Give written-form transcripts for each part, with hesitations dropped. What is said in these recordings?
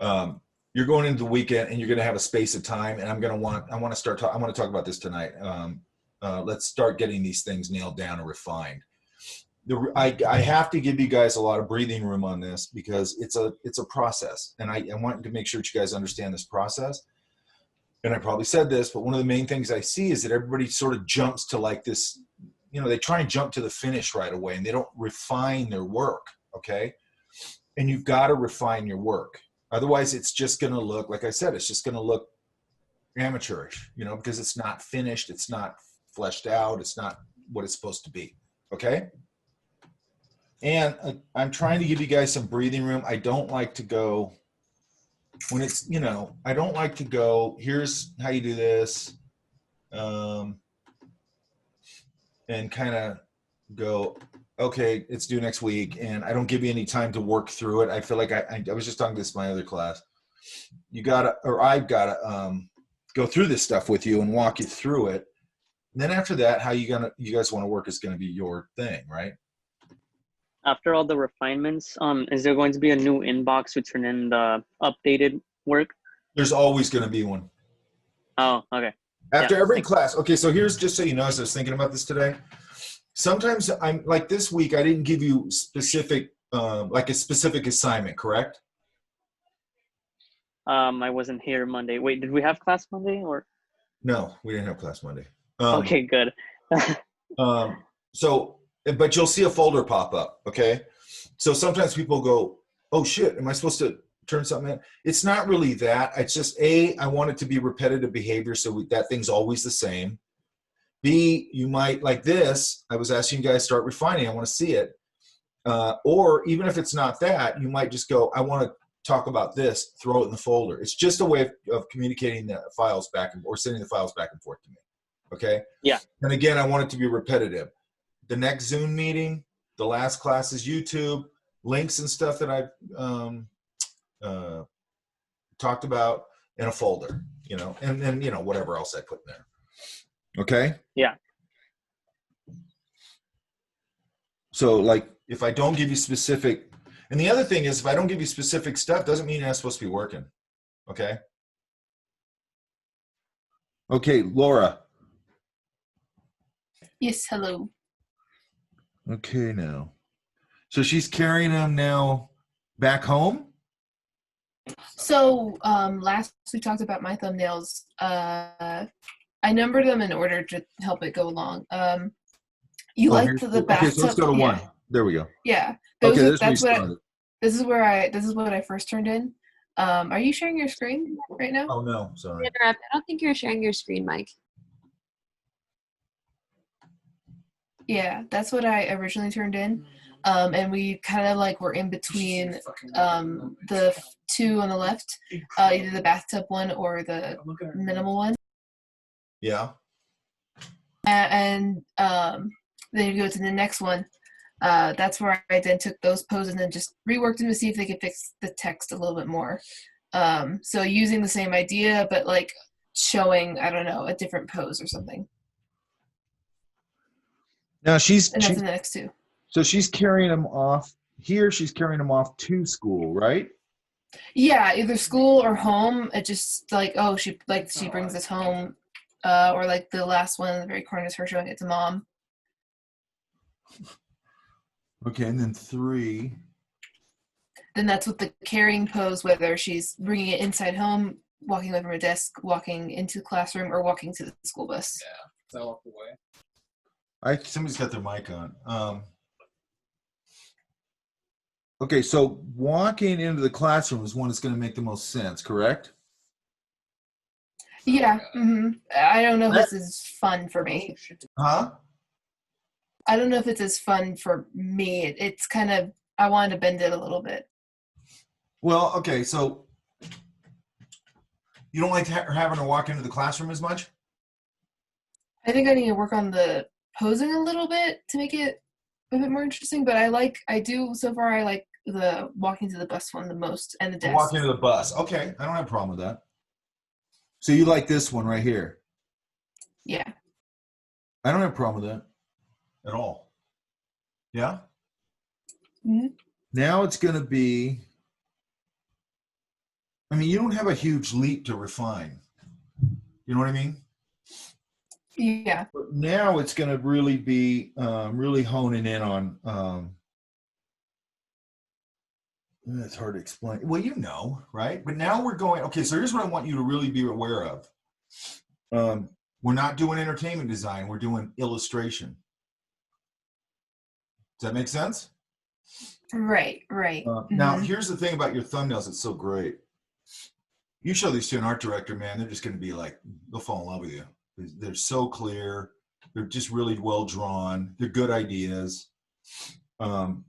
You're going into the weekend and you're going to have a space of time, and I want to talk about this tonight. Let's start getting these things nailed down and refined. I have to give you guys a lot of breathing room on this because it's a process, and I want to make sure that you guys understand this process. And I probably said this, but one of the main things I see is that everybody sort of jumps to like this, they try and jump to the finish right away, and they don't refine their work, okay? And you've got to refine your work. Otherwise, it's just going to look, like I said, it's just going to look amateurish, because it's not finished, it's not fleshed out, it's not what it's supposed to be, okay? And I'm trying to give you guys some breathing room. I don't like to go, when it's, I don't like to go, here's how you do this, and kind of go, okay, it's due next week, and I don't give you any time to work through it. I feel like I was just talking this in my other class. I've gotta go through this stuff with you and walk you through it. And then after that, how you guys want to work is going to be your thing, right? After all the refinements, is there going to be a new inbox to turn in the updated work? There's always going to be one. Oh, okay. After every class. Okay, so here's, just so you know, as I was thinking about this today, sometimes I'm like this week, I didn't give you specific, like a specific assignment, correct? I wasn't here Monday. Wait, did we have class Monday or? No, we didn't have class Monday. Okay, good. But you'll see a folder pop up, okay? So sometimes people go, oh shit, am I supposed to turn something in? It's not really that. It's just I want it to be repetitive behavior so that thing's always the same. B, you might, like this, I was asking you guys to start refining, I want to see it. Or even if it's not that, you might just go, I want to talk about this, throw it in the folder. It's just a way of communicating the files back or sending the files back and forth to me, okay? Yeah. And again, I want it to be repetitive. The next Zoom meeting, the last class is YouTube, links and stuff that I've talked about in a folder, and then, whatever else I put in there. Okay? Yeah. So, like, if I don't give you specific, and the other thing is, if I don't give you specific stuff, doesn't mean you're not supposed to be working. Okay? Okay, Laura. Yes, hello. Okay, now. So she's carrying them now back home? So last we talked about my thumbnails. I numbered them in order to help it go along. You like the bathtub? Okay, so let's go to one. There we go. Yeah. This is what I first turned in. Are you sharing your screen right now? Oh no, sorry. I don't think you're sharing your screen, Mike. Yeah, that's what I originally turned in. And we kind of like were in between the two on the left, either the bathtub one or the minimal one. Yeah. And then you go to the next one. That's where I then took those poses and then just reworked them to see if they could fix the text a little bit more. So using the same idea, but like showing, I don't know, a different pose or something. Now and that's in the next two. So she's carrying them off here. She's carrying them off to school, right? Yeah, either school or home. It just like, oh, she brings this home, or like the last one in the very corner is her showing it to mom. Okay, and then 3. Then that's with the carrying pose, whether she's bringing it inside home, walking away from a desk, walking into the classroom, or walking to the school bus. Yeah, fell off the way. Somebody's got their mic on. Okay, so walking into the classroom is one that's going to make the most sense, correct? Yeah. Mm-hmm. I don't know if this is fun for me. Huh? I don't know if it's as fun for me. It's kind of, I wanted to bend it a little bit. Well, okay, so you don't like having her walk into the classroom as much? I think I need to work on the posing a little bit to make it a bit more interesting, but I like the walking to the bus one the most, and the desk. Walking to the bus. Okay, I don't have a problem with that. So you like this one right here? Yeah. I don't have a problem with that at all. Yeah? Mm-hmm. Now it's going to be I mean, you don't have a huge leap to refine. You know what I mean? Yeah. But now it's going to really be really honing in on. It's hard to explain. Well, you know, right? But now we're going. Okay, so here's what I want you to really be aware of. We're not doing entertainment design. We're doing illustration. Does that make sense? Right. Now, here's the thing about your thumbnails. It's so great. You show these to an art director, man, they're just going to be like, they'll fall in love with you. They're so clear. They're just really well drawn. They're good ideas. And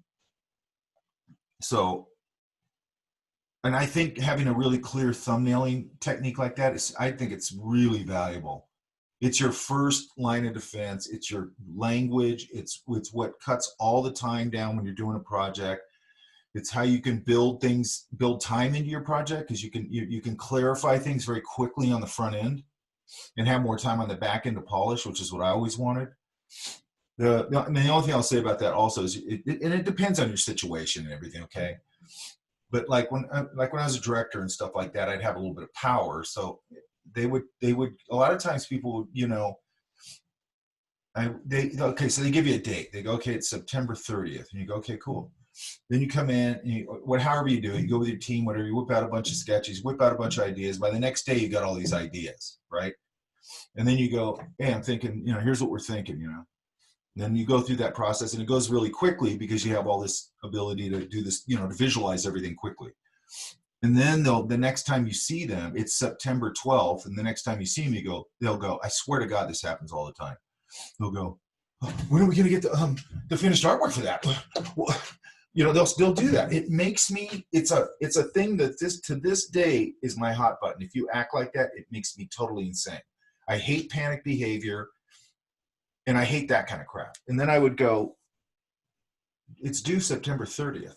I think having a really clear thumbnailing technique like that is, I think it's really valuable. It's your first line of defense. It's your language. It's what cuts all the time down when you're doing a project. It's how you can build time into your project, because you can clarify things very quickly on the front end and have more time on the back end to polish, which is what I always wanted. The only thing I'll say about that also is, it depends on your situation and everything, okay? But like when I was a director and stuff like that, I'd have a little bit of power. So they would a lot of times people would, you know, okay, so they give you a date. They go, okay, it's September 30th, and you go, okay, cool. Then you come in, and however you do it, you go with your team, whatever, you whip out a bunch of sketches, whip out a bunch of ideas. By the next day, you got all these ideas, right? And then you go, hey, I'm thinking, you know, here's what we're thinking, you know. And then you go through that process, and it goes really quickly because you have all this ability to do this, you know, to visualize everything quickly. And then the next time you see them, it's September 12th, and the next time you see them, they'll go, I swear to God, this happens all the time. They'll go, oh, when are we going to get the finished artwork for that? Well, you know, they'll do that. It makes me, it's a thing that to this day is my hot button. If you act like that, it makes me totally insane. I hate panic behavior, and I hate that kind of crap. And then I would go, it's due September 30th.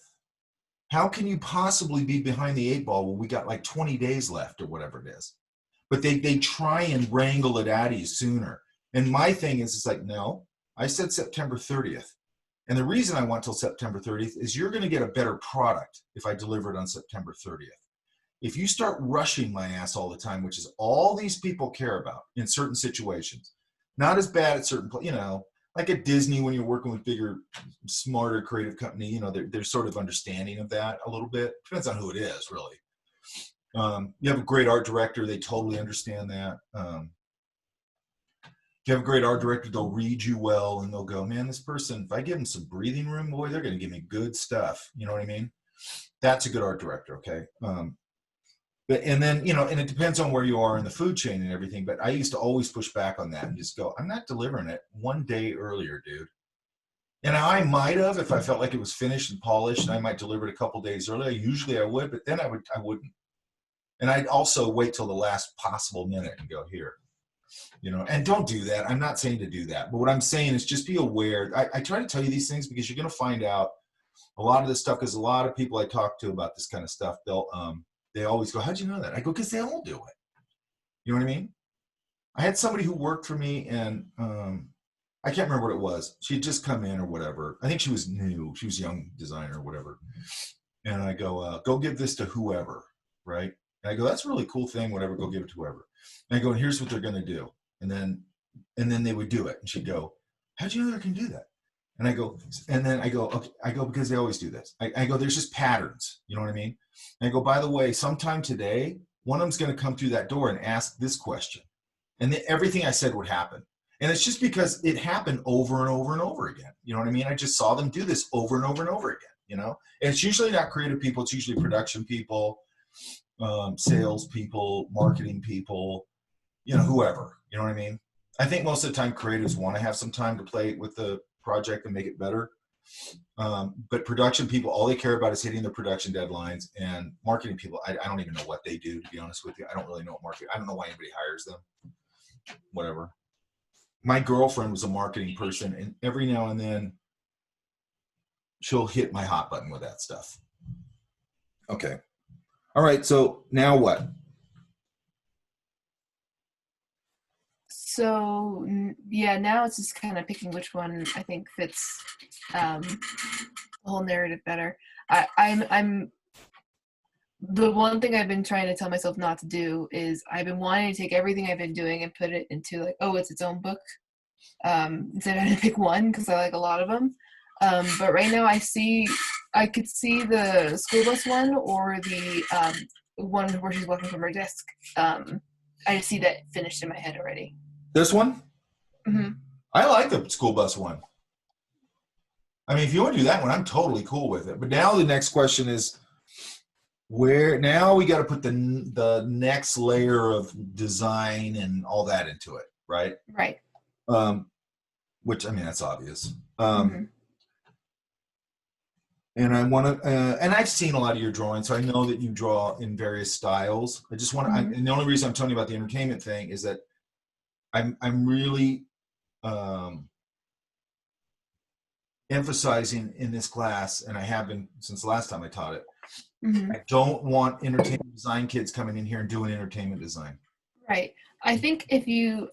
How can you possibly be behind the 8 ball when we got like 20 days left or whatever it is? But they try and wrangle it out of you sooner. And my thing is, it's like, no, I said September 30th. And the reason I want till September 30th is you're going to get a better product if I deliver it on September 30th. If you start rushing my ass all the time, which is all these people care about in certain situations, not as bad at certain, you know, like at Disney, when you're working with bigger, smarter creative company, you know, they're sort of understanding of that a little bit. Depends on who it is, really. You have a great art director, they totally understand that. If you have a great art director, they'll read you well, and they'll go, man, this person, if I give them some breathing room, boy, they're going to give me good stuff. You know what I mean? That's a good art director, okay? And then, you know, and it depends on where you are in the food chain and everything, but I used to always push back on that and just go, I'm not delivering it one day earlier, dude. And I might have, if I felt like it was finished and polished, and I might deliver it a couple days earlier. Usually I would, but then I wouldn't. And I'd also wait till the last possible minute and go, here. You know, and don't do that. I'm not saying to do that, but what I'm saying is just be aware. I try to tell you these things because you're going to find out a lot of this stuff, because a lot of people I talk to about this kind of stuff, they always go, how'd you know that? I go, because they all do it. You know what I mean? I had somebody who worked for me, and I can't remember what it was. She had just come in or whatever. I think she was new. She was a young designer or whatever. And I go, go give this to whoever, right? And I go, that's a really cool thing, whatever, go give it to whoever. And I go, and here's what they're going to do. And then they would do it. And she'd go, how'd you know they can do that? And I go, okay, I go, because they always do this. I go, there's just patterns. You know what I mean? And I go, by the way, sometime today, one of them's going to come through that door and ask this question. And then everything I said would happen. And it's just because it happened over and over and over again. You know what I mean? I just saw them do this over and over and over again, you know? And it's usually not creative people. It's usually production people, sales people, marketing people, you know, whoever. You know what I mean? I think most of the time creatives want to have some time to play with the project and make it better. But production people, all they care about is hitting the production deadlines. And marketing people, I don't even know what they do, to be honest with you. I don't really know what marketing, I don't know why anybody hires them. Whatever. My girlfriend was a marketing person, and every now and then she'll hit my hot button with that stuff. Okay. All right. So now what? So yeah, now it's just kind of picking which one I think fits the whole narrative better. the one thing I've been trying to tell myself not to do is I've been wanting to take everything I've been doing and put it into like, oh, it's its own book. Instead of having to pick one because I like a lot of them. But right now I could see the school bus one or the one where she's working from her desk. I see that finished in my head already. This one? Hmm. I like the school bus one. I mean, if you want to do that one, I'm totally cool with it. But now the next question is, where now we got to put the next layer of design and all that into it, right? Right. Which I mean, that's obvious. Mhm. And I want to, and I've seen a lot of your drawings, so I know that you draw in various styles. I just want to, Mhm. and the only reason I'm telling you about the entertainment thing is that I'm really emphasizing in this class, and I have been since the last time I taught it. Mhm. I don't want entertainment design kids coming in here and doing entertainment design. Right. I think if you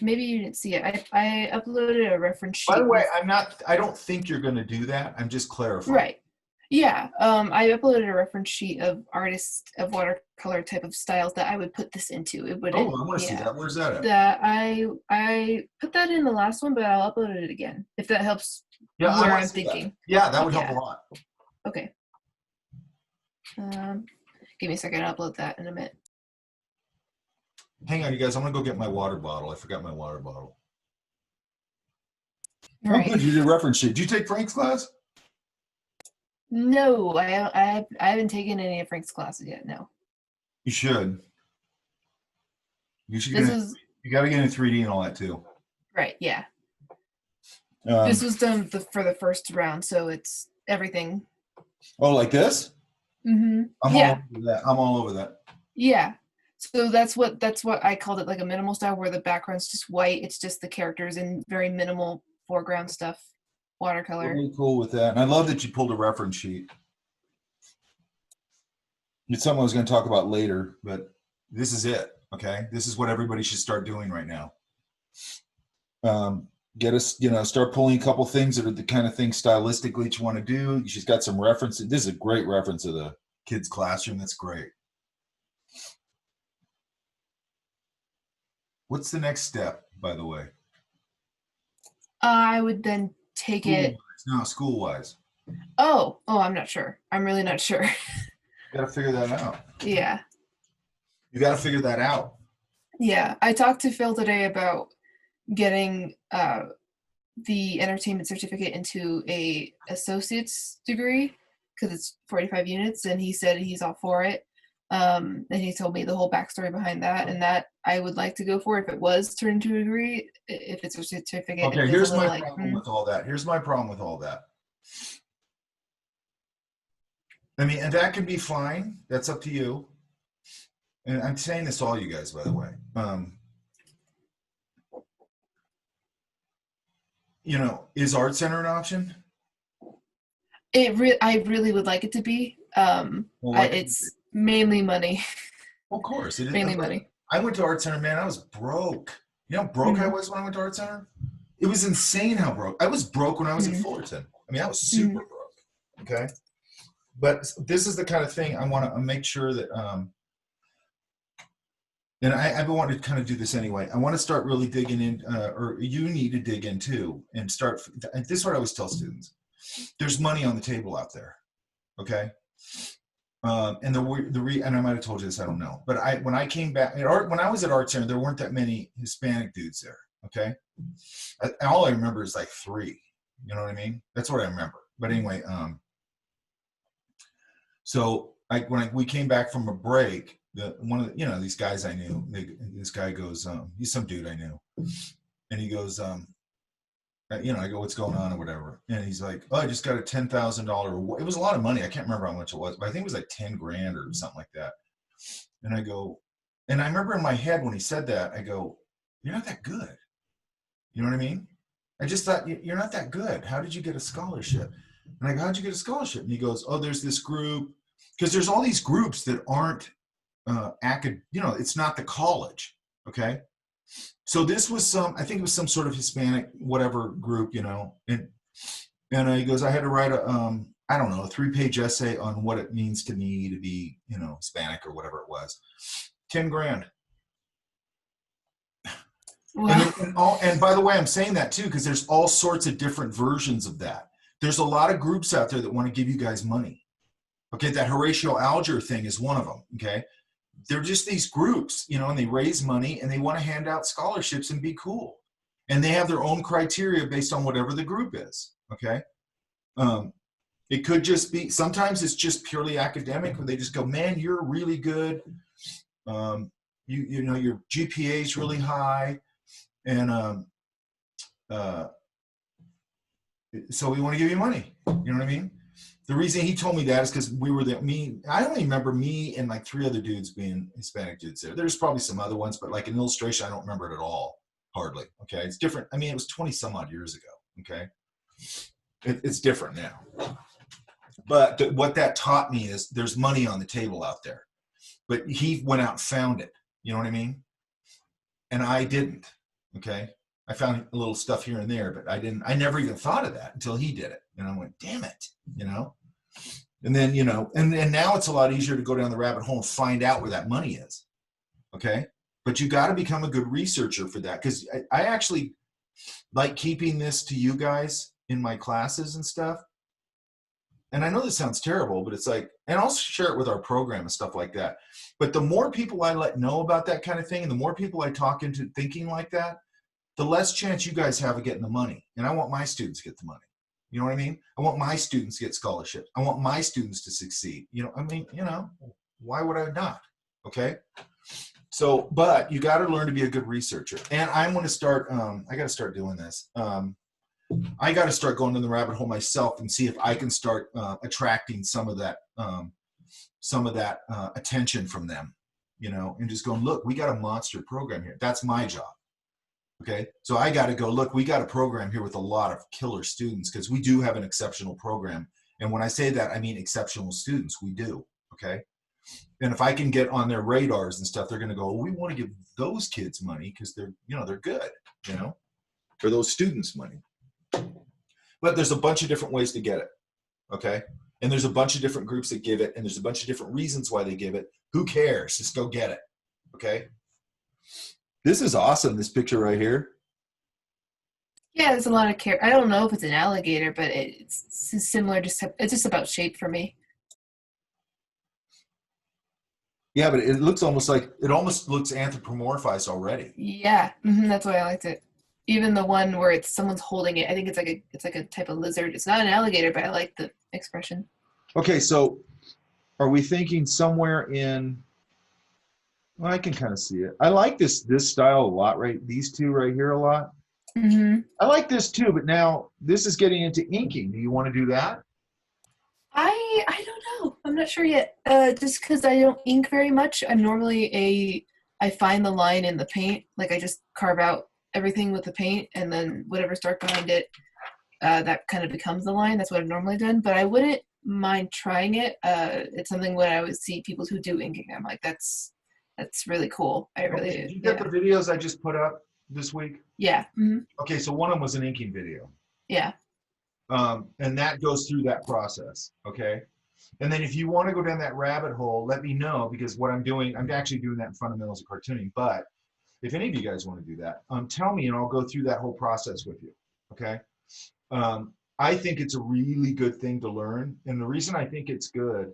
maybe you didn't see it. I uploaded a reference sheet. By the way, with- I don't think you're going to do that. I'm just clarifying. Right. Yeah. I uploaded a reference sheet of artists of watercolor type of styles that I would put this into. It would. Oh, I want to see that. Where's that at? That I put that in the last one, but I'll upload it again if that helps. Yeah, I where wanna I'm see that. thinking. Yeah, that would help Yeah. a lot. Okay. Give me a second. I'll upload that in a minute. Hang on, you guys. I'm going to go get my water bottle. I forgot my water bottle. All Oh, right. good. You did a reference sheet. Did you take Frank's class? No, I haven't taken any of Frank's classes yet. No. You should. You should. This is You got to get in 3D and all that too. right. Yeah. Um, This was done for the first round, so it's everything. oh, like this? Mm-hmm. I'm Yeah. all over that. I'm all over that. Yeah. So that's what I called it, like a minimal style where the background's just white. It's just the characters and very minimal foreground stuff, watercolor. Really cool with that. And I love that you pulled a reference sheet. It's something I was going to talk about later, but this is it. Okay. This is what everybody should start doing right now. Get us, start pulling a couple things that are the kind of things stylistically that you want to do. She's got some references. This is a great reference of the kids' classroom. That's great. What's the next step, by the way? I would then take it. No, school-wise. Oh, I'm not sure. I'm really not sure. You got to figure that out. Yeah. You got to figure that out. Yeah. I talked to Phil today about getting the entertainment certificate into a associate's degree because it's 45 units, and he said he's all for it. And he told me the whole backstory behind that, and that I would like to go for if it was turned into a degree, if it's a certificate. Okay, it feels here's a little my like, problem with all that. Here's my problem with all that. I mean, and that can be fine. That's up to you. And I'm saying this to all you guys, by the way. Is Art Center an option? I really would like it to be. Well, It's mainly money. of course. It is. Mainly money. I went to Art Center, man. I was broke. You know how broke I Mhm. was when I went to Art Center? It was insane how broke. I was broke when I was at Fullerton. I mean, I was super broke. Okay. But this is the kind of thing I want to make sure that, and I've been wanting to kind of do this anyway. I want to start really digging in, or you need to dig in too, and start. And this is what I always tell students: there's money on the table out there, okay? And and I might have told you this, I don't know, but when I came back when I was at Art Center, there weren't that many Hispanic dudes there, okay? All I remember is like 3. You know what I mean? That's what I remember. But anyway, so when we came back from a break, one of the, these guys I knew, this guy goes, he's some dude I knew, and he goes, I go, what's going on or whatever, and he's like, oh, I just got a $10,000. It was a lot of money. I can't remember how much it was, but I think it was like 10 grand or something like that. And I go, and I remember in my head when he said that, I go, you're not that good. You know what I mean? I just thought, you're not that good. How did you get a scholarship? And I go, how'd you get a scholarship? And he goes, oh, there's this group, because there's all these groups that aren't it's not the college, okay? So this was I think it was some sort of Hispanic whatever group, and he goes, I had to write I don't know, a 3-page essay on what it means to me to be, you know, Hispanic or whatever it was. 10 grand. Wow. And by the way, I'm saying that too because there's all sorts of different versions of that. There's a lot of groups out there that want to give you guys money. Okay, that Horatio Alger thing is one of them. Okay, they're just these groups, you know, and they raise money and they want to hand out scholarships and be cool. And they have their own criteria based on whatever the group is. Okay, it could just be. Sometimes it's just purely academic, where they just go, "Man, you're really good. You know, your GPA is really high." And so we want to give you money. You know what I mean? The reason he told me that is because we were there. I only remember me and like 3 other dudes being Hispanic dudes there. There's probably some other ones, but like an illustration, I don't remember it at all. Hardly. Okay, it's different. I mean, it was 20 some odd years ago. Okay, it's different now. But what that taught me is there's money on the table out there. But he went out and found it. You know what I mean? And I didn't. Okay, I found a little stuff here and there, but I never even thought of that until he did it. And I went, damn it, you know? And then, you know, and now it's a lot easier to go down the rabbit hole and find out where that money is. Okay, but you got to become a good researcher for that. Because I actually like keeping this to you guys in my classes and stuff. And I know this sounds terrible, but it's like, and I'll share it with our program and stuff like that. But the more people I let know about that kind of thing, and the more people I talk into thinking like that, the less chance you guys have of getting the money. And I want my students to get the money. You know what I mean? I want my students to get scholarships. I want my students to succeed. You know, I mean, you know, why would I not? Okay. So, but you got to learn to be a good researcher. And I'm going to start, I got to start doing this. I got to start going in the rabbit hole myself and see if I can start attracting some of that attention from them, you know, and just going, look, we got a monster program here. That's my job. Okay. So I got to go, look, we got a program here with a lot of killer students because we do have an exceptional program. And when I say that, I mean exceptional students. We do. Okay. And if I can get on their radars and stuff, they're going to go, well, we want to give those kids money because they're, you know, they're good, you know, for those students money. But there's a bunch of different ways to get it. Okay. And there's a bunch of different groups that give it. And there's a bunch of different reasons why they give it. Who cares? Just go get it. Okay. This is awesome. This picture right here. Yeah, there's a lot of care. I don't know if it's an alligator, but it's similar. It's just about shape for me. Yeah, but it looks almost like, it almost looks anthropomorphized already. Yeah, that's why I liked it. Even the one where someone's holding it, I think it's like a type of lizard. It's not an alligator, but I like the expression. Okay, so are we thinking somewhere in, well, I can kind of see it. I like this style a lot, right? These two right here a lot. Mm-hmm. I like this too, but now this is getting into inking. Do you want to do that? I don't know. I'm not sure yet. Just because I don't ink very much. I'm normally I find the line in the paint. Like I just carve out everything with the paint, and then whatever's dark behind it, that kind of becomes the line. That's what I've normally done. But I wouldn't mind trying it. It's something when I would see people who do inking, I'm like, that's really cool. I really Did you get the videos I just put up this week? Yeah. Mm-hmm. Okay, so one of them was an inking video. Yeah. And that goes through that process, okay? And then if you want to go down that rabbit hole, let me know, because what I'm doing, I'm actually doing that in fundamentals of cartooning. But if any of you guys want to do that, tell me and I'll go through that whole process with you, okay? I think it's a really good thing to learn. And the reason I think it's good,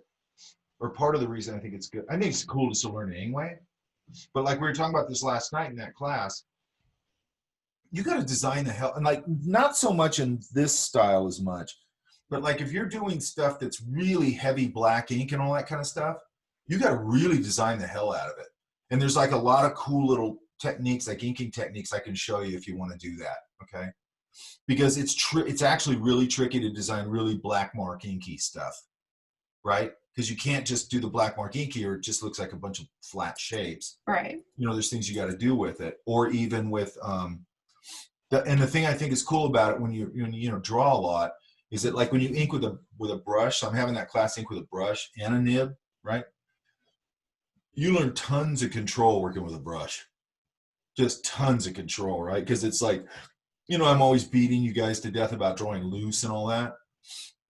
or part of the reason I think it's good, I think it's cool just to learn it anyway. But like we were talking about this last night in that class, you got to design the hell, and like not so much in this style as much, but like if you're doing stuff that's really heavy black ink and all that kind of stuff, you got to really design the hell out of it. And there's like a lot of cool little techniques, like inking techniques I can show you if you want to do that, okay? Because it's actually really tricky to design really black mark inky stuff, right? Because you can't just do the black mark inky or it just looks like a bunch of flat shapes. Right. You know, there's things you got to do with it, or even with and the thing I think is cool about it when you draw a lot is that like when you ink with a brush, so I'm having that class ink with a brush and a nib, right? You learn tons of control working with a brush, just tons of control, right? Because it's like, I'm always beating you guys to death about drawing loose and all that.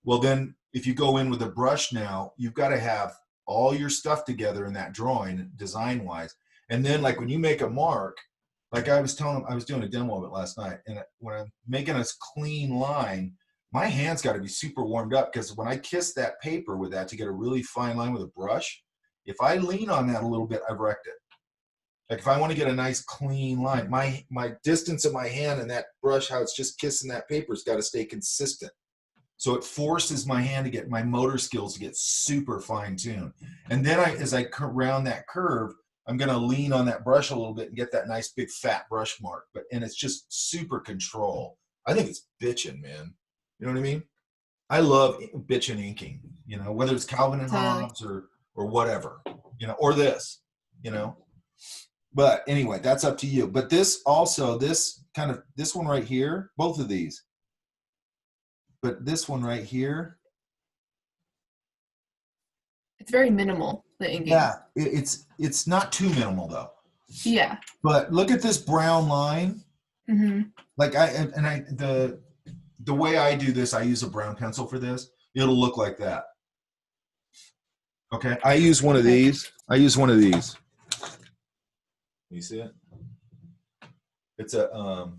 Well, then if you go in with a brush now, you've got to have all your stuff together in that drawing design wise. And then like when you make a mark, like I was telling him, I was doing a demo of it last night, and when I'm making a clean line, my hands got to be super warmed up, because when I kiss that paper with that to get a really fine line with a brush, if I lean on that a little bit, I've wrecked it. Like if I want to get a nice clean line, my distance of my hand and that brush, how it's just kissing that paper, has got to stay consistent. So it forces my hand to get my motor skills to get super fine tuned. And then as I round that curve, I'm going to lean on that brush a little bit and get that nice big fat brush mark. And it's just super control. I think it's bitching, man. You know what I mean? I love bitching inking, you know, whether it's Calvin and Hobbes or whatever, you know, or this, you know. But anyway, that's up to you. But this also, this one right here, both of these. But this one right here, It's very minimal, the inking. yeah, it's not too minimal though. Yeah. But look at this brown line. Mm-hmm. Like the way I do this, I use a brown pencil for this. It'll look like that. Okay, I use one of these. You see it? It's a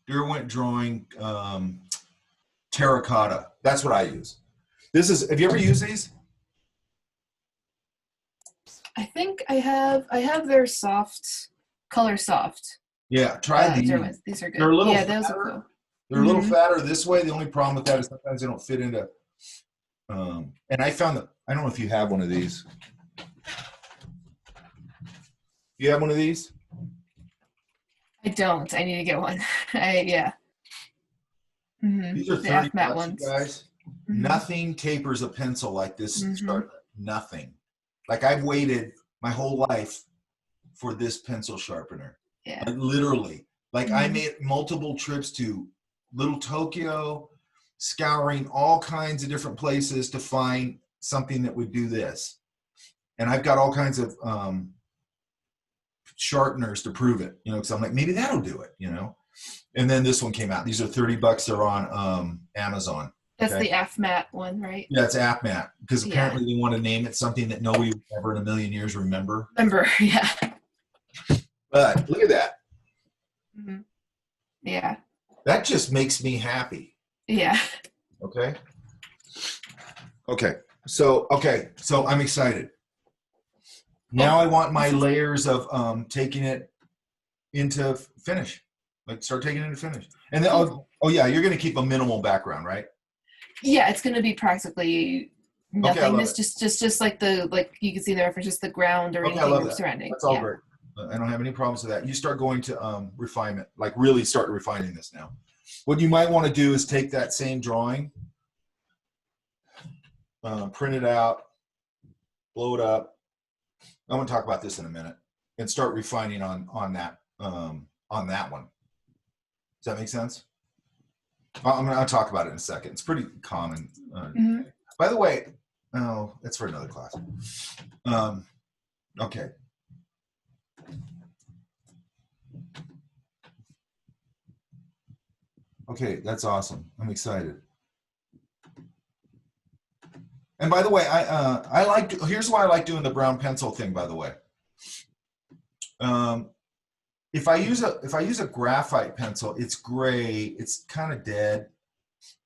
Derwent Drawing terracotta. That's what I use. This is. Have you ever used these? I think I have their soft, color soft. Yeah, try these. Derwents. These are good. They're a little yeah, those fatter. are cool. They're a little fatter this way. The only problem with that is sometimes they don't fit into. And I found that, I don't know if you have one of these. You have one of these? I don't. I need to get one. Yeah. Mm-hmm. These are The 30 matte bucks, ones. you guys. Mhm. Nothing tapers a pencil like this. Mhm. Nothing. Like I've waited my whole life for this pencil sharpener. Yeah. Like, literally. Like I Mhm. made multiple trips to Little Tokyo, scouring all kinds of different places to find something that would do this. And I've got all kinds of sharpeners to prove it, you know, because I'm like, maybe that'll do it, you know. And then this one came out. These are 30 bucks. They're on Amazon. That's Okay. the AFMAT one, right? Yeah, it's AppMat, because Yeah. apparently they want to name it something that nobody would ever in a million years remember. Remember? Yeah. But look at that. Mm-hmm. Yeah. That just makes me happy. Yeah. Okay. So I'm excited. Now I want my layers of taking it into finish. Like start taking it into finish. And then oh yeah, you're gonna keep a minimal background, right? Yeah, it's gonna be practically Okay, I love nothingness. Just like you can see there for just the ground or Okay, I love anything that. surrounding. That's all Yeah. great. I don't have any problems with that. You start going to refinement, like really start refining this now. What you might want to do is take that same drawing, print it out, blow it up. I'm going to talk about this in a minute, and start refining on that one. Does that make sense? I'll talk about it in a second. It's pretty common. Mhm. By the way, oh, that's for another class. Okay. Okay, that's awesome. I'm excited. And by the way, here's why I like doing the brown pencil thing, by the way. If I use a graphite pencil, it's gray, it's kind of dead.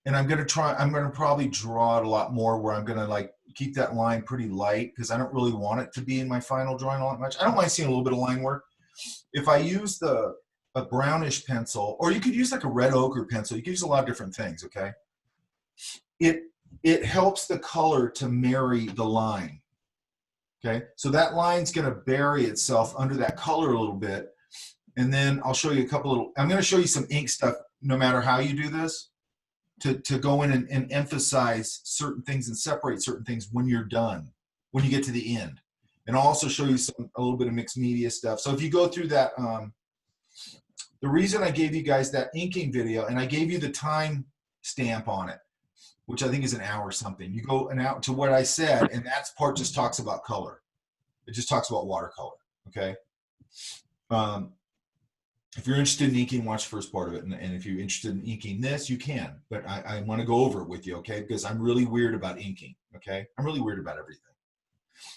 And I'm gonna probably draw it a lot more where I'm gonna like keep that line pretty light, because I don't really want it to be in my final drawing all that much. I don't mind seeing a little bit of line work. If I use a brownish pencil, or you could use like a red ochre pencil, you could use a lot of different things, okay? It helps the color to marry the line, okay? So that line's gonna bury itself under that color a little bit, and then I'll show you I'm gonna show you some ink stuff no matter how you do this, to go in and emphasize certain things and separate certain things when you're done, when you get to the end. And I'll also show you a little bit of mixed media stuff. So if you go through that, the reason I gave you guys that inking video, and I gave you the time stamp on it, which I think is an hour or something. You go out to what I said, and that part just talks about color. It just talks about watercolor, okay? if you're interested in inking, watch the first part of it. And if you're interested in inking this, you can. But I want to go over it with you, okay? Because I'm really weird about inking, okay? I'm really weird about everything.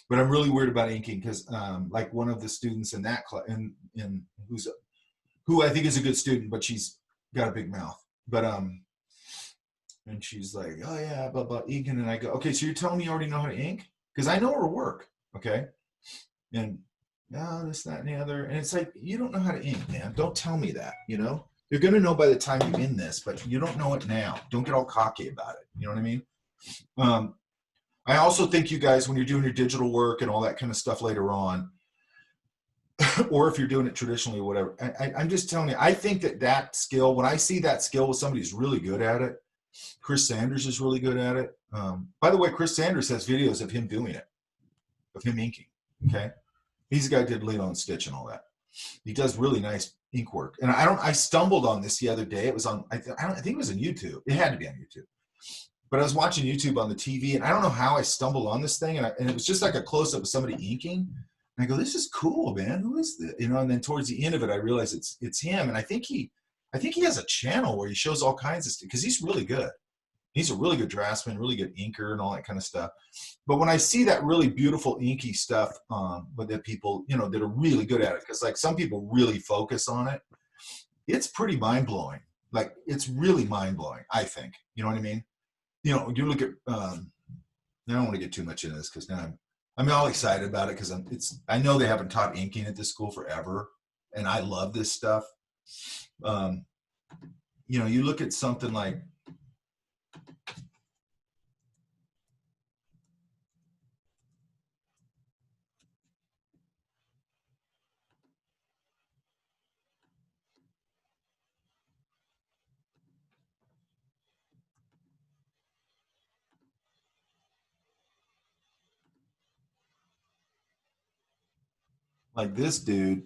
But I'm really weird about inking because, like one of the students in that class, in who I think is a good student, but she's got a big mouth. But and she's like, oh yeah, about inking, and I go, okay, so you're telling me you already know how to ink? Because I know her work, okay? And no, this, that, and the other. And it's like, you don't know how to ink, man. Don't tell me that, you know? You're going to know by the time you're in this, but you don't know it now. Don't get all cocky about it. You know what I mean? I also think you guys, when you're doing your digital work and all that kind of stuff later on, or if you're doing it traditionally or whatever, I'm just telling you, I think that skill, when I see that skill with somebody who's really good at it, Chris Sanders is really good at it. By the way, Chris Sanders has videos of him doing it, of him inking, okay? He's the guy who did Lilo and Stitch and all that. He does really nice ink work. And I stumbled on this the other day. It was on, I think it was on YouTube. It had to be on YouTube. But I was watching YouTube on the TV, and I don't know how I stumbled on this thing, and it was just like a close-up of somebody inking. And I go, this is cool, man. Who is this? You know, and then towards the end of it, I realized it's him. And I think he has a channel where he shows all kinds of stuff because he's really good. He's a really good draftsman, really good inker, and all that kind of stuff. But when I see that really beautiful inky stuff, with the people, you know, that are really good at it, because like some people really focus on it, it's pretty mind blowing. Like it's really mind blowing. I think. You know what I mean? You know, you look at. I don't want to get too much into this because now I'm all excited about it because I know they haven't taught inking at this school forever, and I love this stuff. You know, you look at something like. Like this dude,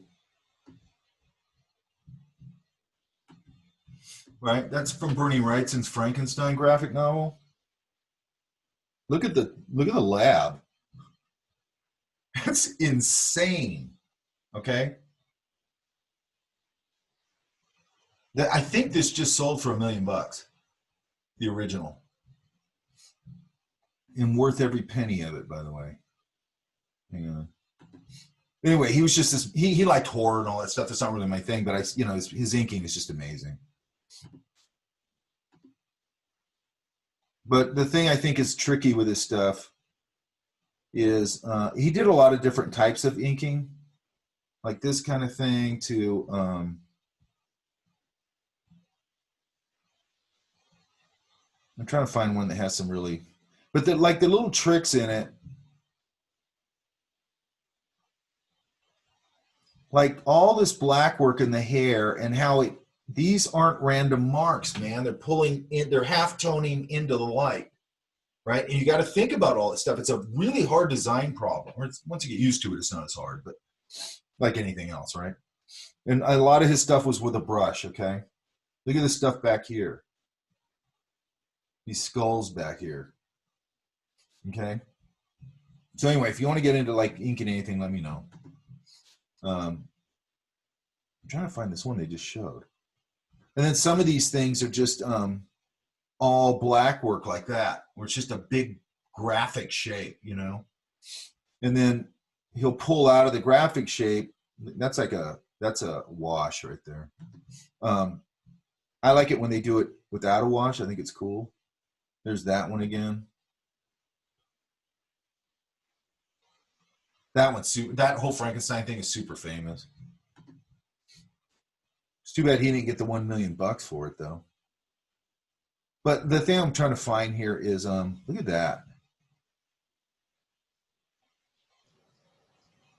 right? That's from Bernie Wrightson's Frankenstein graphic novel. Look at the lab. That's insane. Okay. I think this just sold for $1 million, the original. And worth every penny of it, by the way. Hang on. Anyway, he was just this, he liked horror and all that stuff. That's not really my thing, but his inking is just amazing. But the thing I think is tricky with this stuff is he did a lot of different types of inking, like this kind of thing to I'm trying to find one that has some really, but the little tricks in it, like all this black work in the hair and how these aren't random marks, man. They're pulling in, they're half toning into the light, right? And you got to think about all this stuff. It's a really hard design problem. Once you get used to it, it's not as hard, but like anything else, right? And a lot of his stuff was with a brush, okay? Look at this stuff back here. These skulls back here, okay? So anyway, if you want to get into like inking anything, let me know. I'm trying to find this one they just showed. And then some of these things are just all black work like that, where it's just a big graphic shape, you know? And then he'll pull out of the graphic shape. That's a wash right there. I like it when they do it without a wash. I think it's cool. There's that one again. That whole Frankenstein thing is super famous. It's too bad he didn't get the $1 million for it though. But the thing I'm trying to find here is look at that.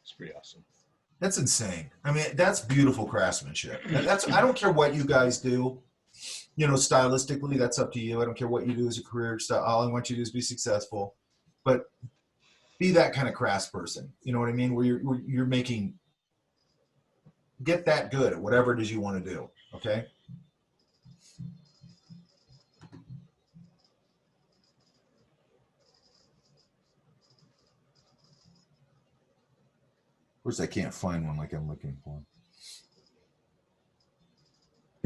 It's pretty awesome. That's insane. I mean, that's beautiful craftsmanship. I don't care what you guys do. You know, stylistically, that's up to you. I don't care what you do as a career. All I want you to do is be successful. But be that kind of craftsperson. You know what I mean? Where you're making, get that good at whatever it is you want to do. Okay. Of course, I can't find one like I'm looking for.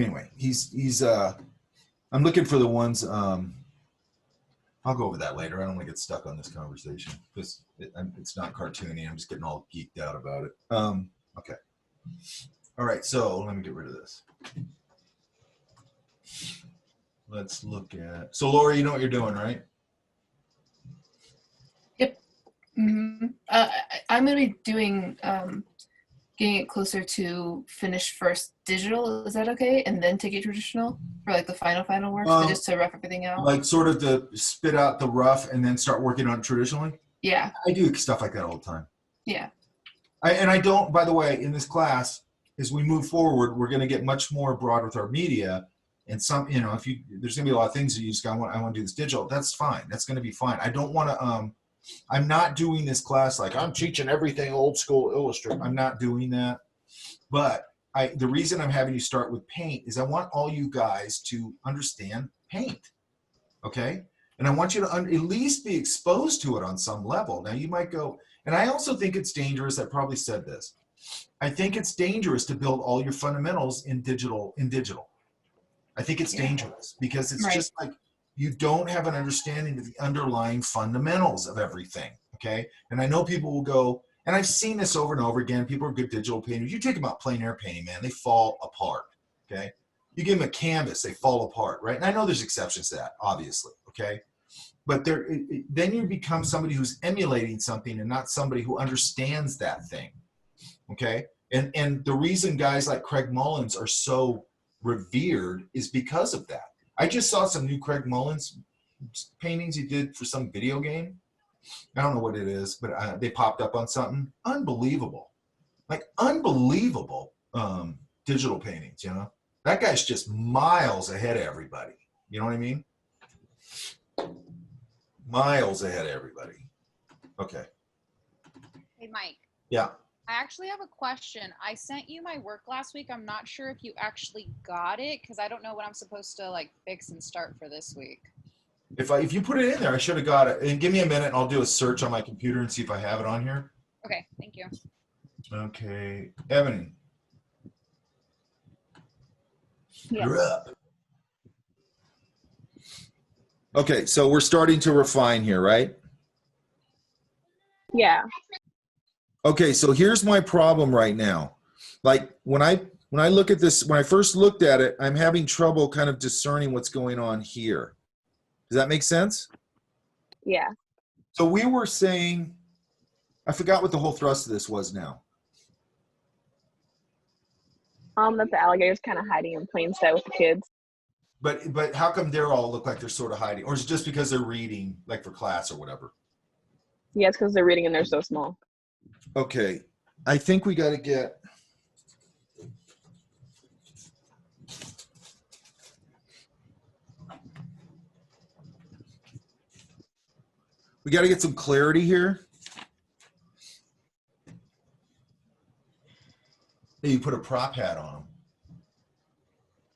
anyway, he's I'm looking for the ones. I'll go over that later. I don't want to get stuck on this conversation because it's not cartoony. I'm just getting all geeked out about it. Okay. All right. So let me get rid of this. Let's look at. So Laura, you know what you're doing, right? Mm-hmm. I'm going to be doing getting it closer to finish first digital. Is that okay? And then take it traditional for like the final work, so just to rough everything out. Like sort of to spit out the rough and then start working on it traditionally. Yeah. I do stuff like that all the time. Yeah. I don't. By the way, in this class, as we move forward, we're going to get much more broad with our media. And some, you know, there's going to be a lot of things that you just I want to do this digital. That's fine. That's going to be fine. I don't want to. I'm not doing this class like I'm teaching everything old school Illustrator. I'm not doing that. But the reason I'm having you start with paint is I want all you guys to understand paint, okay? And I want you to at least be exposed to it on some level. Now you might go, and I also think it's dangerous. I probably said this. I think it's dangerous to build all your fundamentals in digital. I think it's dangerous because it's just like, you don't have an understanding of the underlying fundamentals of everything, okay? And I know people will go, and I've seen this over and over again, people are good digital painters. You take them out plein air painting, man, they fall apart, okay? You give them a canvas, they fall apart, right? And I know there's exceptions to that, obviously, okay? But then you become somebody who's emulating something and not somebody who understands that thing, okay? And the reason guys like Craig Mullins are so revered is because of that. I just saw some new Craig Mullins paintings he did for some video game. I don't know what it is, but they popped up on something. Unbelievable. Like unbelievable digital paintings, you know? That guy's just miles ahead of everybody. You know what I mean? Miles ahead of everybody. Okay. Hey, Mike. Yeah. I actually have a question. I sent you my work last week. I'm not sure if you actually got it because I don't know what I'm supposed to like fix and start for this week. If you put it in there, I should have got it. And give me a minute and I'll do a search on my computer and see if I have it on here. Okay, thank you. Okay. Evan. Yes. You're up. Okay, so we're starting to refine here, right? Yeah. Okay, so here's my problem right now. Like when I look at this, when I first looked at it, I'm having trouble kind of discerning what's going on here. Does that make sense? Yeah. So we were saying, I forgot what the whole thrust of this was now. That the alligator's kind of hiding in plain sight with the kids. But how come they're all look like they're sort of hiding? Or is it just because they're reading, like for class or whatever? Yeah, it's because they're reading and they're so small. Okay, I think we got to get. We got to get some clarity here. You put a prop hat on them.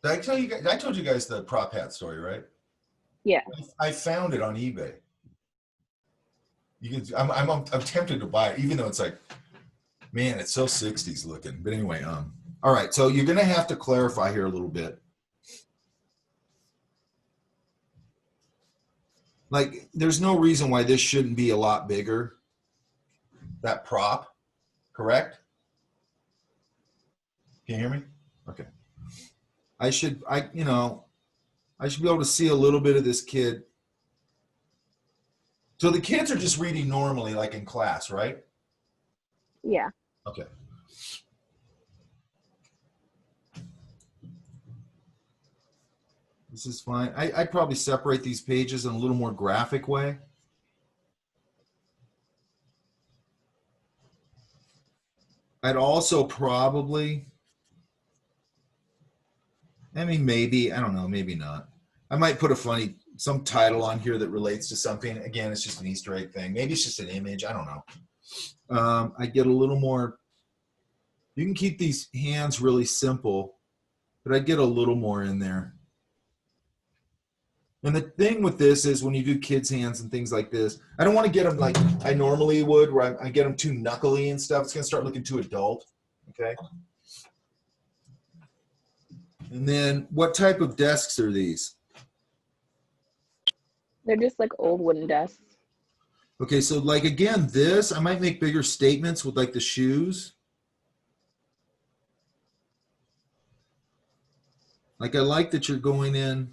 Did I tell you guys? I told you guys the prop hat story, right? Yeah. I found it on eBay. You can. I'm tempted to buy it, even though it's like, man, it's so 60s looking. But anyway, all right. So you're gonna have to clarify here a little bit. Like, there's no reason why this shouldn't be a lot bigger. That prop, correct? Can you hear me? Okay. I should be able to see a little bit of this kid. So the kids are just reading normally, like in class, right? Yeah. Okay. This is fine. I'd probably separate these pages in a little more graphic way. I'd also probably, I mean, maybe, I don't know, maybe not. I might put some title on here that relates to something. Again, it's just an Easter egg thing. Maybe it's just an image. I don't know. I get a little more, you can keep these hands really simple, but I get a little more in there. And the thing with this is when you do kids' hands and things like this, I don't want to get them like I normally would, where I get them too knuckly and stuff. It's going to start looking too adult. Okay. And then what type of desks are these? They're just like old wooden desks. Okay, so like again, this, I might make bigger statements with like the shoes. Like I like that you're going in,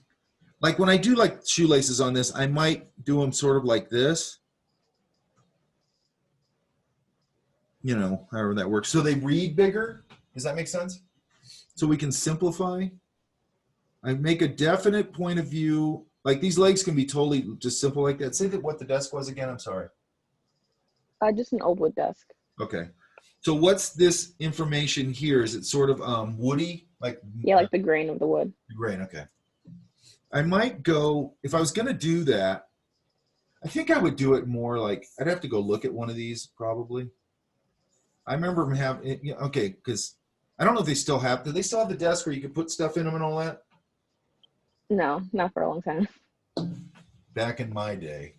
like when I do like shoelaces on this, I might do them sort of like this. You know, however that works. So they read bigger. Does that make sense? So we can simplify. I make a definite point of view. Like these legs can be totally just simple like that. Say that what the desk was again. I'm sorry. Just an old wood desk. Okay. So what's this information here? Is it sort of woody? Like Yeah, like the grain of the wood. grain. Okay. I might go, if I was going to do that, I think I would do it more like, I'd have to go look at one of these probably. I remember them having, okay, because I don't know if they still have, do they still have the desk where you could put stuff in them and all that? No, not for a long time. Back in my day.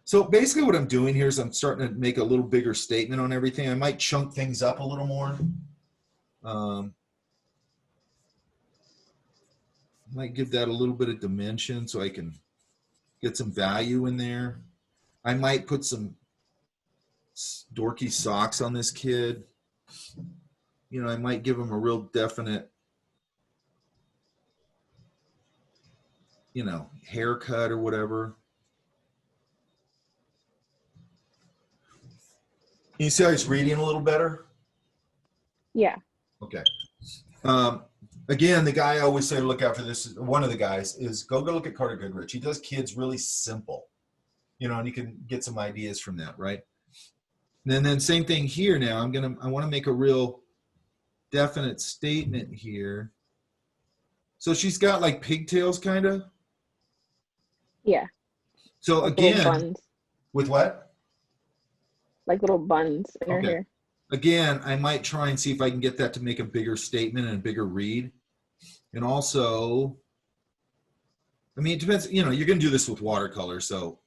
So basically what I'm doing here is I'm starting to make a little bigger statement on everything. I might chunk things up a little more. Might give that a little bit of dimension so I can get some value in there. I might put some dorky socks on this kid. You know, I might give him a real definite, you know, haircut or whatever. You see how he's reading a little better? Yeah. Okay. Again, the guy I always say to look out for this, one of the guys, is go look at Carter Goodrich. He does kids really simple, you know, and you can get some ideas from that, right? And then same thing here now. I want to make a real definite statement here. So she's got like pigtails kind of. Yeah. So Like little again, buns. with what? Like little buns in her Okay. hair. Again, I might try and see if I can get that to make a bigger statement and a bigger read. And also, I mean, it depends, you know, you're going to do this with watercolor. So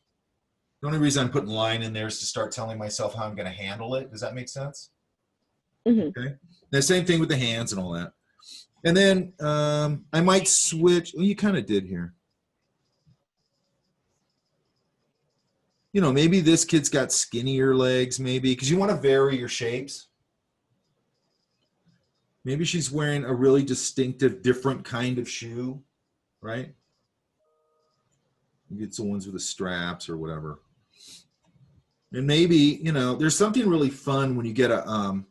the only reason I'm putting line in there is to start telling myself how I'm going to handle it. Does that make sense? Mm-hmm. Okay. The same thing with the hands and all that. And then I might switch. Well, you kind of did here. You know, maybe this kid's got skinnier legs, maybe, because you want to vary your shapes. Maybe she's wearing a really distinctive, different kind of shoe, right? You get some ones with the straps or whatever. And maybe, you know, there's something really fun when you get a,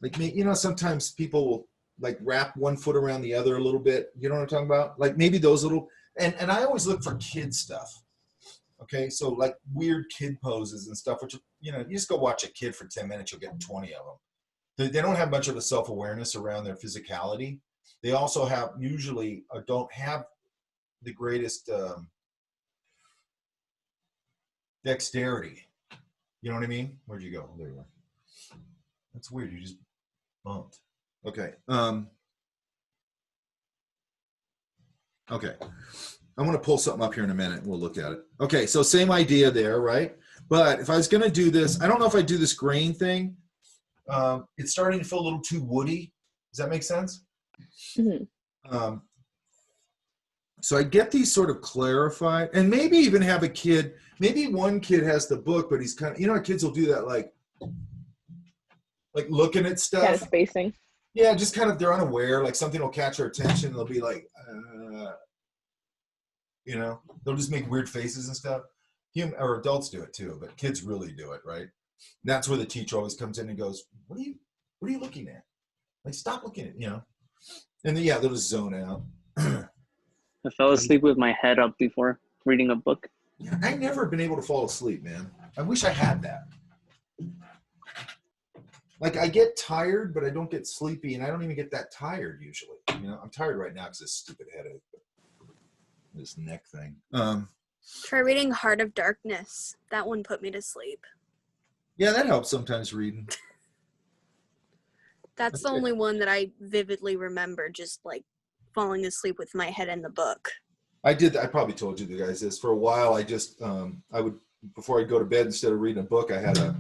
like, you know, sometimes people will like wrap one foot around the other a little bit. You know what I'm talking about? Like maybe those little, and I always look for kid stuff. Okay, so like weird kid poses and stuff, which, you know, you just go watch a kid for 10 minutes, you'll get 20 of them. They don't have much of a self-awareness around their physicality. They also have, usually don't have the greatest dexterity. You know what I mean? Where'd you go? There you are. That's weird, you just bumped. Okay. Okay. I'm going to pull something up here in a minute and we'll look at it. Okay, so same idea there, right? But if I was going to do this, I don't know if I do this grain thing. It's starting to feel a little too woody. Does that make sense? Mm-hmm. So I get these sort of clarified, and maybe even have a kid, maybe one kid has the book, but he's kind of, you know how kids will do that, like looking at stuff. Kind of spacing. Yeah, just kind of, they're unaware, like something will catch their attention. They'll be like, you know, they'll just make weird faces and stuff. Or adults do it too, but kids really do it, right? And that's where the teacher always comes in and goes, what are you looking at? Like, stop looking at, you know? And then, yeah, they'll just zone out. I fell asleep with my head up before reading a book. Yeah, I've never been able to fall asleep, man. I wish I had that. Like, I get tired, but I don't get sleepy, and I don't even get that tired usually. You know, I'm tired right now because of this stupid headache. This neck thing. Try reading Heart of Darkness. That one put me to sleep. Yeah, that helps sometimes reading. That's the only one that I vividly remember just like falling asleep with my head in the book. I probably told you the guys this. For a while, I just, I would, before I'd go to bed, instead of reading a book, I had a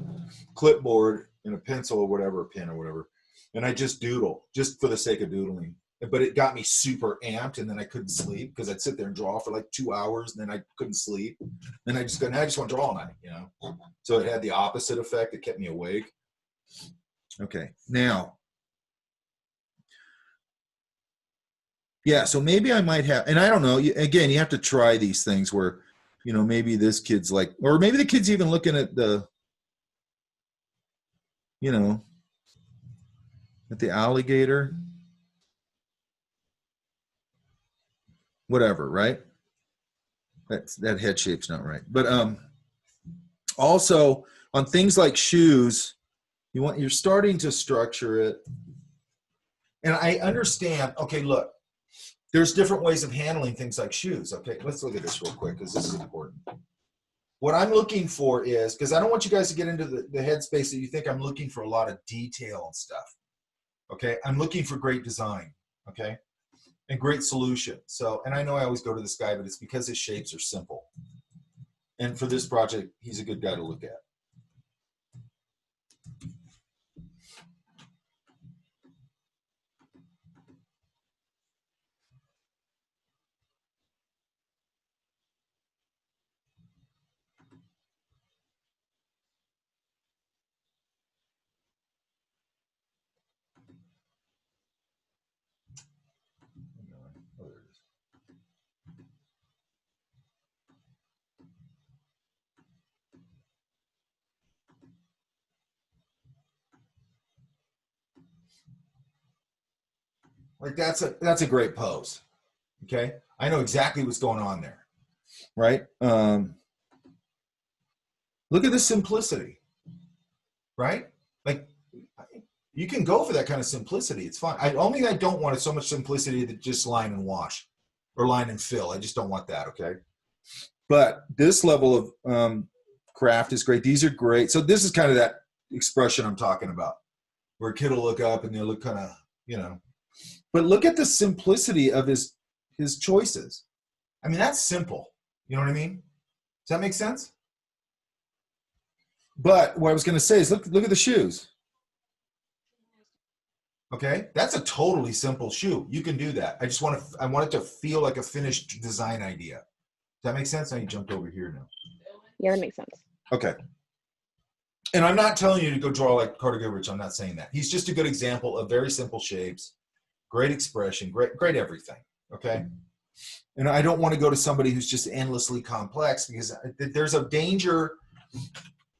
clipboard and a pencil or whatever, a pen or whatever. And I just doodle, just for the sake of doodling. But it got me super amped, and then I couldn't sleep because I'd sit there and draw for like 2 hours, and then I couldn't sleep. Then I just go, now I just want to draw all night, you know? So it had the opposite effect. It kept me awake. Okay, now. Yeah, so maybe I might have, and I don't know, again, you have to try these things where, you know, maybe this kid's like, or maybe the kid's even looking at the, you know, at the alligator. Whatever, right? That head shape's not right. But also on things like shoes, you're starting to structure it. And I understand, okay, look, there's different ways of handling things like shoes. Okay, let's look at this real quick because this is important. What I'm looking for is, because I don't want you guys to get into the headspace that you think I'm looking for a lot of detail and stuff. Okay, I'm looking for great design. Okay. And great solution. So, and I know I always go to this guy, but it's because his shapes are simple. And for this project, he's a good guy to look at. Oh, there it is. Like that's a great pose. Okay, I know exactly what's going on there, right? Look at the simplicity, right? Like you can go for that kind of simplicity. It's fine. I don't want so much simplicity that just line and wash or line and fill. I just don't want that. Okay, but this level of craft is great. These are great. So this is kind of that expression I'm talking about, where a kid will look up and they'll look kind of, you know. But look at the simplicity of his choices. I mean, that's simple. You know what I mean? Does that make sense? But what I was going to say is look at the shoes. Okay, that's a totally simple shoe. You can do that. I want it to feel like a finished design idea. Does that make sense? Now you jumped over here now. Yeah, that makes sense. Okay. And I'm not telling you to go draw like Carter Goodrich. I'm not saying that. He's just a good example of very simple shapes, great expression, great everything. Okay. And I don't want to go to somebody who's just endlessly complex, because there's a danger,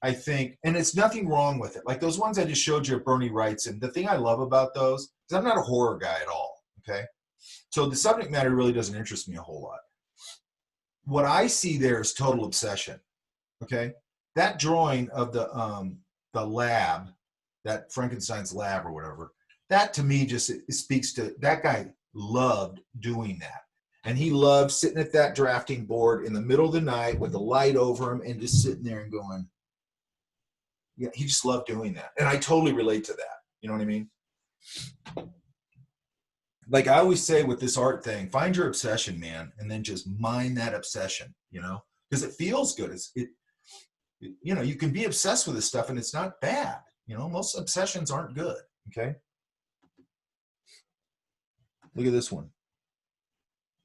I think, and it's nothing wrong with it. Like those ones I just showed you at Bernie Wright's, and the thing I love about those is I'm not a horror guy at all. Okay. So the subject matter really doesn't interest me a whole lot. What I see there is total obsession. Okay. That drawing of the lab, that Frankenstein's lab or whatever, that to me just it speaks to that guy loved doing that. And he loved sitting at that drafting board in the middle of the night with the light over him and just sitting there and going, yeah, he just loved doing that. And I totally relate to that. You know what I mean? Like I always say with this art thing, find your obsession, man, and then just mine that obsession, you know, because it feels good. You know, you can be obsessed with this stuff and it's not bad. You know, most obsessions aren't good. Okay. Look at this one.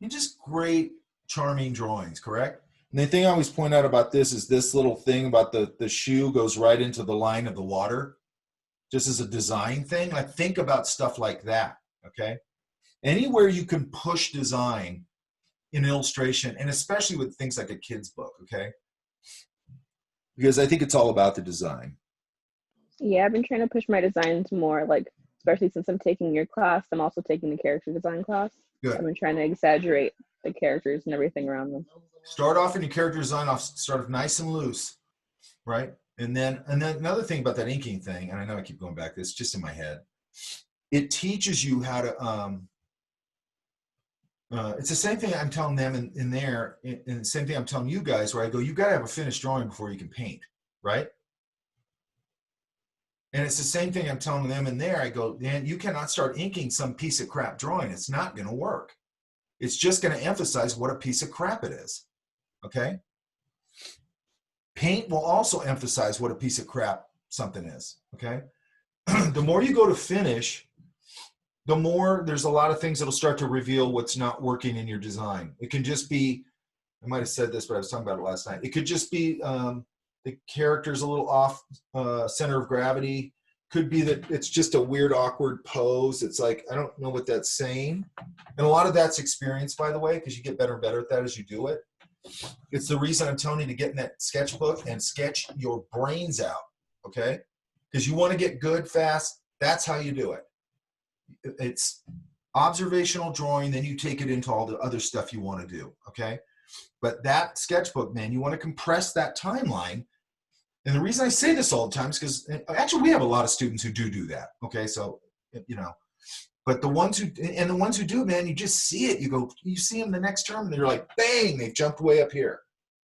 You're just great, charming drawings, correct? And the thing I always point out about this is this little thing about the shoe goes right into the line of the water, just as a design thing. Like think about stuff like that. Okay. Anywhere you can push design in illustration, and especially with things like a kid's book. Okay. Because I think it's all about the design. Yeah, I've been trying to push my designs more, like, especially since I'm taking your class, I'm also taking the character design class. Good. I've been trying to exaggerate the characters and everything around them. Start off in your character design start off nice and loose, right? And then another thing about that inking thing, and I know I keep going back, it's just in my head. It teaches you how to, it's the same thing I'm telling them in there, and the same thing I'm telling you guys, where I go, you got to have a finished drawing before you can paint, right? And it's the same thing I'm telling them in there. I go, man, you cannot start inking some piece of crap drawing. It's not going to work. It's just going to emphasize what a piece of crap it is. Okay? Paint will also emphasize what a piece of crap something is, okay? The more you go to finish, the more there's a lot of things that'll start to reveal what's not working in your design. It can just be, I might have said this, but I was talking about it last night. It could just be the character's a little off center of gravity. Could be that it's just a weird, awkward pose. It's like, I don't know what that's saying. And a lot of that's experience, by the way, because you get better and better at that as you do it. It's the reason I'm telling you to get in that sketchbook and sketch your brains out, okay? Because you want to get good fast. That's how you do it. It's observational drawing, then you take it into all the other stuff you want to do, okay? But that sketchbook, man, you want to compress that timeline. And the reason I say this all the time is because actually we have a lot of students who do that, okay? So, you know, but the ones who do, man, you just see it. You see them the next term, and they're like, bang, they've jumped way up here.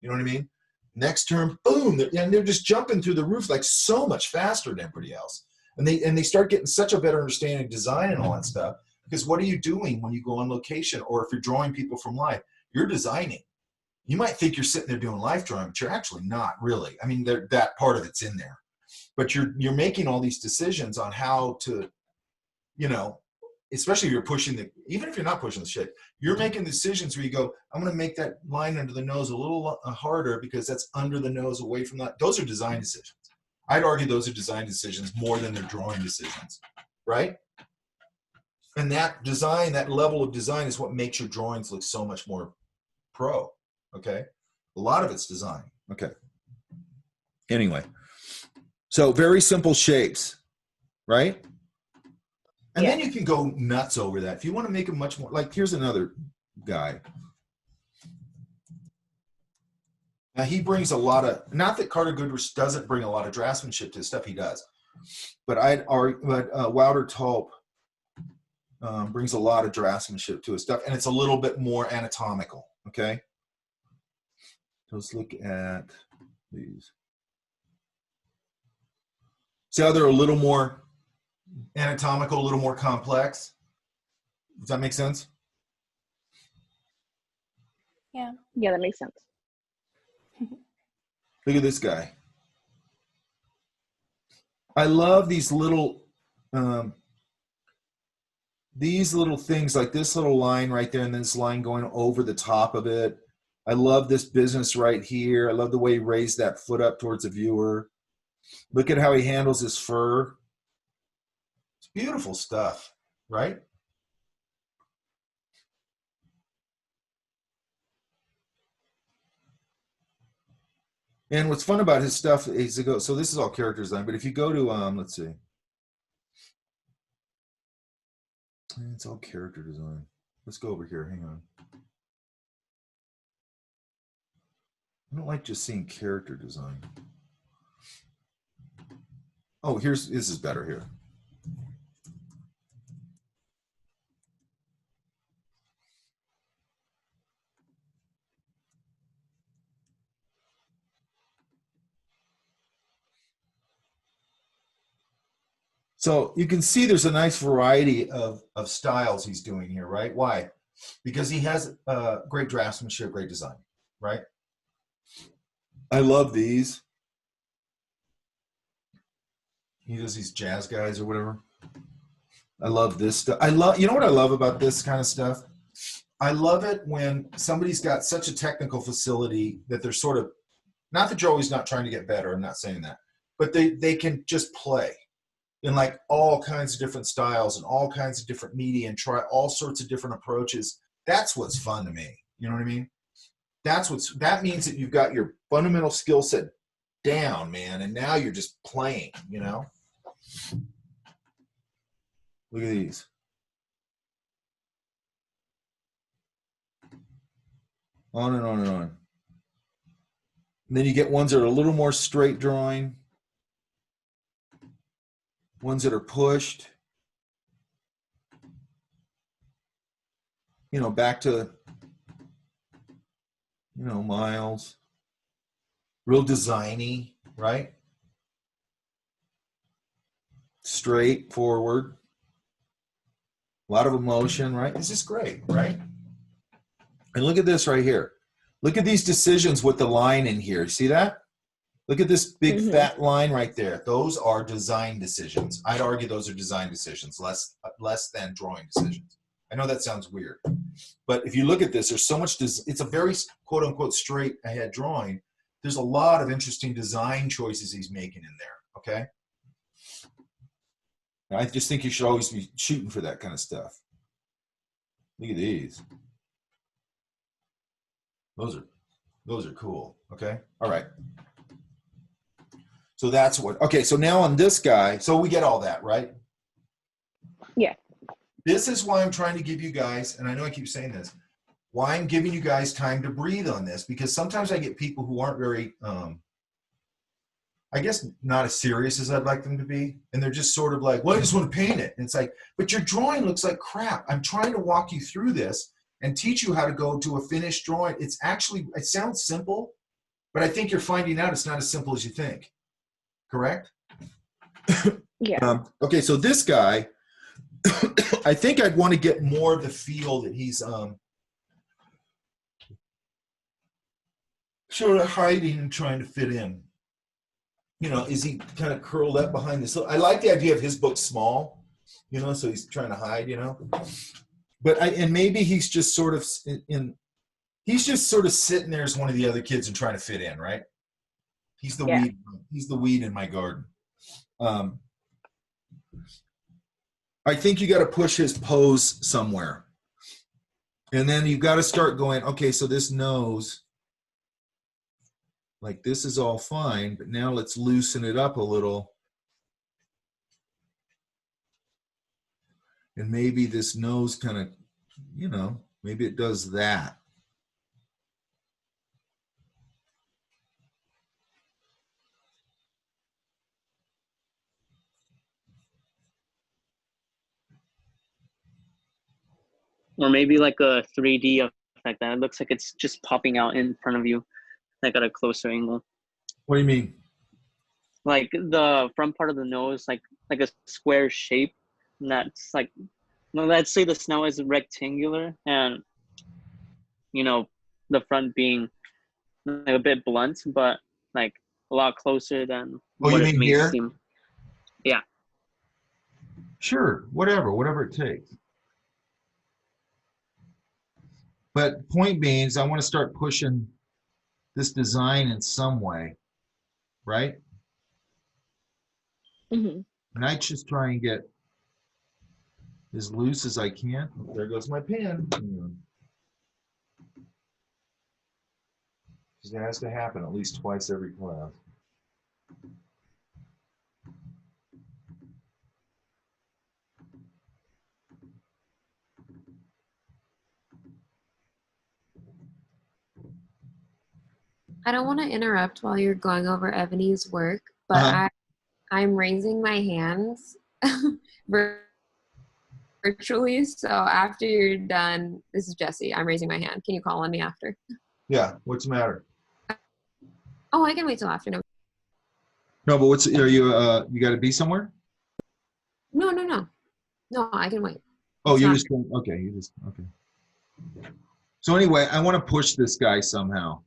You know what I mean? Next term, boom, and they're just jumping through the roof like so much faster than everybody else. And they start getting such a better understanding of design and all that stuff. Because what are you doing when you go on location, or if you're drawing people from life? You're designing. You might think you're sitting there doing life drawing, but you're actually not really. I mean, that part of it's in there. But you're making all these decisions on how to, you know, especially if you're pushing even if you're not pushing the shit, you're making decisions where you go, I'm going to make that line under the nose a little harder because that's under the nose away from that. Those are design decisions. I'd argue those are design decisions more than they're drawing decisions, right? And that design, that level of design is what makes your drawings look so much more pro, okay? A lot of it's design, okay? Anyway, so very simple shapes, right? And then you can go nuts over that. If you want to make it much more, like here's another guy. Now he brings a lot of, not that Carter Goodrich doesn't bring a lot of draftsmanship to his stuff, he does. But Wouter Tulp brings a lot of draftsmanship to his stuff, and it's a little bit more anatomical, okay? So let's look at these. See how they're a little more anatomical, a little more complex? Does that make sense? Yeah. Yeah, that makes sense. Look at this guy. I love these little things, like this little line right there and this line going over the top of it. I love this business right here. I love the way he raised that foot up towards the viewer. Look at how he handles his fur. It's beautiful stuff, right? And what's fun about his stuff is to go, so this is all character design, but if you go to, let's see. It's all character design. Let's go over here, hang on. I don't like just seeing character design. Oh, this is better here. So you can see there's a nice variety of styles he's doing here, right? Why? Because he has great draftsmanship, great design, right? I love these. He does these jazz guys or whatever. I love this stuff. You know what I love about this kind of stuff? I love it when somebody's got such a technical facility that they're sort of, not that you're always not trying to get better, I'm not saying that, but they can just play in like all kinds of different styles and all kinds of different media and try all sorts of different approaches. That's what's fun to me. You know what I mean? That means that you've got your fundamental skill set down, man, and now you're just playing, you know? Look at these. On and on and on. And then you get ones that are a little more straight drawing. Ones that are pushed. You know, back to, you know, Miles. Real designy, right? Straightforward. A lot of emotion, right? This is great, right? And look at this right here. Look at these decisions with the line in here. See that? Look at this big Mhm. fat line right there. Those are design decisions. I'd argue those are design decisions, less than drawing decisions. I know that sounds weird, but if you look at this, there's so much. It's a very quote unquote straight ahead drawing. There's a lot of interesting design choices he's making in there. Okay, and I just think you should always be shooting for that kind of stuff. Look at these. Those are cool. Okay, all right. So that's what, okay, so now on this guy, so we get all that, right? Yeah. This is why I'm trying to give you guys, and I know I keep saying this, why I'm giving you guys time to breathe on this, because sometimes I get people who aren't very, I guess not as serious as I'd like them to be, and they're just sort of like, well, I just want to paint it. And it's like, but your drawing looks like crap. I'm trying to walk you through this and teach you how to go to a finished drawing. It's actually, it sounds simple, but I think you're finding out it's not as simple as you think. Correct? Yeah. Okay, so this guy, I think I'd want to get more of the feel that he's sort of hiding and trying to fit in. You know, is he kind of curled up behind this? I like the idea of his book small, you know, so he's trying to hide, you know. But and maybe he's just sort of he's just sort of sitting there as one of the other kids and trying to fit in, right? He's the weed. He's the weed in my garden. I think you got to push his pose somewhere, and then you've got to start going. Okay, so this nose, like this is all fine, but now let's loosen it up a little, and maybe this nose kind of, you know, maybe it does that. Or maybe like a 3D effect that it looks like it's just popping out in front of you, like at a closer angle. What do you mean? Like the front part of the nose, like a square shape. And that's like, well, let's say the snout is rectangular, and you know, the front being like a bit blunt, but like a lot closer than Oh, you what it mean may here? seem. Sure, whatever it takes. But point being is I want to start pushing this design in some way, right? Hmm. And I just try and get as loose as I can. Oh, there goes my pen. It has to happen at least twice every class. I don't want to interrupt while you're going over Ebony's work, but Uh-huh. I'm raising my hands virtually. So after you're done, this is Jesse. I'm raising my hand. Can you call on me after? Yeah, what's the matter? Oh, I can wait till after. No, No, but are you you got to be somewhere? no. No, I can wait. Oh, It's you not- just okay, okay. So anyway, I want to push this guy somehow.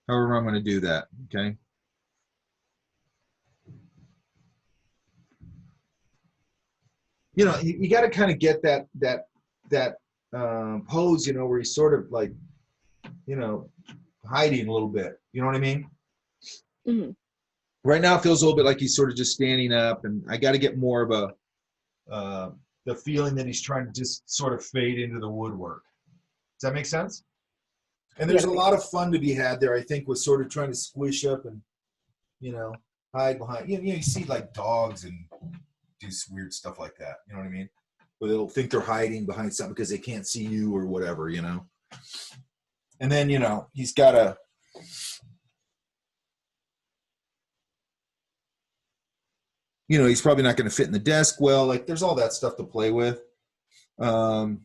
However, I'm going to do that, okay? You know, you got to kind of get that pose, you know, where he's sort of like, you know, hiding a little bit. You know what I mean? Hmm. Right now, it feels a little bit like he's sort of just standing up, and I got to get more of a the feeling that he's trying to just sort of fade into the woodwork. Does that make sense? And there's Yeah. a lot of fun to be had there, I think, with sort of trying to squish up and, you know, hide behind. You see like dogs and do weird stuff like that. You know what I mean? Where they'll think they're hiding behind something because they can't see you or whatever, you know. And then, you know, he's got to, you know, he's probably not going to fit in the desk well. Like, there's all that stuff to play with. Normally,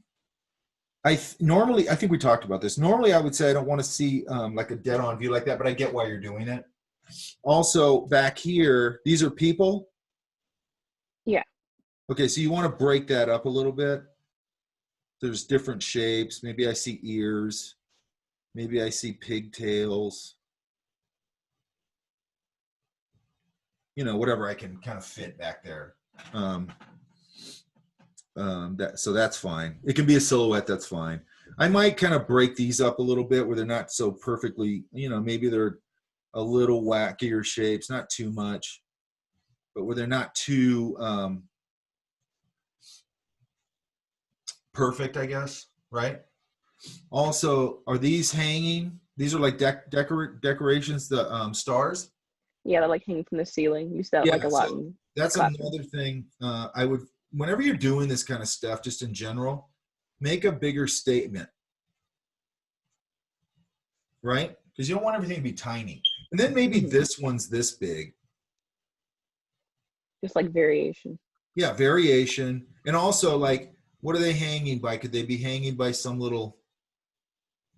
I think we talked about this. Normally, I would say I don't want to see like a dead-on view like that, but I get why you're doing it. Also, back here, these are people. Yeah. Okay, so you want to break that up a little bit. There's different shapes. Maybe I see ears. Maybe I see pigtails. whatever I can kind of fit back there. So that's fine. It can be a silhouette. That's fine. I might kind of break these up a little bit where they're not so perfectly, maybe they're a little wackier shapes, not too much, but where they're not too perfect, I guess, right? Also, are these hanging? These are like decorations, the stars? Yeah, they're like hanging from the ceiling. You see that like a lot. So that's another thing. I would, whenever you're doing this kind of stuff, just in general, make a bigger statement, right? Because you don't want everything to be tiny. And then maybe this one's this big. Just like variation. Yeah, variation. And also, like, what are they hanging by? Could they be hanging by some little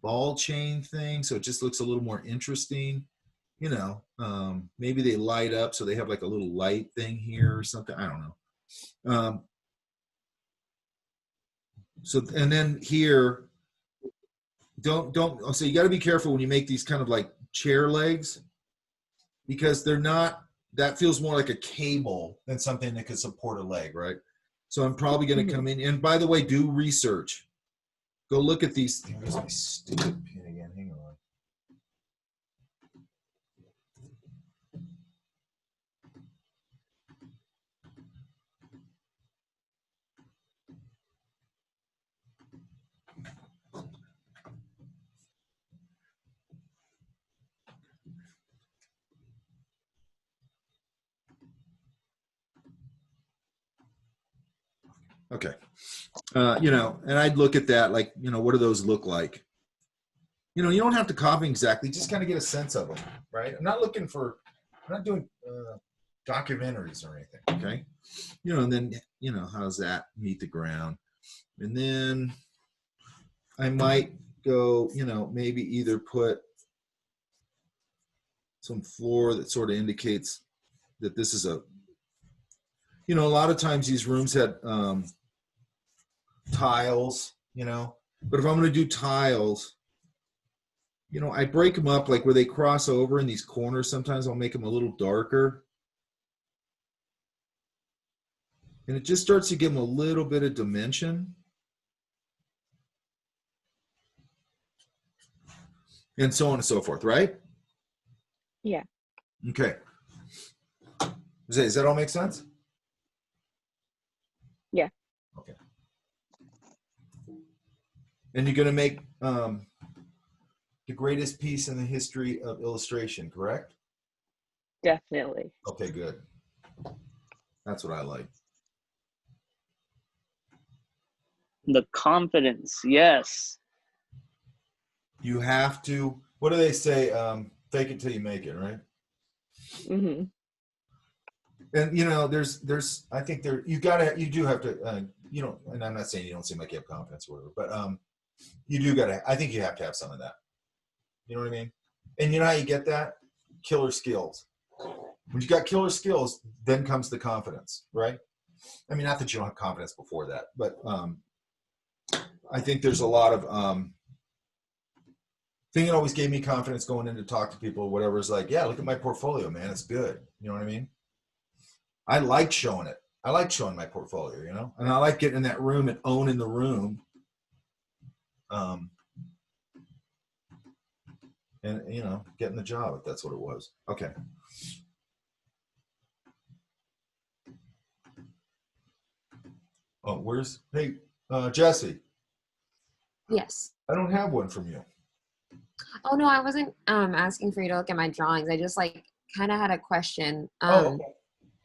ball chain thing so it just looks a little more interesting? Maybe they light up so they have like a little light thing here or something. I don't know. And then here, so you got to be careful when you make these kind of like chair legs, because they're not, that feels more like a cable than something that could support a leg, right? So I'm probably going to come in, and by the way, do research. Go look at these. There's my stupid pin again. Hang on. Okay. And I'd look at that, like, what do those look like? You don't have to copy exactly, just kind of get a sense of them, right? I'm not doing documentaries or anything, okay? And then, how does that meet the ground? And then I might go, maybe either put some floor that sort of indicates that this is a lot of times these rooms had tiles, but if I'm going to do tiles, I break them up like where they cross over in these corners. Sometimes I'll make them a little darker. And it just starts to give them a little bit of dimension. And so on and so forth, right? Yeah. Okay. Does that all make sense? Yeah. Okay. And you're going to make the greatest piece in the history of illustration, correct? Definitely. Okay, good. That's what I like. The confidence, yes. You have to, what do they say? Fake it till you make it, right? Mm-hmm. And I think you do have to, and I'm not saying you don't seem like you have confidence or whatever, but you do gotta, I think you have to have some of that. You know what I mean? And you know how you get that? Killer skills. When you got killer skills, then comes the confidence, right? I mean, not that you don't have confidence before that, but I think there's a lot of thing that always gave me confidence going in to talk to people or whatever is like, yeah, look at my portfolio, man. It's good. You know what I mean? I like showing it. I like showing my portfolio, and I like getting in that room and owning the room. And, getting the job, if that's what it was. Okay. Oh, hey, Jesse. Yes. I don't have one from you. Oh no, I wasn't asking for you to look at my drawings. I just kind of had a question. Okay.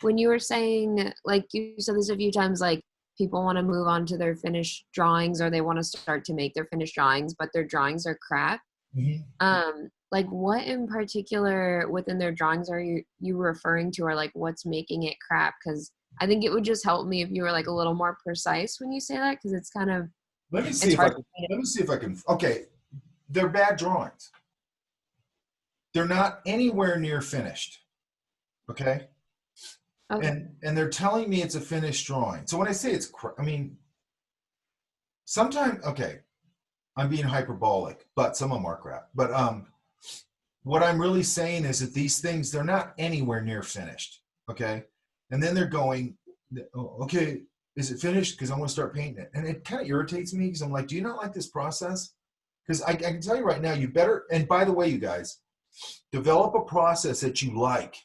When you were saying, like you said this a few times, like people want to move on to their finished drawings or they want to start to make their finished drawings, but their drawings are crap. Mm-hmm. Like what in particular within their drawings are you referring to, or like what's making it crap? Because I think it would just help me if you were like a little more precise when you say that, because it's kind of, Let me see if I can. Okay. They're bad drawings. They're not anywhere near finished. Okay. okay. And they're telling me it's a finished drawing. So when I say it's, sometimes, okay, I'm being hyperbolic, but some of them are crap. But what I'm really saying is that these things, they're not anywhere near finished. Okay. And then they're going, "Oh, okay, is it finished? Because I want to start painting it." And it kind of irritates me because I'm like, do you not like this process? Because I can tell you right now, you better, and by the way, you guys, develop a process that you like.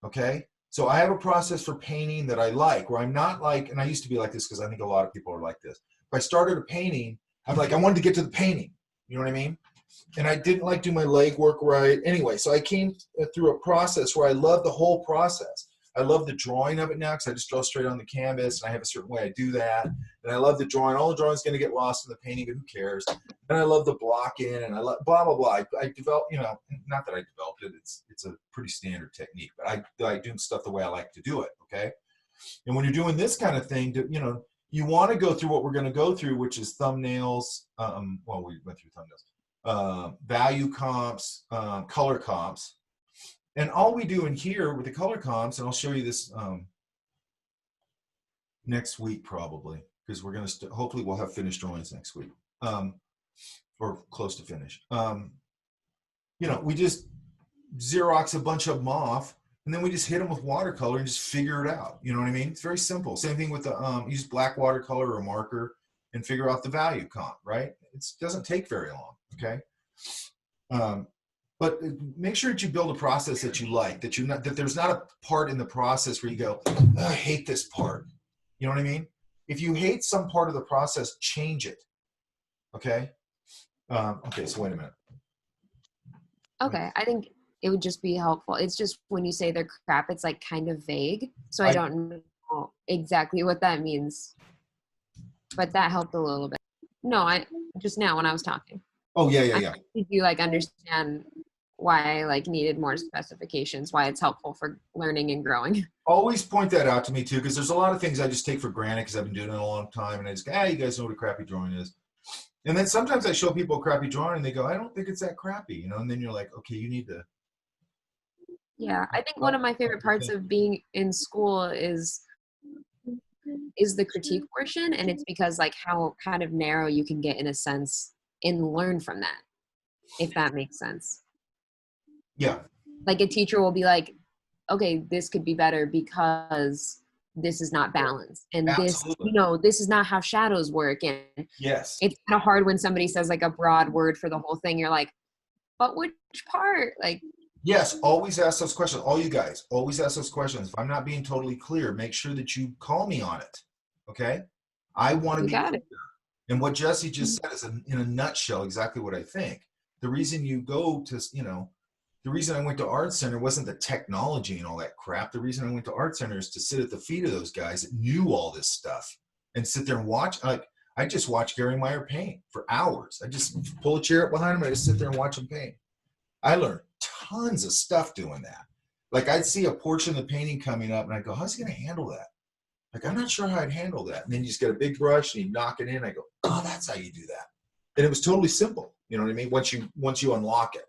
Okay. So I have a process for painting that I like, where I'm not like, and I used to be like this because I think a lot of people are like this. If I started a painting, I'm like, I wanted to get to the painting. You know what I mean? And I didn't like do my leg work right. Anyway, so I came through a process where I love the whole process. I love the drawing of it now because I just draw straight on the canvas and I have a certain way I do that. And I love the drawing. All the drawing's going to get lost in the painting, but who cares? And I love the blocking and I love blah, blah, blah. I developed, you know, not that I developed it. It's a pretty standard technique, but I do stuff the way I like to do it. Okay. And when you're doing this kind of thing, you know, you want to go through what we're going to go through, which is thumbnails. Well, we went through thumbnails, value comps, color comps. And all we do in here with the color comps, and I'll show you this next week probably, because we're going to hopefully we'll have finished drawings next week, or close to finish. You know, we just Xerox a bunch of them off, and then we just hit them with watercolor and just figure it out. You know what I mean? It's very simple. Same thing with the use black watercolor or marker and figure out the value comp. Right? It doesn't take very long. Okay. But make sure that you build a process that you like, that there's not a part in the process where you go, oh, I hate this part. You know what I mean? If you hate some part of the process, change it. Okay. Okay. So wait a minute. Okay, I think it would just be helpful. It's just when you say they're crap, it's like kind of vague. So I don't know exactly what that means. But that helped a little bit. No, I just now when I was talking. Oh, yeah. Did you like understand why I like needed more specifications, why it's helpful for learning and growing? Always point that out to me too, because there's a lot of things I just take for granted because I've been doing it a long time, and I just go, you guys know what a crappy drawing is. And then sometimes I show people a crappy drawing and they go, I don't think it's that crappy, you know, and then you're like, okay, you need to. Yeah, I think one of my favorite parts of being in school is the critique portion, and it's because like how kind of narrow you can get in a sense and learn from that, if that makes sense. Yeah. Like a teacher will be like, okay, this could be better because this is not balanced, and Absolutely. this, you know, this is not how shadows work. And Yes. it's kind of hard when somebody says like a broad word for the whole thing. You're like, but which part? Like, Yes, always ask those questions. All you guys, always ask those questions. If I'm not being totally clear, make sure that you call me on it. Okay? I want to You be got clear. it. And what Jesse just said is in a nutshell exactly what I think. The reason you go to, you know, the reason I went to Art Center wasn't the technology and all that crap. The reason I went to Art Center is to sit at the feet of those guys that knew all this stuff and sit there and watch. Like, I just watch Gary Meyer paint for hours. I just pull a chair up behind him and I just sit there and watch him paint. I learned tons of stuff doing that. Like, I'd see a portion of the painting coming up and I go, how's he going to handle that? Like, I'm not sure how I'd handle that. And then you just get a big brush and you knock it in. I go, oh, that's how you do that. And it was totally simple. You know what I mean? Once you unlock it,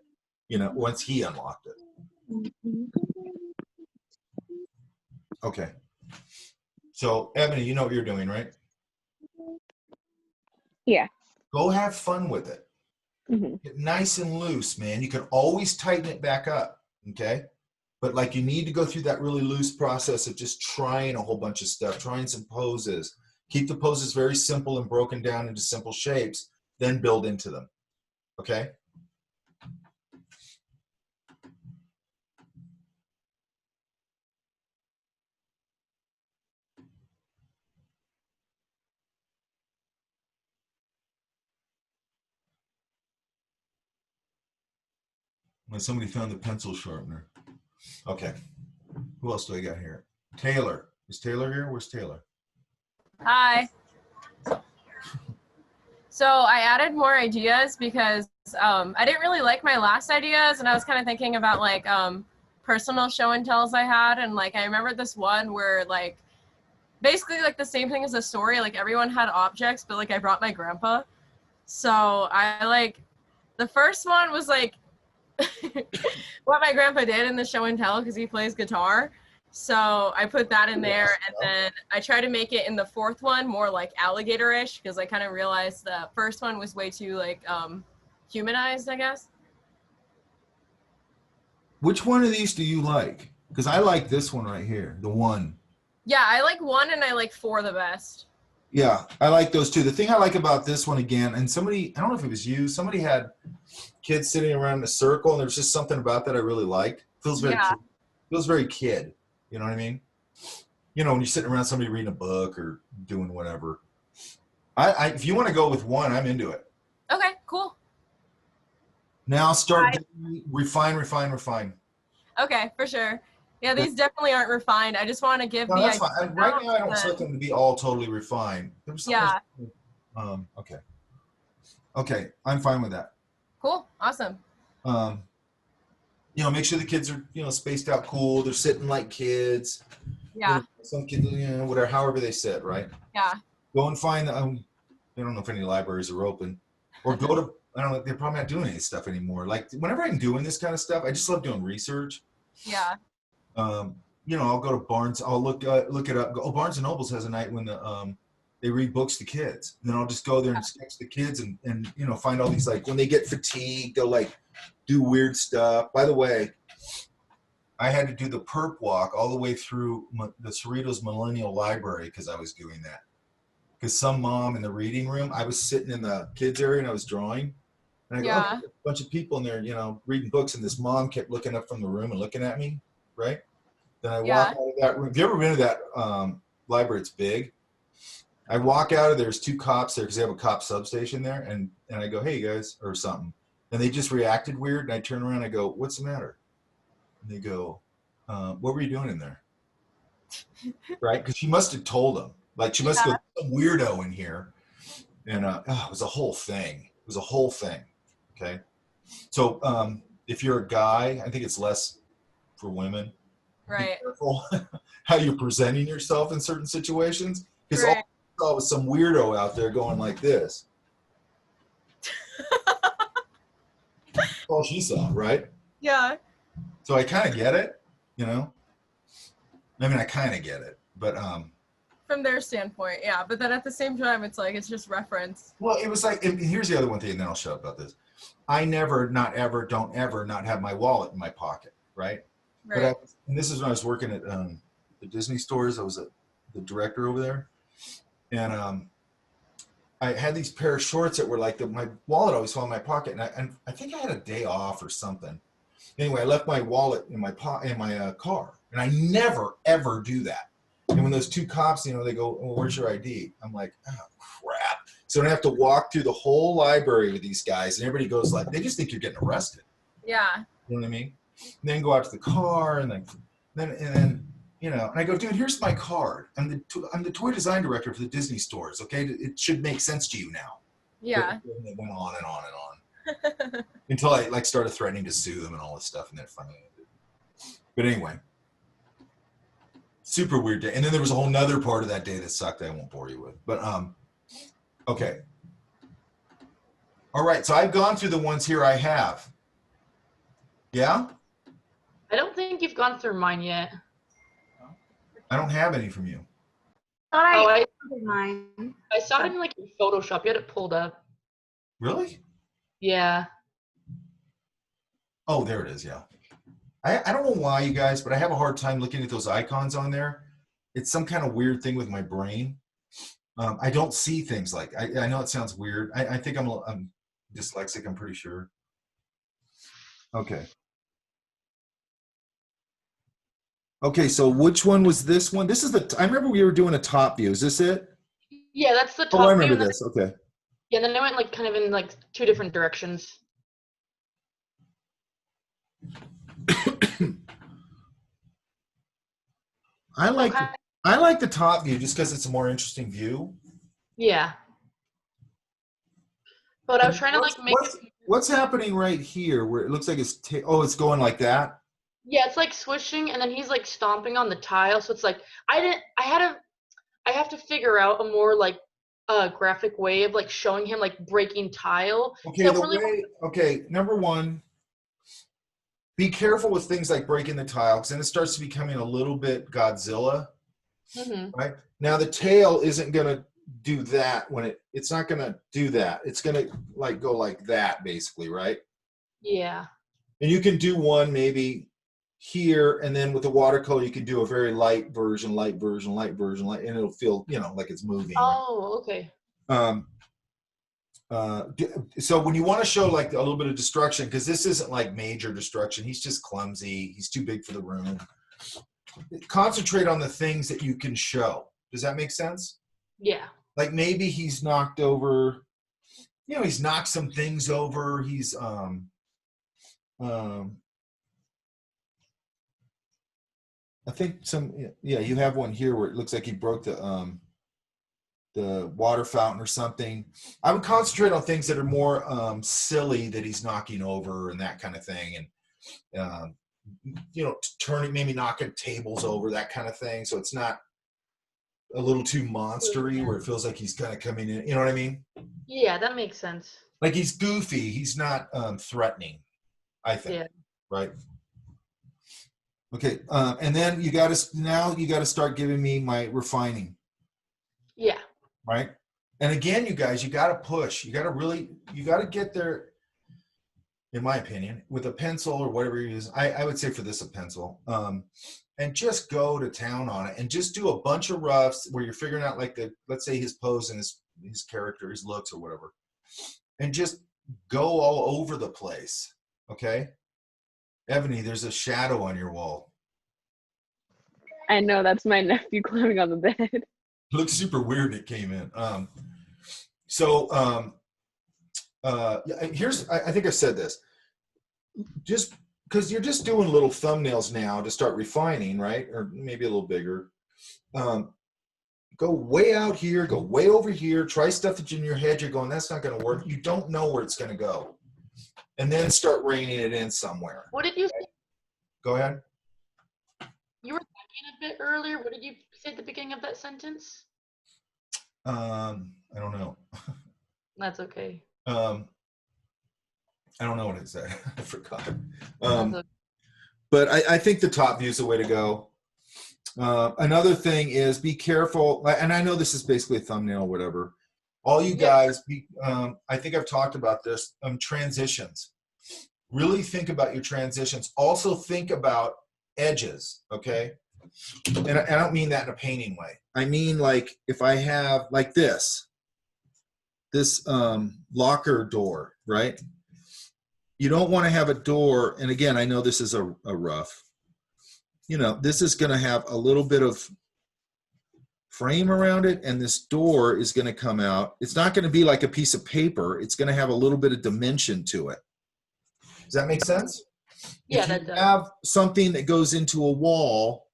you know, once he unlocked it. Okay. So, Ebony, you know what you're doing, right? Yeah. Go have fun with it. Mm-hmm. Get nice and loose, man. You can always tighten it back up, okay? But like, you need to go through that really loose process of just trying a whole bunch of stuff, trying some poses. Keep the poses very simple and broken down into simple shapes, then build into them, okay? When somebody found the pencil sharpener. Okay. Who else do I got here? Taylor. Is Taylor here? Where's Taylor? Hi. So I added more ideas because I didn't really like my last ideas, and I was kind of thinking about like personal show and tells I had, and like I remember this one where like basically like the same thing as a story, like everyone had objects, but like I brought my grandpa. So I like the first one was like what my grandpa did in the show and tell because he plays guitar. So I put that in there, and then I try to make it in the fourth one more like alligator-ish because I kind of realized the first one was way too like humanized, I guess. Which one of these do you like? Because I like this one right here, the 1. Yeah, I like 1 and I like 4 the best. Yeah, I like those two. The thing I like about this one again, and somebody, I don't know if it was you, somebody had kids sitting around in a circle, and there's just something about that I really liked. Feels very Yeah. feels very kid. You know what I mean? You know, when you're sitting around somebody reading a book or doing whatever. I if you want to go with 1, I'm into it. Okay, cool. Now start refine. Okay, for sure. Yeah, these definitely aren't refined. I just want to give No, the that's fine. idea Right now, I don't and- expect them to be all totally refined. There was something okay. Okay, I'm fine with that. Cool, awesome. You know, make sure the kids are, you know, spaced out cool. They're sitting like kids. Yeah, You know, some kids, you know, whatever, however they sit, right? yeah, Go and find, I don't know if any libraries are open. Or go to, I don't know, they're probably not doing any stuff anymore. Like, whenever I'm doing this kind of stuff, I just love doing research. yeah. You know, I'll go to Barnes, I'll look it up. Oh, Barnes and Nobles has a night when they read books to kids. And then I'll just go there and sketch the kids and you know, find all these, like, when they get fatigued, they'll like do weird stuff. By the way, I had to do the perp walk all the way through the Cerritos Millennial Library because I was doing that. Because some mom in the reading room, I was sitting in the kids area and I was drawing. And I go, Yeah. oh, a bunch of people in there, you know, reading books. And this mom kept looking up from the room and looking at me, right? Then I walk out of that room. Have you ever been to that library? It's big. I walk out of there, there's 2 cops there because they have a cop substation there. And I go, hey, guys, or something. And they just reacted weird. And I turn around and I go, what's the matter? And they go, what were you doing in there? Right? Because she must have told them. Like, she must go, some weirdo in here. And it was a whole thing. It was a whole thing. Okay. So if you're a guy, I think it's less for women. Right. Be careful how you're presenting yourself in certain situations. Because Right. all I saw was some weirdo out there going like this. All she saw, right? Yeah. So I kind of get it, you know. I mean, I kind of get it, but From their standpoint, yeah. But then at the same time, it's like, it's just reference. well, it was like, and here's the other one thing, and then I'll shut up about this. I never, not ever, don't ever not have my wallet in my pocket, right? Right. But and this is when I was working at the Disney stores. I was the director over there, and I had these pair of shorts that were like my wallet always fell in my pocket, and I think I had a day off or something. Anyway, I left my wallet in my car, and I never ever do that. And when those 2 cops, you know, they go, "Well, where's your ID?" I'm like, "Oh crap!" So I have to walk through the whole library with these guys, and everybody goes like, they just think you're getting arrested. Yeah. You know what I mean? And then go out to the car, and then you know, and I go, dude, here's my card. I'm the toy design director for the Disney stores. Okay, it should make sense to you now. Yeah. But it went on and on and on until I like started threatening to sue them and all this stuff, and then finally ended. But anyway, super weird day. And then there was a whole nother part of that day that sucked. I won't bore you with. But okay. All right. So I've gone through the ones here I have. Yeah. I don't think you've gone through mine yet. I don't have any from you. Oh, I Mine. saw it in like in Photoshop. You had it pulled up. Really? Yeah. Oh, there it is. Yeah. I don't know why, you guys, but I have a hard time looking at those icons on there. It's some kind of weird thing with my brain. I don't see things like, I know it sounds weird. I think I'm dyslexic, I'm pretty sure. Okay. Okay, so which one was this one? This is I remember we were doing a top view. Is this it? Yeah, that's the top Oh, I view, remember and then- this. Okay. Yeah, then I went like kind of in like 2 different directions. I like Okay. the top view just because it's a more interesting view. Yeah. But I was trying to like make it. What's happening right here where it looks like it's it's going like that? Yeah, it's like swishing, and then he's like stomping on the tile. So it's like I have to figure out a more like graphic way of like showing him like breaking tile. Okay, So the really- way, okay, number one, be careful with things like breaking the tile because then it starts to becoming a little bit Godzilla, Mhm. right? Now the tail isn't gonna do that when it's not gonna do that. It's gonna like go like that basically, right? Yeah. And you can do one maybe here, and then with the watercolor, you can do a very light version, and it'll feel, like it's moving. Oh, okay. So when you want to show like a little bit of destruction, because this isn't like major destruction, he's just clumsy, he's too big for the room. Concentrate on the things that you can show. Does that make sense? Yeah. Like maybe he's knocked over, he's knocked some things over. He's I think you have one here where it looks like he broke the water fountain or something. I would concentrate on things that are more silly that he's knocking over and that kind of thing, and turning, maybe knocking tables over, that kind of thing. So it's not a little too monstery where it feels like he's kind of coming in. You know what I mean? Yeah, that makes sense. Like he's goofy. He's not threatening, I think. Yeah. Right. Okay. And then you got to start giving me my refining. Yeah. Right. And again, you guys, you got to push. You got to get there. In my opinion, with a pencil or whatever you use, I would say for this, a pencil, and just go to town on it and just do a bunch of roughs where you're figuring out like let's say his pose and his character, his looks or whatever, and just go all over the place. Okay. Ebony, there's a shadow on your wall. I know, that's my nephew climbing on the bed. It looks super weird when it came in. I think I said this. Just because you're just doing little thumbnails now to start refining, right? Or maybe a little bigger. Go way out here, go way over here, try stuff that's in your head. You're going, that's not going to work. You don't know where it's going to go. And then start reining it in somewhere. What did you say? Go ahead. You were talking a bit earlier. What did you say at the beginning of that sentence? I don't know. That's okay. I don't know what it said. I forgot. That's okay. But I think the top view is the way to go. Another thing is be careful. And I know this is basically a thumbnail, whatever. All you guys, I think I've talked about this, transitions. Really think about your transitions. Also think about edges, okay? And I don't mean that in a painting way. I mean like if I have like this locker door, right? You don't want to have a door, and again, I know this is a rough. This is going to have a little bit of frame around it, and this door is going to come out. It's not going to be like a piece of paper. It's going to have a little bit of dimension to it. Does that make sense? Yeah, if that you does. have something that goes into a wall,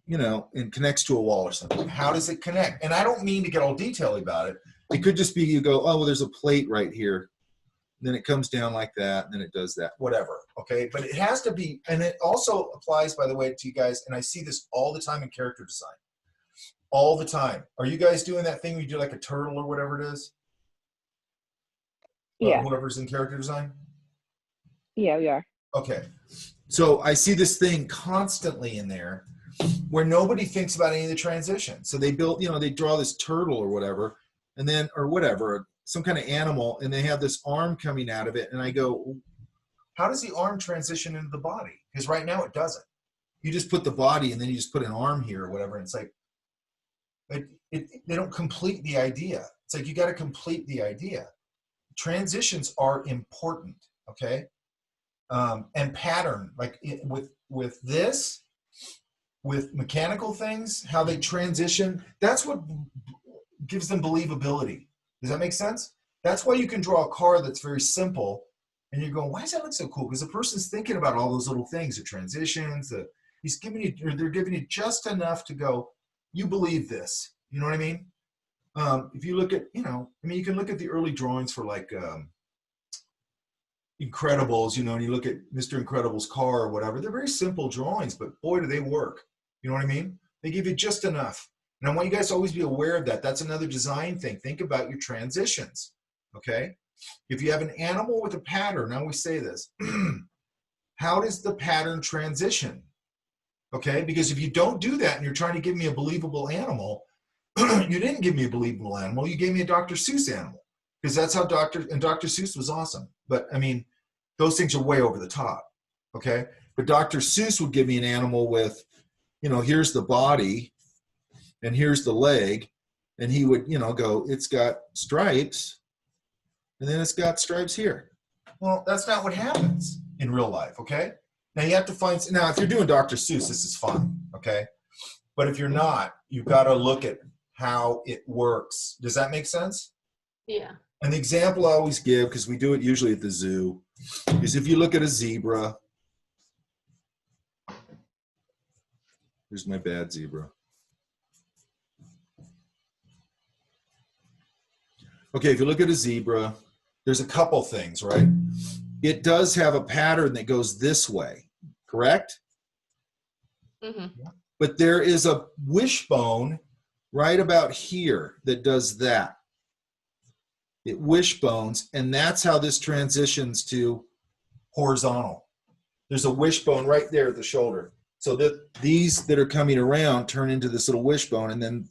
and connects to a wall or something, how does it connect? And I don't mean to get all detailed about it. It could just be you go, oh, well, there's a plate right here. Then it comes down like that, and then it does that, whatever, okay? But it has to be, and it also applies, by the way, to you guys, and I see this all the time in character design. All the time. Are you guys doing that thing where you do like a turtle or whatever it is? Yeah. Whoever's in character design? Yeah, we are. Okay. So I see this thing constantly in there where nobody thinks about any of the transitions. So they build, they draw this turtle or whatever, and then, or whatever, some kind of animal, and they have this arm coming out of it. And I go, how does the arm transition into the body? Because right now it doesn't. You just put the body and then you just put an arm here or whatever. And it's like, they don't complete the idea. It's like, you got to complete the idea. Transitions are important. Okay. And pattern, like with this, with mechanical things, how they transition, that's what gives them believability. Does that make sense? That's why you can draw a car that's very simple and you're going, why does that look so cool? Because the person's thinking about all those little things, the transitions, he's giving you, or they're giving you just enough to go, you believe this. You know what I mean? If you look at, you can look at the early drawings for like Incredibles, and you look at Mr. Incredible's car or whatever, they're very simple drawings, but boy, do they work. You know what I mean? They give you just enough. And I want you guys to always be aware of that. That's another design thing. Think about your transitions, okay? If you have an animal with a pattern, I always say this, how does the pattern transition? Okay, because if you don't do that and you're trying to give me a believable animal, you didn't give me a believable animal, you gave me a Dr. Seuss animal. Because that's how Dr. Seuss was awesome. But I mean, those things are way over the top, okay? But Dr. Seuss would give me an animal with, you know, here's the body and here's the leg. And he would, you know, go, it's got stripes and then it's got stripes here. Well, that's not what happens in real life, okay? Now you have to find, now if you're doing Dr. Seuss, this is fun, okay? But if you're not, you've got to look at how it works. Does that make sense? Yeah. An example I always give, because we do it usually at the zoo, is if you look at a zebra. Here's my bad zebra. Okay, if you look at a zebra, there's a couple things, right? It does have a pattern that goes this way, correct? Mm-hmm. But there is a wishbone right about here that does that. It wishbones, and that's how this transitions to horizontal. There's a wishbone right there at the shoulder. So that these that are coming around turn into this little wishbone, and then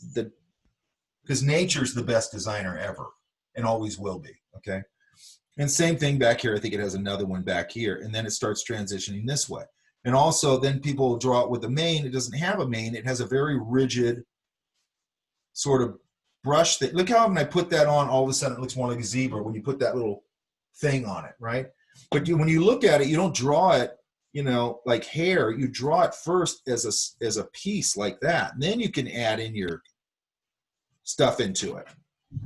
because nature's the best designer ever and always will be, okay? And same thing back here. I think it has another one back here, and then it starts transitioning this way. And also then people will draw it with a mane. It doesn't have a mane. It has a very rigid sort of brush that, look how when I put that on, all of a sudden it looks more like a zebra when you put that little thing on it, right? But when you look at it, you don't draw it, you know, like hair. You draw it first as a piece like that. And then you can add in your stuff into it.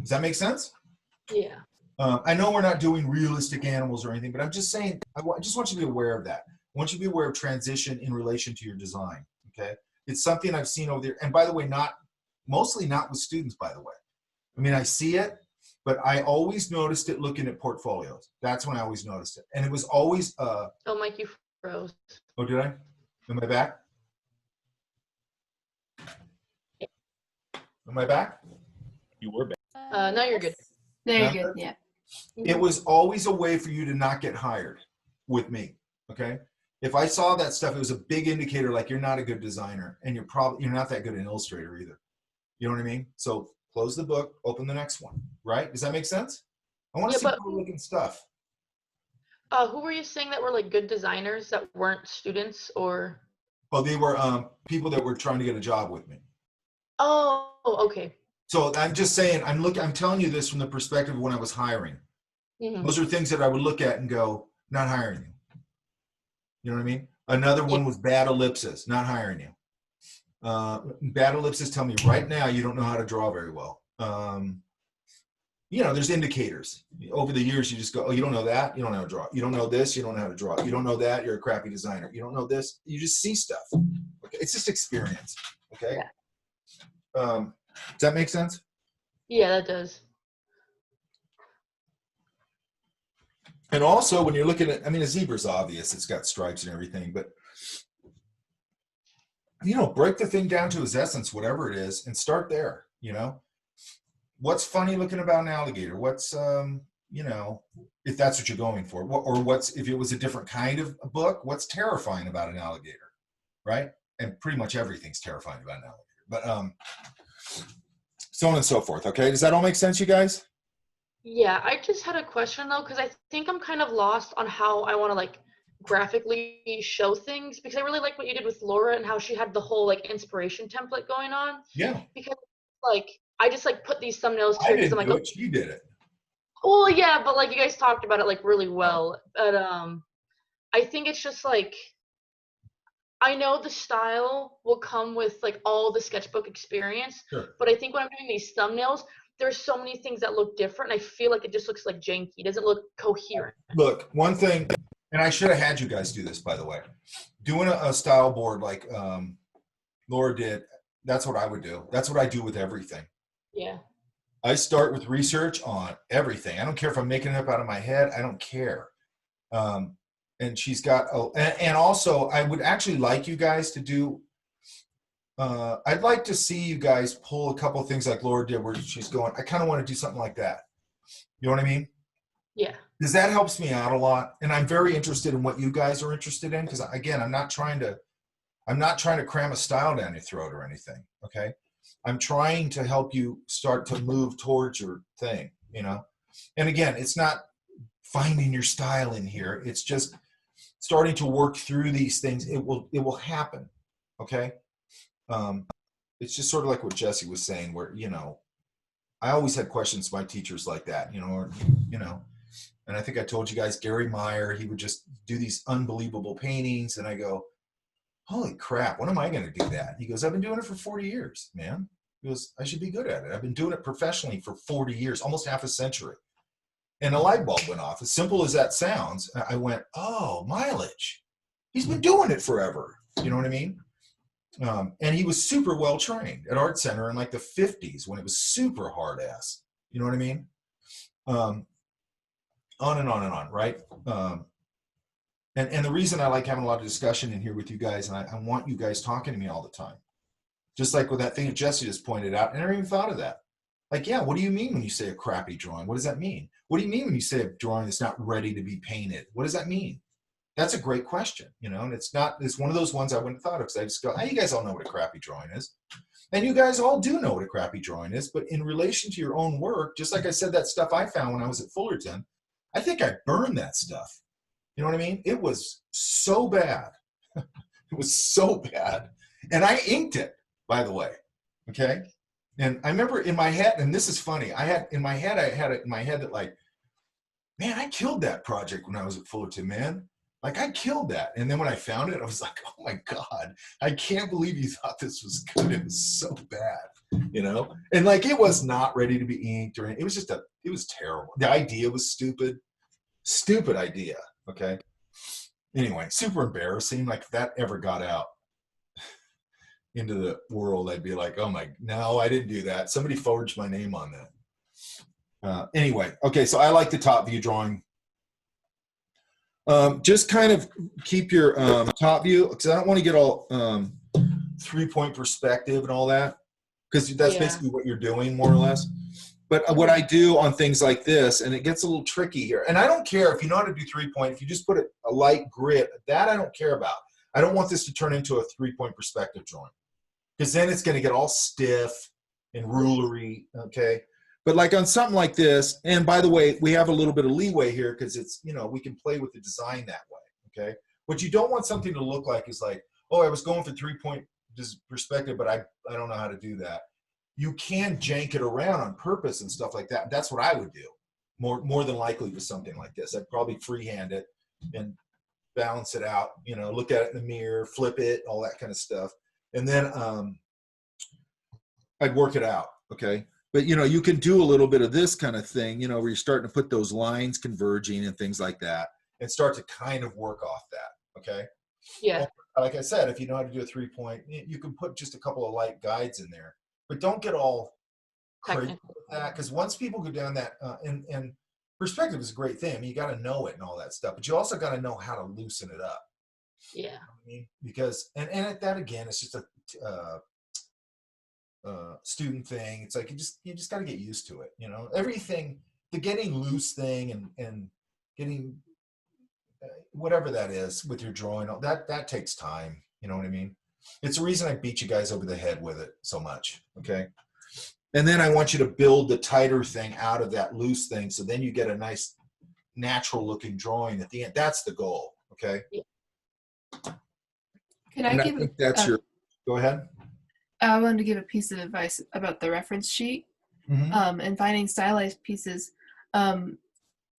Does that make sense? Yeah. I know we're not doing realistic animals or anything, but I'm just saying, I just want you to be aware of that. I want you to be aware of transition in relation to your design, okay? It's something I've seen over there. And by the way, mostly not with students, by the way. I mean, I see it, but I always noticed it looking at portfolios. That's when I always noticed it. And it was always, Oh, Mike, you froze. oh, did I? Am I back? Am I back? You were back. No, you're good. There you go. Yeah. It was always a way for you to not get hired with me, okay? If I saw that stuff, it was a big indicator like you're not a good designer and you're not that good an illustrator either. You know what I mean? So close the book, open the next one, right? Does that make sense? I want to see cool looking stuff. Who were you saying that were like good designers that weren't students or? Well, they were people that were trying to get a job with me. Oh, okay. So I'm just saying, I'm telling you this from the perspective of when I was hiring. Mm-hmm. Those are things that I would look at and go, not hiring you. You know what I mean? Another one was bad ellipses, not hiring you. Bad ellipses tell me right now you don't know how to draw very well. You know, there's indicators. Over the years, you just go, oh, you don't know that? You don't know how to draw. You don't know this? You don't know how to draw. You don't know that? You're a crappy designer. You don't know this? You just see stuff. Okay? It's just experience. Okay? Yeah. Does that make sense? Yeah, that does. And also, when you're looking at, I mean, a zebra's obvious. It's got stripes and everything, but, you know, break the thing down to its essence, whatever it is, and start there, you know? What's funny looking about an alligator? What's, you know, if that's what you're going for? Or what's, if it was a different kind of a book, what's terrifying about an alligator, right? And pretty much everything's terrifying about an alligator. But so on and so forth, okay? Does that all make sense, you guys? Yeah, I just had a question though, because I think I'm kind of lost on how I want to like graphically show things, because I really like what you did with Laura and how she had the whole like inspiration template going on. Yeah. Because like I just like put these thumbnails here because I'm like, do it. She did it. Well, yeah, but like you guys talked about it like really well. But I think it's just like I know the style will come with like all the sketchbook experience, Sure. but I think when I'm doing these thumbnails, there's so many things that look different. And I feel like it just looks like janky. It doesn't look coherent. Look, one thing, and I should have had you guys do this, by the way. Doing a style board like Laura did, that's what I would do. That's what I do with everything. Yeah. I start with research on everything. I don't care if I'm making it up out of my head. I don't care. And she's got, and also I would actually like you guys to do, I'd like to see you guys pull a couple of things like Laura did where she's going, I kind of want to do something like that. You know what I mean? Yeah. Because that helps me out a lot. And I'm very interested in what you guys are interested in. Because again, I'm not trying to cram a style down your throat or anything. Okay. I'm trying to help you start to move towards your thing, you know? And again, it's not finding your style in here. It's just starting to work through these things, it will happen. Okay. It's just sort of like what Jesse was saying, where, you know, I always had questions to my teachers like that, you know, or, you know, and I think I told you guys, Gary Meyer, he would just do these unbelievable paintings. And I go, holy crap, when am I going to do that? He goes, I've been doing it for 40 years, man. He goes, I should be good at it. I've been doing it professionally for 40 years, almost half a century. And a light bulb went off. As simple as that sounds, I went, oh, mileage. He's been doing it forever. You know what I mean? And he was super well trained at Art Center in like the 50s when it was super hard ass. You know what I mean? On and on and on, right? And the reason I like having a lot of discussion in here with you guys, and I want you guys talking to me all the time, just like with that thing that Jesse just pointed out, and I never even thought of that. Like, yeah, what do you mean when you say a crappy drawing? What does that mean? What do you mean when you say a drawing that's not ready to be painted? What does that mean? That's a great question, you know, and it's one of those ones I wouldn't have thought of, because I just go, you guys all know what a crappy drawing is. And you guys all do know what a crappy drawing is, but in relation to your own work, just like I said, that stuff I found when I was at Fullerton, I think I burned that stuff. You know what I mean? It was so bad. It was so bad. And I inked it, by the way. Okay. And I remember in my head, and this is funny, I had it in my head that like, man, I killed that project when I was at Fullerton, man. Like, I killed that. And then when I found it, I was like, oh my God, I can't believe you thought this was good. It was so bad, you know? And like, it was not ready to be inked or anything. It was just it was terrible. The idea was stupid idea. Okay. Anyway, super embarrassing. Like, if that ever got out into the world, I'd be like, oh my, no, I didn't do that. Somebody forged my name on that. Anyway, okay, so I like the top view drawing. Just kind of keep your top view, because I don't want to get all 3-point perspective and all that, because that's basically what you're doing, more or less. But what I do on things like this, and it gets a little tricky here, and I don't care if you know how to do 3-point, if you just put a light grit, that I don't care about. I don't want this to turn into a 3-point perspective drawing, because then it's going to get all stiff and rulery, okay? But like on something like this, and by the way, we have a little bit of leeway here because it's, you know, we can play with the design that way, okay? What you don't want something to look like is like, oh, I was going for 3-point perspective, but I don't know how to do that. You can jank it around on purpose and stuff like that. That's what I would do more than likely with something like this. I'd probably freehand it and balance it out, you know, look at it in the mirror, flip it, all that kind of stuff. And then I'd work it out, okay? But, you know, you can do a little bit of this kind of thing, you know, where you're starting to put those lines converging and things like that and start to kind of work off that, okay? Yeah. And like I said, if you know how to do a 3-point, you can put just a couple of light guides in there. But don't get all crazy with that, because once people go down that, and perspective is a great thing. I mean, you got to know it and all that stuff, but you also got to know how to loosen it up. Yeah. You know what I mean? Because, and at that again, it's just a student thing. It's like you just got to get used to it. You know, everything, the getting loose thing and getting whatever that is with your drawing, that takes time. You know what I mean? It's the reason I beat you guys over the head with it so much, okay? And then I want you to build the tighter thing out of that loose thing, so then you get a nice natural-looking drawing at the end. That's the goal, okay? Can I give? think that's your. Go ahead. I wanted to give a piece of advice about the reference sheet and finding stylized pieces.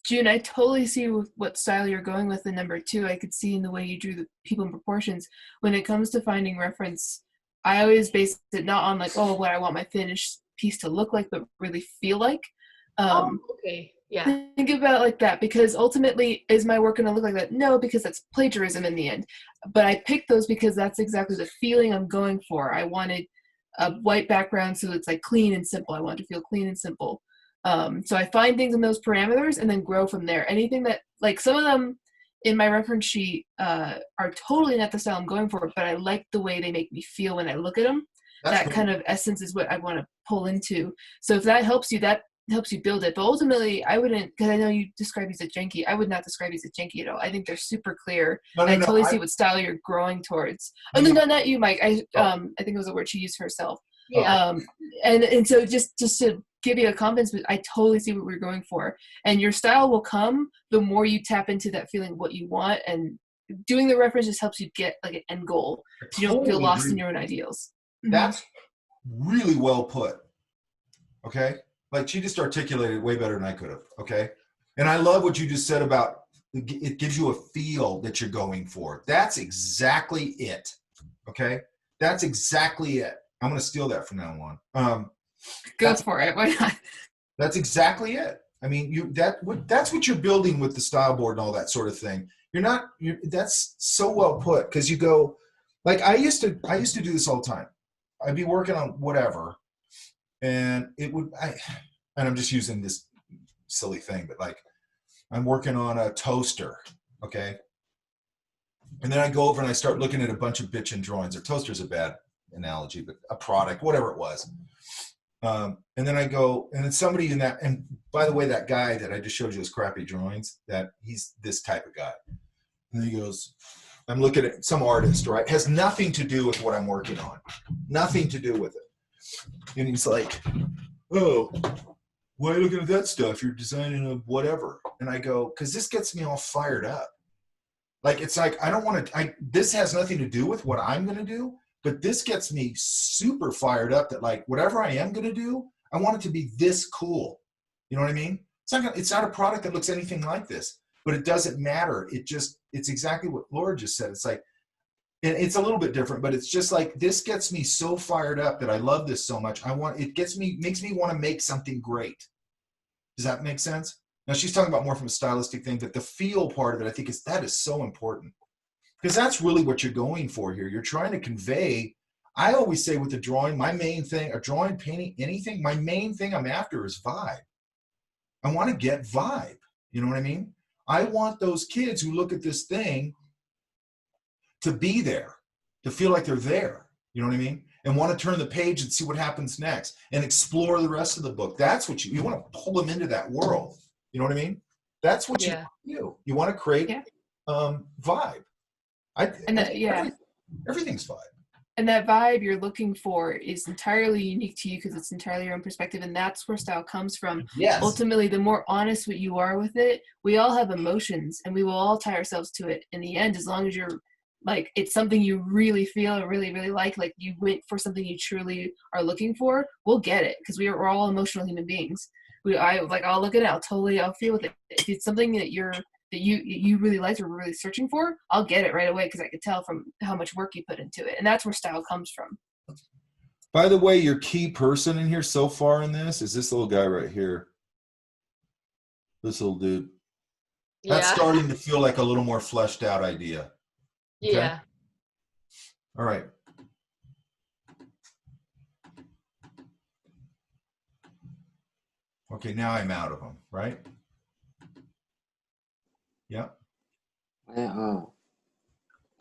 June, I totally see what style you're going with the number 2. I could see in the way you drew the people in proportions. When it comes to finding reference, I always base it not on like, oh, what I want my finished piece to look like, but really feel like. Okay. Yeah. Think about it like that, because ultimately, is my work going to look like that? No, because that's plagiarism in the end. But I picked those because that's exactly the feeling I'm going for. I wanted a white background, so it's like clean and simple. I want to feel clean and simple. So I find things in those parameters and then grow from there. Anything that, like some of them in my reference sheet are totally not the style I'm going for, but I like the way they make me feel when I look at them. That kind of essence is what I want to pull into. So if that helps you, that helps you build it. But ultimately, I wouldn't, because I know you describe these as janky. I would not describe these as janky at all. I think they're super clear. I totally see what style you're growing towards. Oh, no, not you, Mike. I think it was a word she used for herself. Yeah. And so just to give you a confidence, but I totally see what we're going for. And your style will come the more you tap into that feeling of what you want and doing the reference just helps you get like an end goal, so you don't feel Totally lost agree. in your own ideals. Mhm. That's really well put. Okay. Like she just articulated it way better than I could have. Okay. And I love what you just said about it gives you a feel that you're going for. That's exactly it. Okay. That's exactly it. I'm going to steal that from now on. Go That's for it. Why not? That's exactly it. I mean, that's what you're building with the style board and all that sort of thing. That's so well put, because you go, like I used to do this all the time. I'd be working on whatever, and I'm just using this silly thing, but like I'm working on a toaster, okay? And then I go over and I start looking at a bunch of bitchin' drawings. Or toaster's a bad analogy, but a product, whatever it was. And then I go, and then somebody in that, and by the way, that guy that I just showed you those crappy drawings, that he's this type of guy. And he goes, I'm looking at some artist, right? Has nothing to do with what I'm working on. Nothing to do with it. And he's like, oh, why are you looking at that stuff? You're designing a whatever. And I go, because this gets me all fired up. Like, it's like, I don't want to, this has nothing to do with what I'm going to do. But this gets me super fired up that like whatever I am going to do, I want it to be this cool. You know what I mean? It's not a product that looks anything like this, but it doesn't matter. It's exactly what Laura just said. It's like, and it's a little bit different, but it's just like, this gets me so fired up that I love this so much. Makes me want to make something great. Does that make sense? Now she's talking about more from a stylistic thing, but the feel part of it, I think that is so important. Because that's really what you're going for here. You're trying to convey, I always say with the drawing, my main thing, a drawing, painting, anything, my main thing I'm after is vibe. I want to get vibe. You know what I mean? I want those kids who look at this thing to be there, to feel like they're there. You know what I mean? And want to turn the page and see what happens next and explore the rest of the book. That's what you want to pull them into that world. You know what I mean? That's what you do. You want to create vibe. Everything's vibe. And that vibe you're looking for is entirely unique to you because it's entirely your own perspective, and that's where style comes from. Yes. Ultimately, the more honest you are with it, we all have emotions, and we will all tie ourselves to it in the end, as long as you're like, it's something you really feel or really, really like you went for something you truly are looking for, we'll get it, because we're all emotional human beings. I'll look at it, I'll feel with it. If it's something that you really liked or were really searching for, I'll get it right away because I could tell from how much work you put into it. And that's where style comes from. By the way, your key person in here so far in this is this little guy right here. This little dude. That's starting to feel like a little more fleshed out idea. Okay? Yeah. All right. Okay, now I'm out of them, right? Yeah. I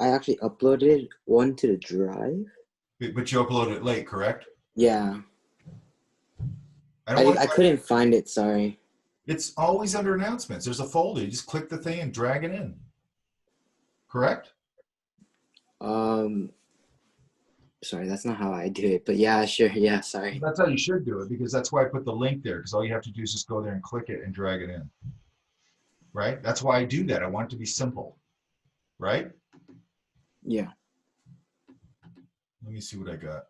actually uploaded one to the drive. But you uploaded it late, correct? Yeah. I couldn't find it, sorry. It's always under announcements. There's a folder. You just click the thing and drag it in. Correct? Sorry, that's not how I do it, but yeah, sure. Yeah, sorry. That's how you should do it, because that's why I put the link there, because all you have to do is just go there and click it and drag it in. Right? That's why I do that. I want it to be simple. Right? Yeah. Let me see what I got.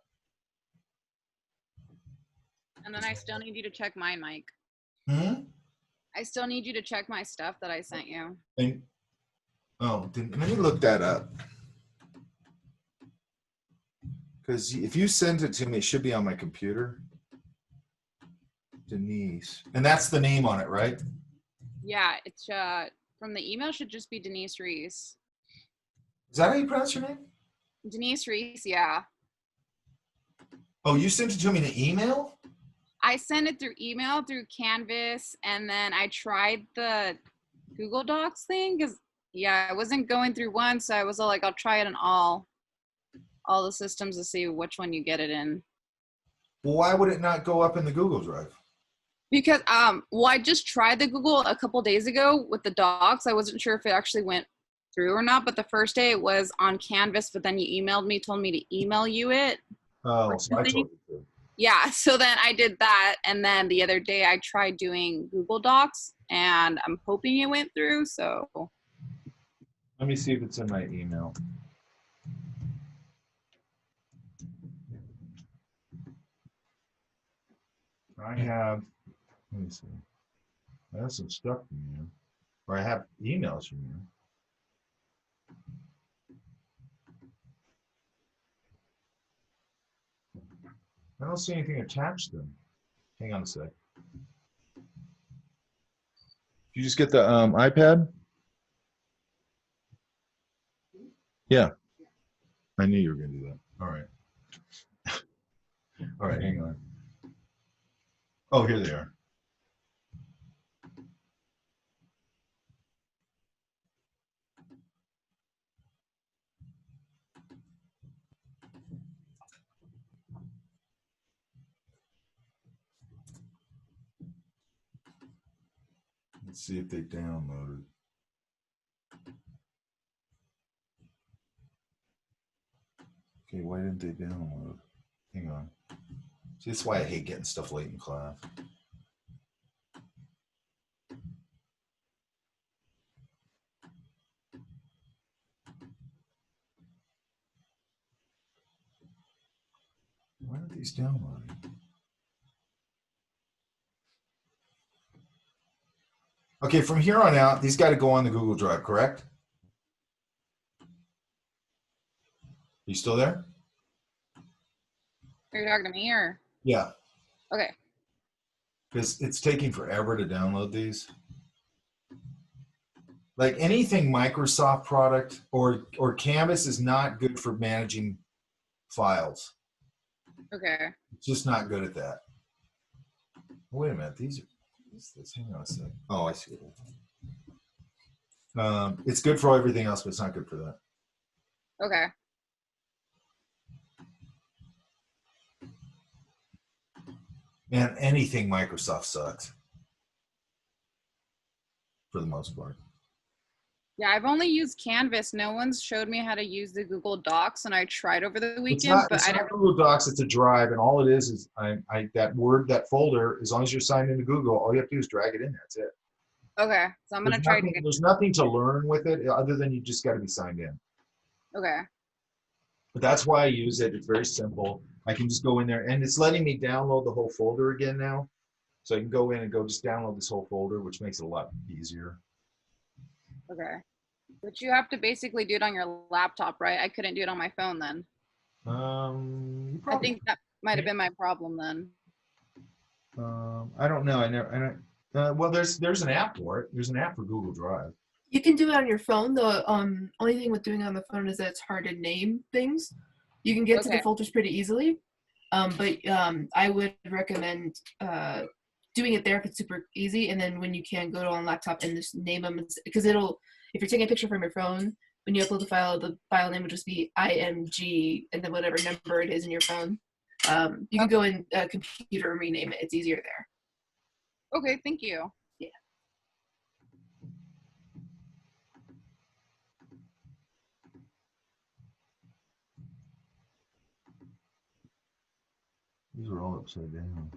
And then I still need you to check mine, Mike. I still need you to check my stuff that I sent you. Let me look that up. Because if you send it to me, it should be on my computer. Denise. And that's the name on it, right? Yeah, it's from the email should just be Denise Reese. Is that how you pronounce your name? Denise Reese, yeah. Oh, you sent it to me in an email? I sent it through email, through Canvas, and then I tried the Google Docs thing because, yeah, I wasn't going through one, so I was like, I'll try it in all the systems to see which one you get it in. Well, why would it not go up in the Google Drive? Because, I just tried the Google a couple days ago with the docs. I wasn't sure if it actually went through or not, but the first day it was on Canvas, but then you emailed me, told me to email you it. Oh, so I told you to. Yeah, so then I did that, and then the other day I tried doing Google Docs, and I'm hoping it went through, so. Let me see if it's in my email. I have, let me see. I have some stuff from you, or I have emails from you. I don't see anything attached to them. Hang on a sec. Did you just get the iPad? Yeah. I knew you were going to do that. All right. All right, hang on. Oh, here they are. Let's see if they downloaded. Okay, why didn't they download? Hang on. See, that's why I hate getting stuff late in class. Why aren't these downloading? Okay, from here on out, these got to go on the Google Drive, correct? You still there? Are you talking to me or? Yeah, Okay. because it's taking forever to download these. Like anything Microsoft product or Canvas is not good for managing files. Okay. It's just not good at that. Wait a minute, these are. What's this? Hang on a sec. Oh, I see. It's good for everything else, but it's not good for that. Okay. And anything Microsoft sucks for the most part. Yeah, I've only used Canvas. No one's showed me how to use the Google Docs, and I tried over the It's weekend, not, but it's I not didn't. Google Docs, it's a drive, and all it is that Word, that folder, as long as you're signed into Google, all you have to do is drag it in there. That's it. Okay, so I'm gonna try to get. There's nothing to learn with it other than you just got to be signed in. Okay. But that's why I use it. It's very simple. I can just go in there, and it's letting me download the whole folder again now. So I can go in and go just download this whole folder, which makes it a lot easier. Okay. But you have to basically do it on your laptop, right? I couldn't do it on my phone then. I think that might have been my problem then. I don't know. Well, there's an app for it. There's an app for Google Drive. You can do it on your phone. The only thing with doing it on the phone is that it's hard to name things. You can get to the Okay. folders pretty easily, but I would recommend doing it there if it's super easy, and then when you can, go to on laptop and just name them, because it'll, if you're taking a picture from your phone, when you upload the file name will just be IMG and then whatever number it is in your phone. You can go in a computer and rename it. It's easier there. Okay, thank you. Yeah. These are all upside down.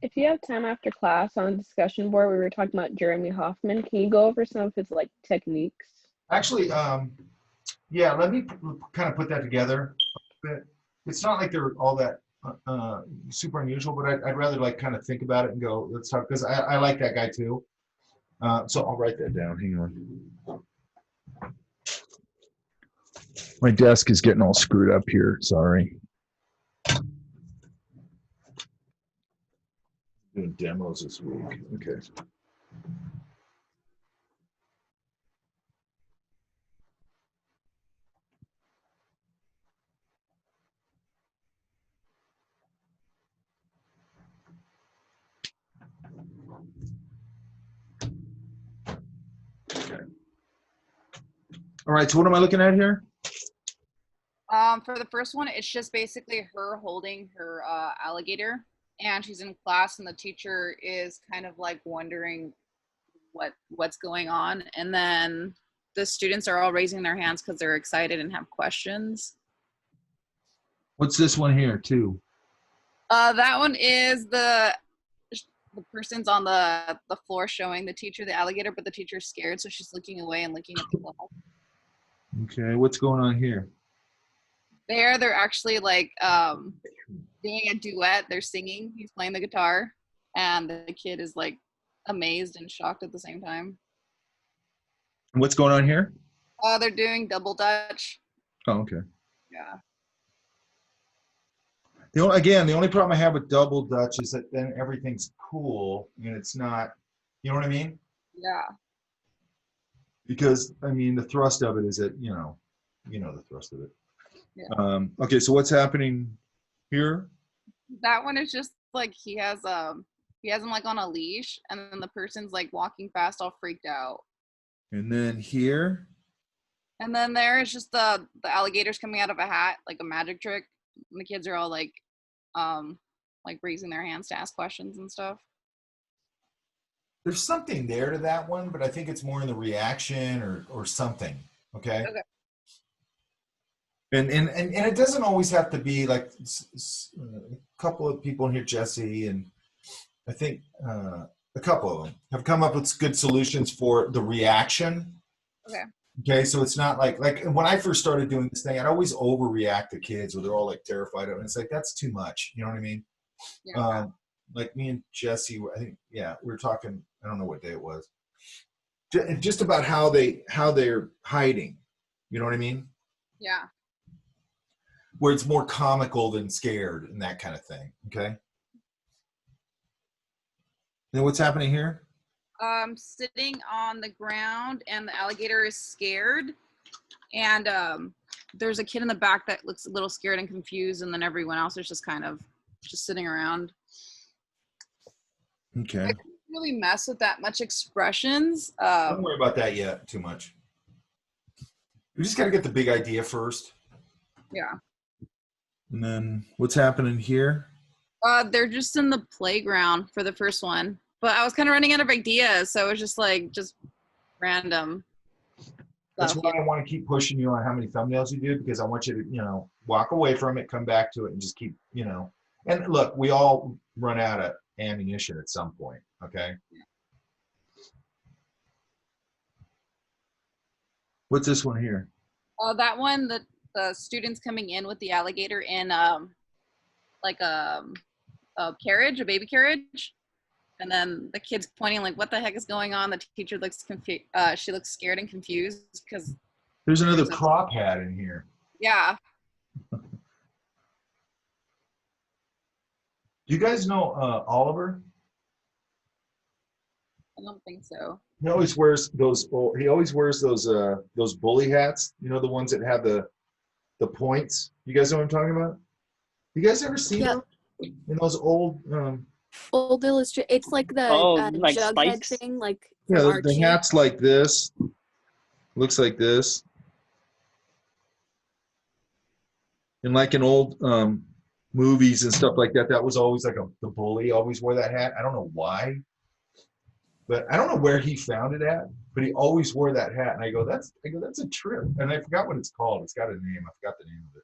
If you have time after class on the discussion board, we were talking about Jeremy Hoffman. Can you go over some of his like techniques? Actually, yeah, let me kind of put that together a bit. It's not like they're all that super unusual, but I'd rather like kind of think about it and go, let's talk, because I like that guy too. So I'll write that down. Hang on. My desk is getting all screwed up here. Sorry. Doing demos this week. Okay. Okay. All right, so what am I looking at here? For the first one, it's just basically her holding her alligator, and she's in class, and the teacher is kind of like wondering what's going on, and then the students are all raising their hands because they're excited and have questions. What's this one here too? That one is the person's on the floor showing the teacher the alligator, but the teacher's scared, so she's looking away and looking at the class. Okay, what's going on here? They're actually like doing a duet. They're singing. He's playing the guitar, and the kid is like amazed and shocked at the same time. And what's going on here? They're doing double dutch. Oh, okay. Yeah. The only problem I have with double dutch is that then everything's cool and it's not, you know what I mean? Yeah. Because I mean, the thrust of it is that, you know the thrust of it. Yeah. Okay, so what's happening here? That one is just like he has him like on a leash, and then the person's like walking fast, all freaked out. And then here? And then there is just the alligators coming out of a hat, like a magic trick. And the kids are all like raising their hands to ask questions and stuff. There's something there to that one, but I think it's more in the reaction or something. Okay. Okay. And it doesn't always have to be like a couple of people in here, Jesse, and I think a couple of them have come up with good solutions for the reaction. Okay. Okay, so it's not like when I first started doing this thing, I'd always overreact to kids where they're all like terrified of it. And it's like, that's too much. You know what I mean? Yeah. Like me and Jesse, I think, yeah, we were talking, I don't know what day it was, just about how they're hiding. You know what I mean? Yeah. Where it's more comical than scared and that kind of thing. Okay. Then what's happening here? Sitting on the ground, and the alligator is scared, and there's a kid in the back that looks a little scared and confused, and then everyone else is just kind of just sitting around. Okay. I couldn't really mess with that much expressions. Don't worry about that yet too much. We just got to get the big idea first. Yeah. And then what's happening here? They're just in the playground for the first one, but I was kind of running out of ideas, so it was just random. That's stuff. why I want to keep pushing you on how many thumbnails you do, because I want you to, walk away from it, come back to it, and just keep, And look, we all run out of ammunition at some point, okay? What's this one here? That one, the students coming in with the alligator in like a carriage, a baby carriage, and then the kids pointing like, "What the heck is going on?" The teacher looks confused. She looks scared and confused because There's another prop hat in here. yeah. Do you guys know Oliver? I don't think so. He always wears those bully hats. You know, the ones that have the points. You guys know what I'm talking about? You guys ever seen them in those old? Old illustrate. It's like the like Jughead spikes? thing, like Yeah, from the Archie. hat's like this. Looks like this. And like in old movies and stuff like that, that was always like the bully always wore that hat. I don't know why, but I don't know where he found it at, but he always wore that hat. And I go, that's a trip. And I forgot what it's called. It's got a name. I forgot the name of it.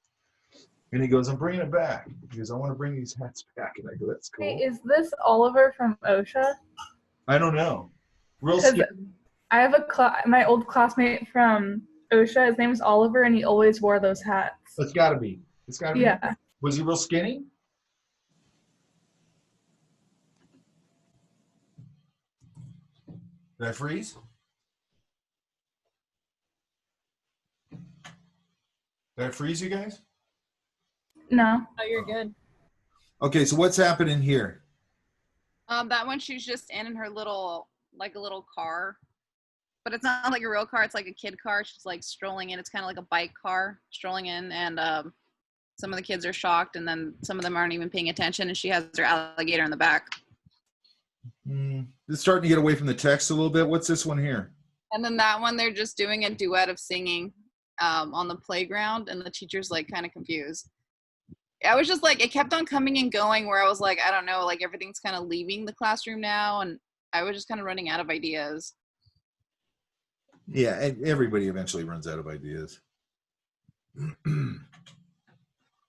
And he goes, I'm bringing it back. He goes, I want to bring these hats back. And I go, that's cool. Hey, is this Oliver from OSHA? I don't know. Real 'Cause scary. I have my old classmate from OSHA. His name is Oliver, and he always wore those hats. It's got to be. It's got to be. Yeah. Was he real skinny? Did I freeze? Did I freeze you guys? No. Oh, you're good. Okay, so what's happening here? That one, she's just in her little, like a little car, but it's not like a real car. It's like a kid car. She's like strolling in. It's kind of like a bike car strolling in, and some of the kids are shocked, and then some of them aren't even paying attention, and she has her alligator in the back. It's starting to get away from the text a little bit. What's this one here? And then that one, they're just doing a duet of singing on the playground, and the teacher's like kind of confused. I was just like, it kept on coming and going where I was like, I don't know, like everything's kind of leaving the classroom now, and I was just kind of running out of ideas. Yeah, and everybody eventually runs out of ideas.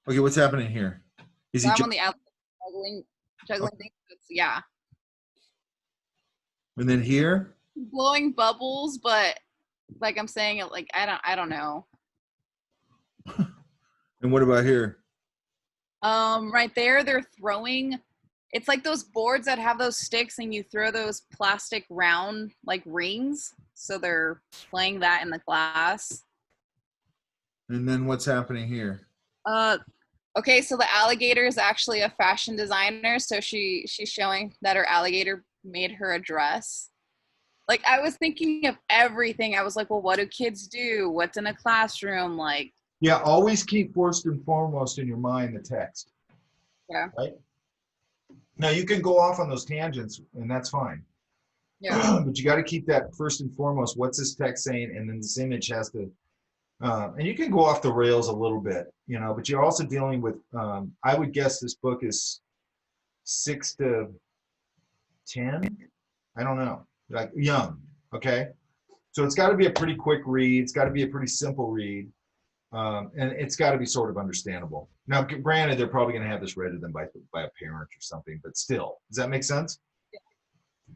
Okay, what's happening here? Is So he I'm ju- on the outside juggling things. Yeah, and then here? blowing bubbles, but like I'm saying it, like I don't know. And what about here? Right there, they're throwing. It's like those boards that have those sticks, and you throw those plastic round like rings. So they're playing that in the class. And then what's happening here? Okay, so the alligator is actually a fashion designer, so she's showing that her alligator made her a dress. Like I was thinking of everything. I was like, well, what do kids do? What's in a classroom? Like, Yeah, always keep first and foremost in your mind the text. yeah, Right? Now you can go off on those tangents, and that's fine. yeah, But you got to keep that first and foremost. What's this text saying? And then this image has to. And you can go off the rails a little bit, you know. But you're also dealing with. I would guess this book is 6 to 10. I don't know. Like young. Okay. So it's got to be a pretty quick read. It's got to be a pretty simple read. And it's got to be sort of understandable. Now, granted, they're probably going to have this read to them by a parent or something, but still, does that make sense?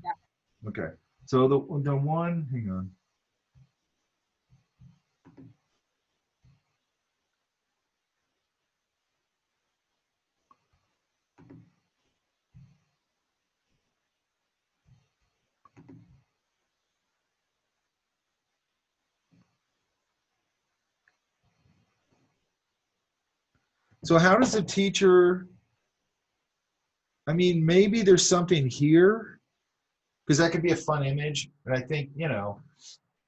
yeah. Okay. So the one, hang on. So how does a teacher, I mean, maybe there's something here, because that could be a fun image. And I think, you know,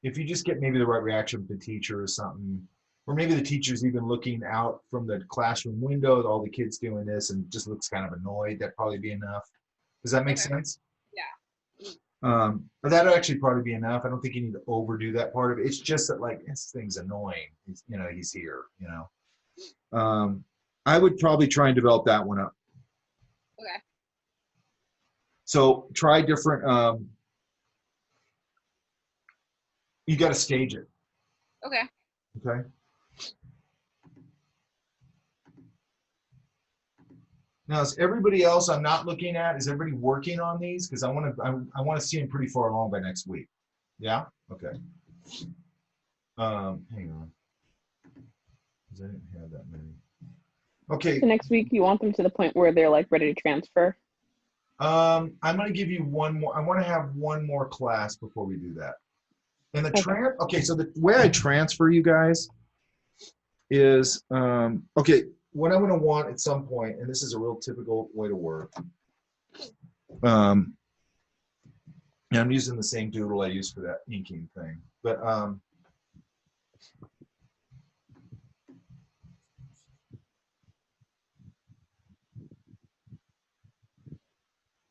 if you just get maybe the right reaction from the teacher or something, or maybe the teacher's even looking out from the classroom window at all the kids doing this and just looks kind of annoyed, that'd probably be enough. Does that make sense? Yeah. But that'd actually probably be enough. I don't think you need to overdo that part of it. It's just that, like, this thing's annoying. You know, he's here, you know. I would probably try and develop that one up. Okay. So try different, you got to stage it. Okay. Okay. Now, is everybody else I'm not looking at, is everybody working on these? Because I want to see them pretty far along by next week. Yeah? Okay. Hang on. Because I didn't have that many. Okay. So next week you want them to the point where they're like ready to transfer? I'm going to give you one more. I want to have one more class before we do that. And the okay, so the way I transfer you guys is, okay, what I'm going to want at some point, and this is a real typical way to work. And I'm using the same doodle I used for that inking thing, but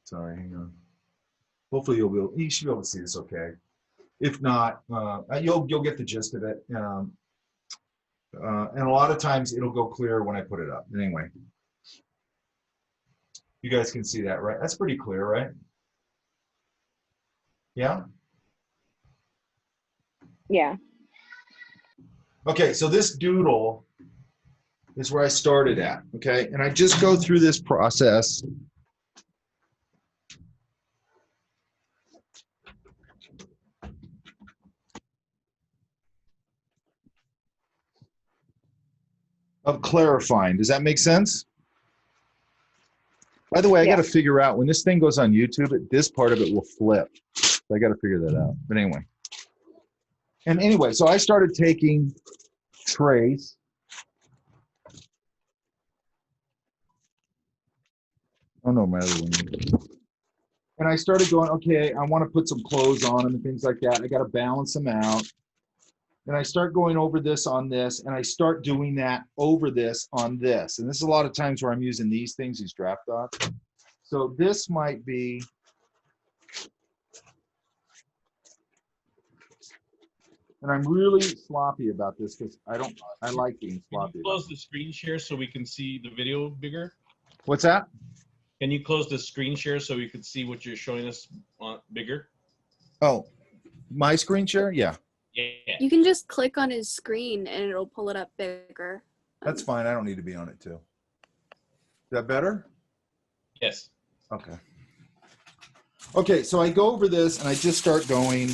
sorry, hang on. Hopefully you should be able to see this okay. If not, you'll get the gist of it. And a lot of times it'll go clear when I put it up. Anyway, you guys can see that, right? That's pretty clear, right? Yeah? Yeah. Okay, so this doodle is where I started at, okay? And I just go through this process. Of clarifying. Does that make sense? By the way, I got to figure out when this thing goes on YouTube, this part of it will flip. So I got to figure that out. But anyway. And anyway, so I started taking trace. Oh no, my other one. And I started going, okay, I want to put some clothes on them and things like that. I got to balance them out. And I start going over this on this, and I start doing that over this on this. And this is a lot of times where I'm using these things, these draft dots. So this might be And I'm really sloppy about this because I like being Can sloppy you about close the screen share so we can see the video bigger? What's that? Can you close the screen share so we can see what you're showing us bigger? Oh, my screen share? Yeah. Yeah. You can just click on his screen and it'll pull it up bigger. That's fine. I don't need to be on it too. Is that better? Yes. Okay. Okay, so I go over this and I just start going.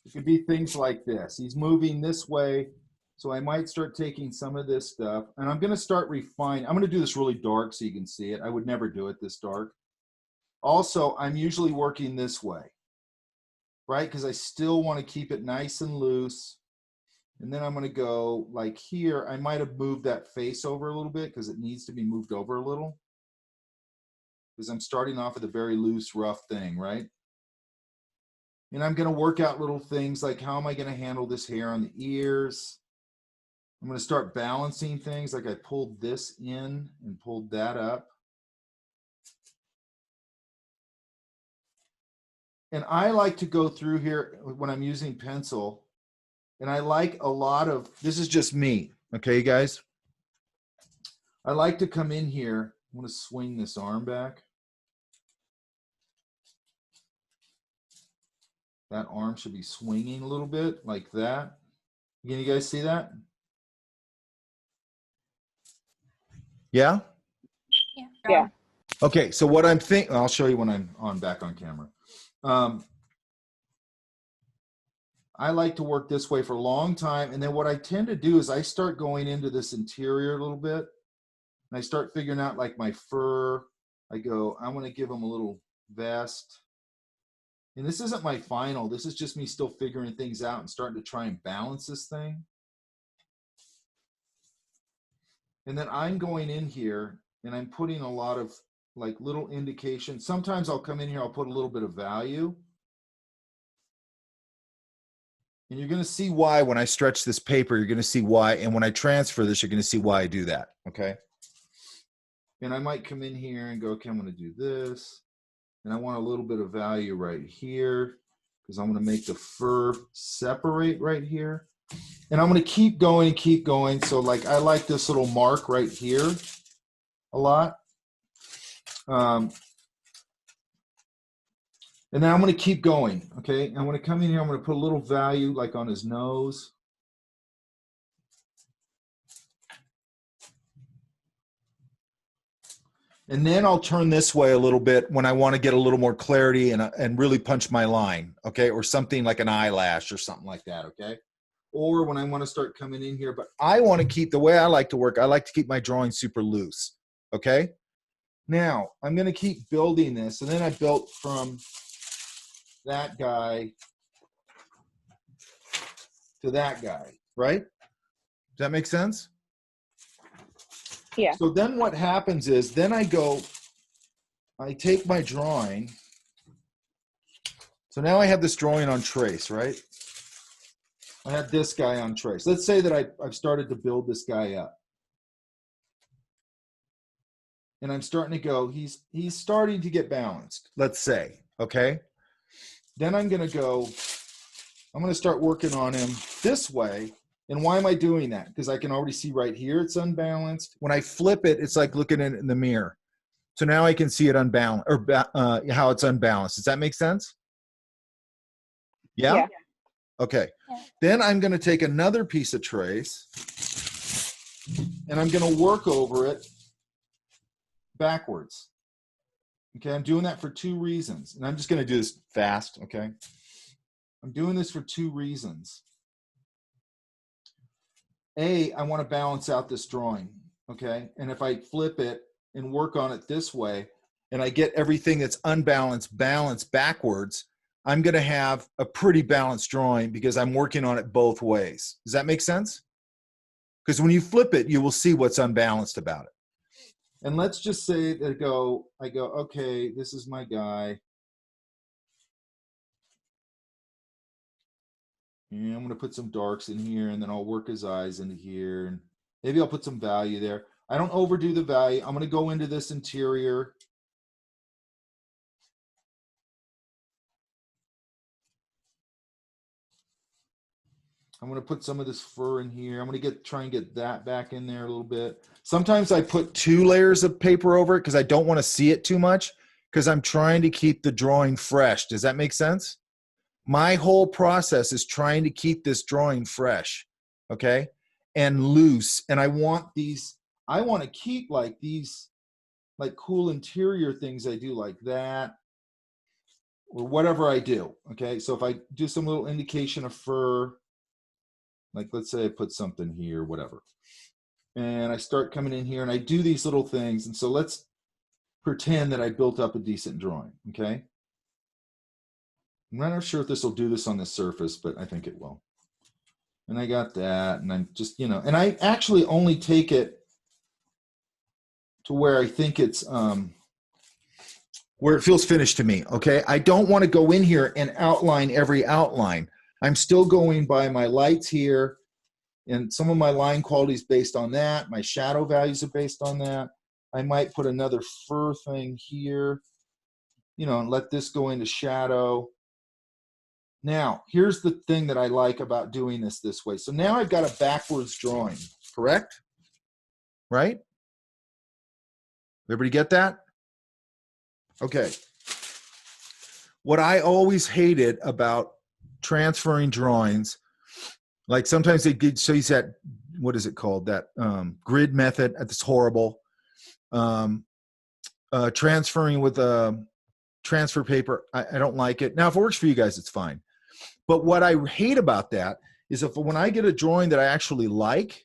It could be things like this. He's moving this way, so I might start taking some of this stuff, and I'm going to start refining. I'm going to do this really dark so you can see it. I would never do it this dark. Also, I'm usually working this way, right? Because I still want to keep it nice and loose. And then I'm going to go like here. I might have moved that face over a little bit because it needs to be moved over a little. Because I'm starting off with a very loose, rough thing, right? And I'm going to work out little things like how am I going to handle this hair on the ears? I'm going to start balancing things like I pulled this in and pulled that up. And I like to go through here when I'm using pencil. And I like a lot of, this is just me, okay, you guys? I like to come in here. I'm going to swing this arm back. That arm should be swinging a little bit like that. Can you guys see that? Yeah? Yeah. Okay, so what I'm thinking, I'll show you when I'm back on camera. I like to work this way for a long time. And then what I tend to do is I start going into this interior a little bit. And I start figuring out like my fur. I go, I want to give him a little vest. And this isn't my final. This is just me still figuring things out and starting to try and balance this thing. And then I'm going in here and I'm putting a lot of like little indications. Sometimes I'll come in here, I'll put a little bit of value. And you're going to see why when I stretch this paper, you're going to see why. And when I transfer this, you're going to see why I do that. Okay. And I might come in here and go, okay, I'm going to do this. And I want a little bit of value right here because I'm going to make the fur separate right here. And I'm going to keep going and keep going. So like, I like this little mark right here a lot. And then I'm going to keep going, okay? I'm going to come in here, I'm going to put a little value like on his nose. And then I'll turn this way a little bit when I want to get a little more clarity and really punch my line, okay? Or something like an eyelash or something like that, okay? Or when I want to start coming in here, but I want to keep, the way I like to work, I like to keep my drawing super loose, okay? Now, I'm going to keep building this, and then I built from that guy to that guy, right? Does that make sense? Yeah. So then what happens is, then I take my drawing. So now I have this drawing on trace, right? I have this guy on trace. Let's say that I've started to build this guy up. And I'm starting to go, he's starting to get balanced, let's say, okay? Then I'm going to start working on him this way. And why am I doing that? Because I can already see right here it's unbalanced. When I flip it, it's like looking at it in the mirror. So now I can see it unbalanced, or how it's unbalanced. Does that make sense? Yeah? Yeah. Okay. Yeah. Then I'm going to take another piece of trace and I'm going to work over it backwards. Okay, I'm doing that for two reasons. And I'm just going to do this fast, okay? I'm doing this for two reasons. A, I want to balance out this drawing, okay? And if I flip it and work on it this way, and I get everything that's unbalanced balanced backwards, I'm going to have a pretty balanced drawing because I'm working on it both ways. Does that make sense? Because when you flip it, you will see what's unbalanced about it. And let's just say that I go, okay, this is my guy. And I'm going to put some darks in here, and then I'll work his eyes into here. And maybe I'll put some value there. I don't overdo the value. I'm going to go into this interior. I'm going to put some of this fur in here. I'm going to try and get that back in there a little bit. Sometimes I put 2 layers of paper over it because I don't want to see it too much because I'm trying to keep the drawing fresh. Does that make sense? My whole process is trying to keep this drawing fresh, okay, and loose. And I want to keep like these, like cool interior things I do like that, or whatever I do, okay? So if I do some little indication of fur, like let's say I put something here, whatever, and I start coming in here and I do these little things. And so let's pretend that I built up a decent drawing, okay? I'm not sure if this will do this on the surface, but I think it will. And I got that, and I'm just, you know, and I actually only take it to where I think it's, where it feels finished to me, okay? I don't want to go in here and outline every outline. I'm still going by my lights here, and some of my line quality is based on that. My shadow values are based on that. I might put another fur thing here, you know, and let this go into shadow. Now, here's the thing that I like about doing this way. So now I've got a backwards drawing, correct? Right? Everybody get that? Okay. What I always hated about transferring drawings, like sometimes they did, so you said, what is it called? That grid method, that's horrible. Transferring with a transfer paper, I don't like it. Now, if it works for you guys, it's fine. But what I hate about that is if when I get a drawing that I actually like,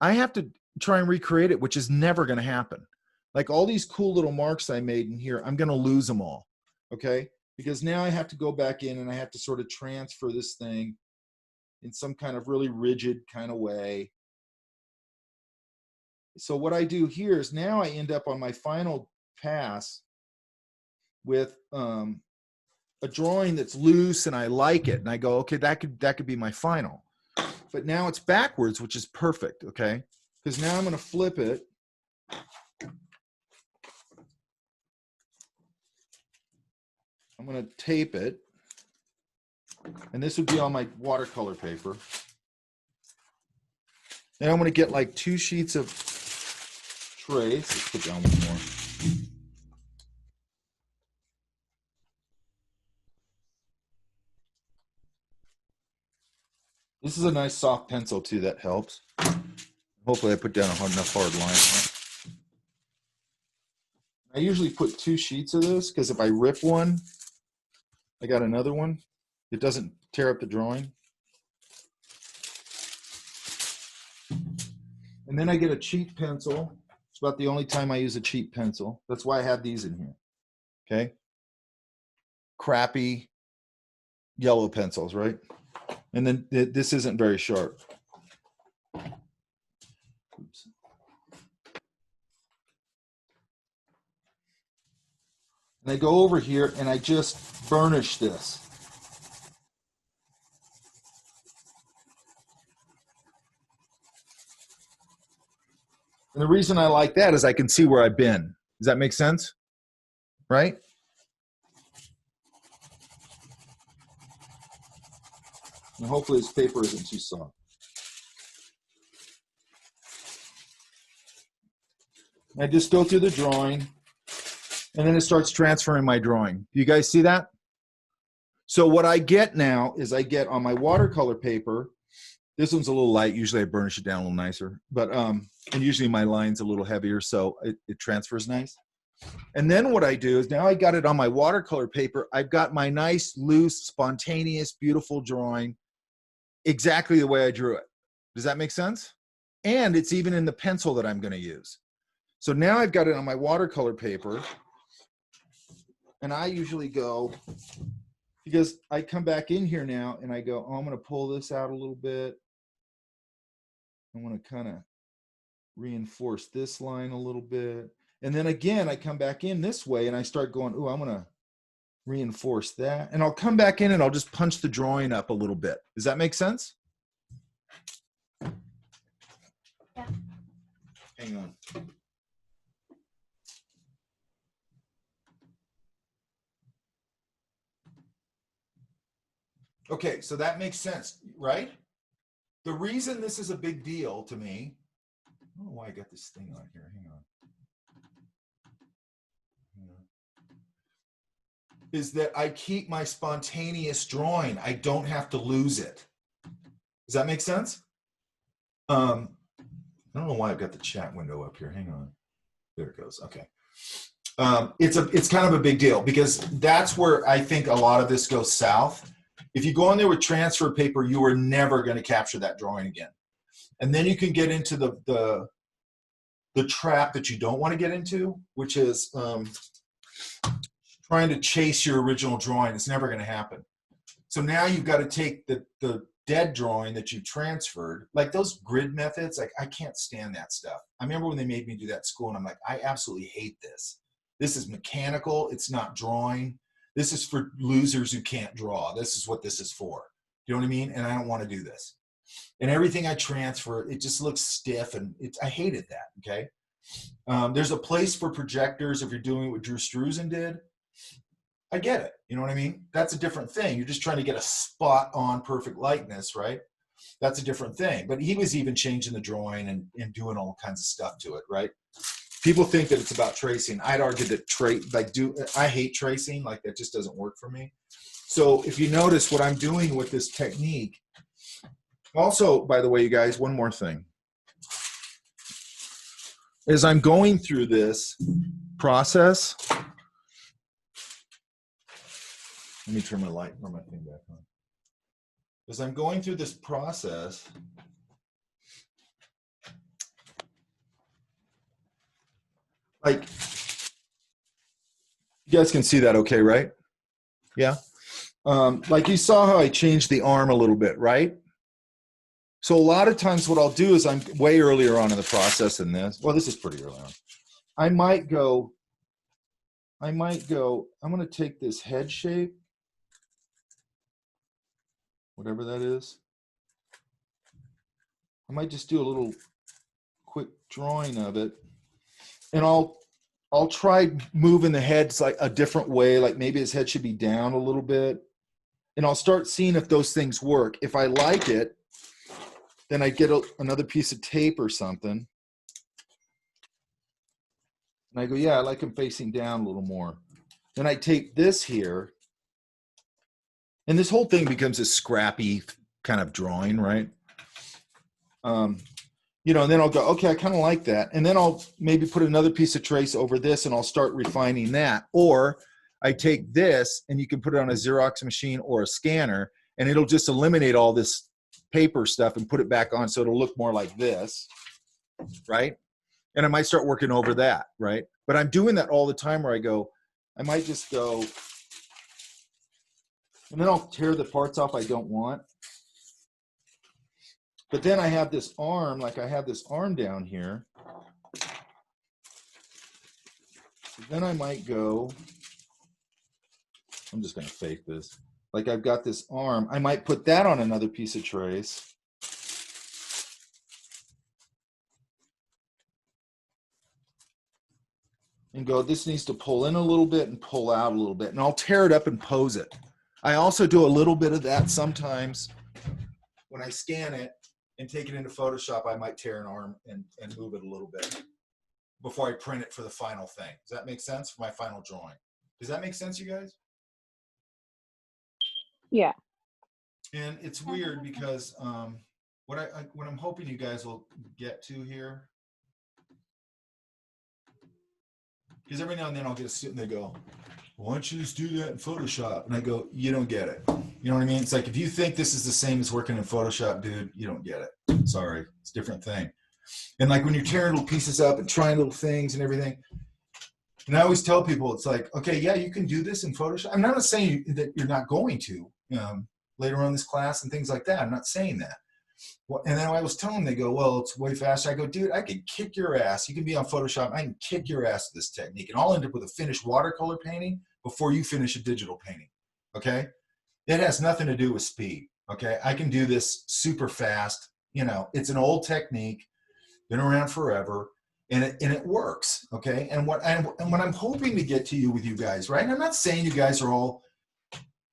I have to try and recreate it, which is never going to happen. Like all these cool little marks I made in here, I'm going to lose them all, okay? Because now I have to go back in and I have to sort of transfer this thing in some kind of really rigid kind of way. So what I do here is now I end up on my final pass with a drawing that's loose and I like it. And I go, okay, that could be my final. But now it's backwards, which is perfect, okay? Because now I'm going to flip it. I'm going to tape it. And this would be on my watercolor paper. Then I'm going to get like 2 sheets of trace. Let's put down one more. This is a nice soft pencil too, that helps. Hopefully I put down enough hard line. I usually put 2 sheets of this because if I rip one, I got another one. It doesn't tear up the drawing. And then I get a cheap pencil. It's about the only time I use a cheap pencil. That's why I have these in here, okay? Crappy yellow pencils, right? And then this isn't very sharp. Oops. And I go over here and I just burnish this. And the reason I like that is I can see where I've been. Does that make sense? Right? And hopefully this paper isn't too soft. I just go through the drawing, and then it starts transferring my drawing. Do you guys see that? So what I get now is I get on my watercolor paper, this one's a little light. Usually I burnish it down a little nicer, but and usually my line's a little heavier, so it transfers nice. And then what I do is now I got it on my watercolor paper. I've got my nice, loose, spontaneous, beautiful drawing exactly the way I drew it. Does that make sense? And it's even in the pencil that I'm going to use. So now I've got it on my watercolor paper, and I usually go, because I come back in here now and I go, oh, I'm going to pull this out a little bit. I want to kind of reinforce this line a little bit. And then again, I come back in this way and I start going, oh, I'm going to reinforce that. And I'll come back in and I'll just punch the drawing up a little bit. Does that make sense? Yeah. Hang on. Okay, so that makes sense, right? The reason this is a big deal to me, I don't know why I got this thing on here. Hang on. Is that I keep my spontaneous drawing. I don't have to lose it. Does that make sense? I don't know why I've got the chat window up here. Hang on. There it goes. Okay. It's kind of a big deal because that's where I think a lot of this goes south. If you go in there with transfer paper, you are never going to capture that drawing again. And then you can get into the trap that you don't want to get into, which is trying to chase your original drawing. It's never going to happen. So now you've got to take the dead drawing that you transferred, like those grid methods. Like, I can't stand that stuff. I remember when they made me do that at school, and I'm like, I absolutely hate this. This is mechanical. It's not drawing. This is for losers who can't draw. This is what this is for. You know what I mean? And I don't want to do this. And everything I transfer, it just looks stiff, and I hated that. Okay. There's a place for projectors if you're doing what Drew Struzan did. I get it. You know what I mean? That's a different thing. You're just trying to get a spot on perfect likeness, right? That's a different thing. But he was even changing the drawing and doing all kinds of stuff to it, right? People think that it's about tracing. I'd argue that I hate tracing. Like, that just doesn't work for me. So if you notice what I'm doing with this technique, also, by the way, you guys, one more thing. As I'm going through this process, let me turn my light or my thing back on. As I'm going through this process, like, you guys can see that okay, right? Yeah. Like, you saw how I changed the arm a little bit, right? So a lot of times what I'll do is, I'm way earlier on in the process than this. Well, this is pretty early on. I might go, I'm going to take this head shape, whatever that is. I might just do a little quick drawing of it, and I'll try moving the heads like a different way, like maybe his head should be down a little bit, and I'll start seeing if those things work. If I like it, then I get another piece of tape or something, and I go, yeah, I like him facing down a little more. Then I tape this here, and this whole thing becomes a scrappy kind of drawing, right? You know, and then I'll go, okay, I kind of like that. And then I'll maybe put another piece of trace over this, and I'll start refining that. Or I take this, and you can put it on a Xerox machine or a scanner, and it'll just eliminate all this paper stuff and put it back on, so it'll look more like this, right? And I might start working over that, right? But I'm doing that all the time where I go, I might just go, and then I'll tear the parts off I don't want. But then I have this arm, like I have this arm down here. So then I might go, I'm just going to fake this. Like, I've got this arm. I might put that on another piece of trace. And go, this needs to pull in a little bit and pull out a little bit. And I'll tear it up and pose it. I also do a little bit of that sometimes. When I scan it and take it into Photoshop, I might tear an arm and move it a little bit before I print it for the final thing. Does that make sense for my final drawing? Does that make sense, you guys? Yeah. And it's weird because what I'm hoping you guys will get to here, because every now and then I'll get a student, and they go, why don't you just do that in Photoshop? And I go, you don't get it. You know what I mean? It's like, if you think this is the same as working in Photoshop, dude, you don't get it. Sorry, it's a different thing. And like, when you're tearing little pieces up and trying little things and everything, and I always tell people, it's like, okay, yeah, you can do this in Photoshop. I'm not saying that you're not going to later on in this class and things like that. I'm not saying that. Well, and then I was telling them, they go, well, it's way faster. I go, dude, I can kick your ass. You can be on Photoshop. I can kick your ass with this technique, and I'll end up with a finished watercolor painting before you finish a digital painting. Okay? It has nothing to do with speed. Okay? I can do this super fast. You know, it's an old technique, been around forever, and it works. Okay? And what I'm hoping to get to you with you guys, right? And I'm not saying you guys are all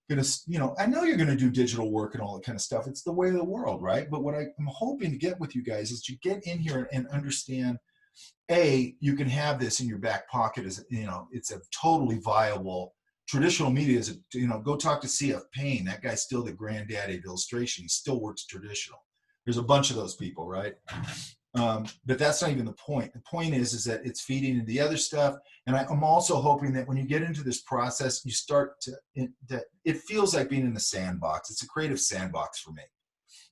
gonna, I know you're gonna do digital work and all that kind of stuff. It's the way of the world, right? But what I'm hoping to get with you guys is to get in here and understand, you can have this in your back pocket as, it's a totally viable traditional media. Is, go talk to CF Payne. That guy's still the granddaddy of illustration. He still works traditional. There's a bunch of those people, right? But that's not even the point. The point is that it's feeding into the other stuff. And I'm also hoping that when you get into this process, you start to, that it feels like being in the sandbox. It's a creative sandbox for me.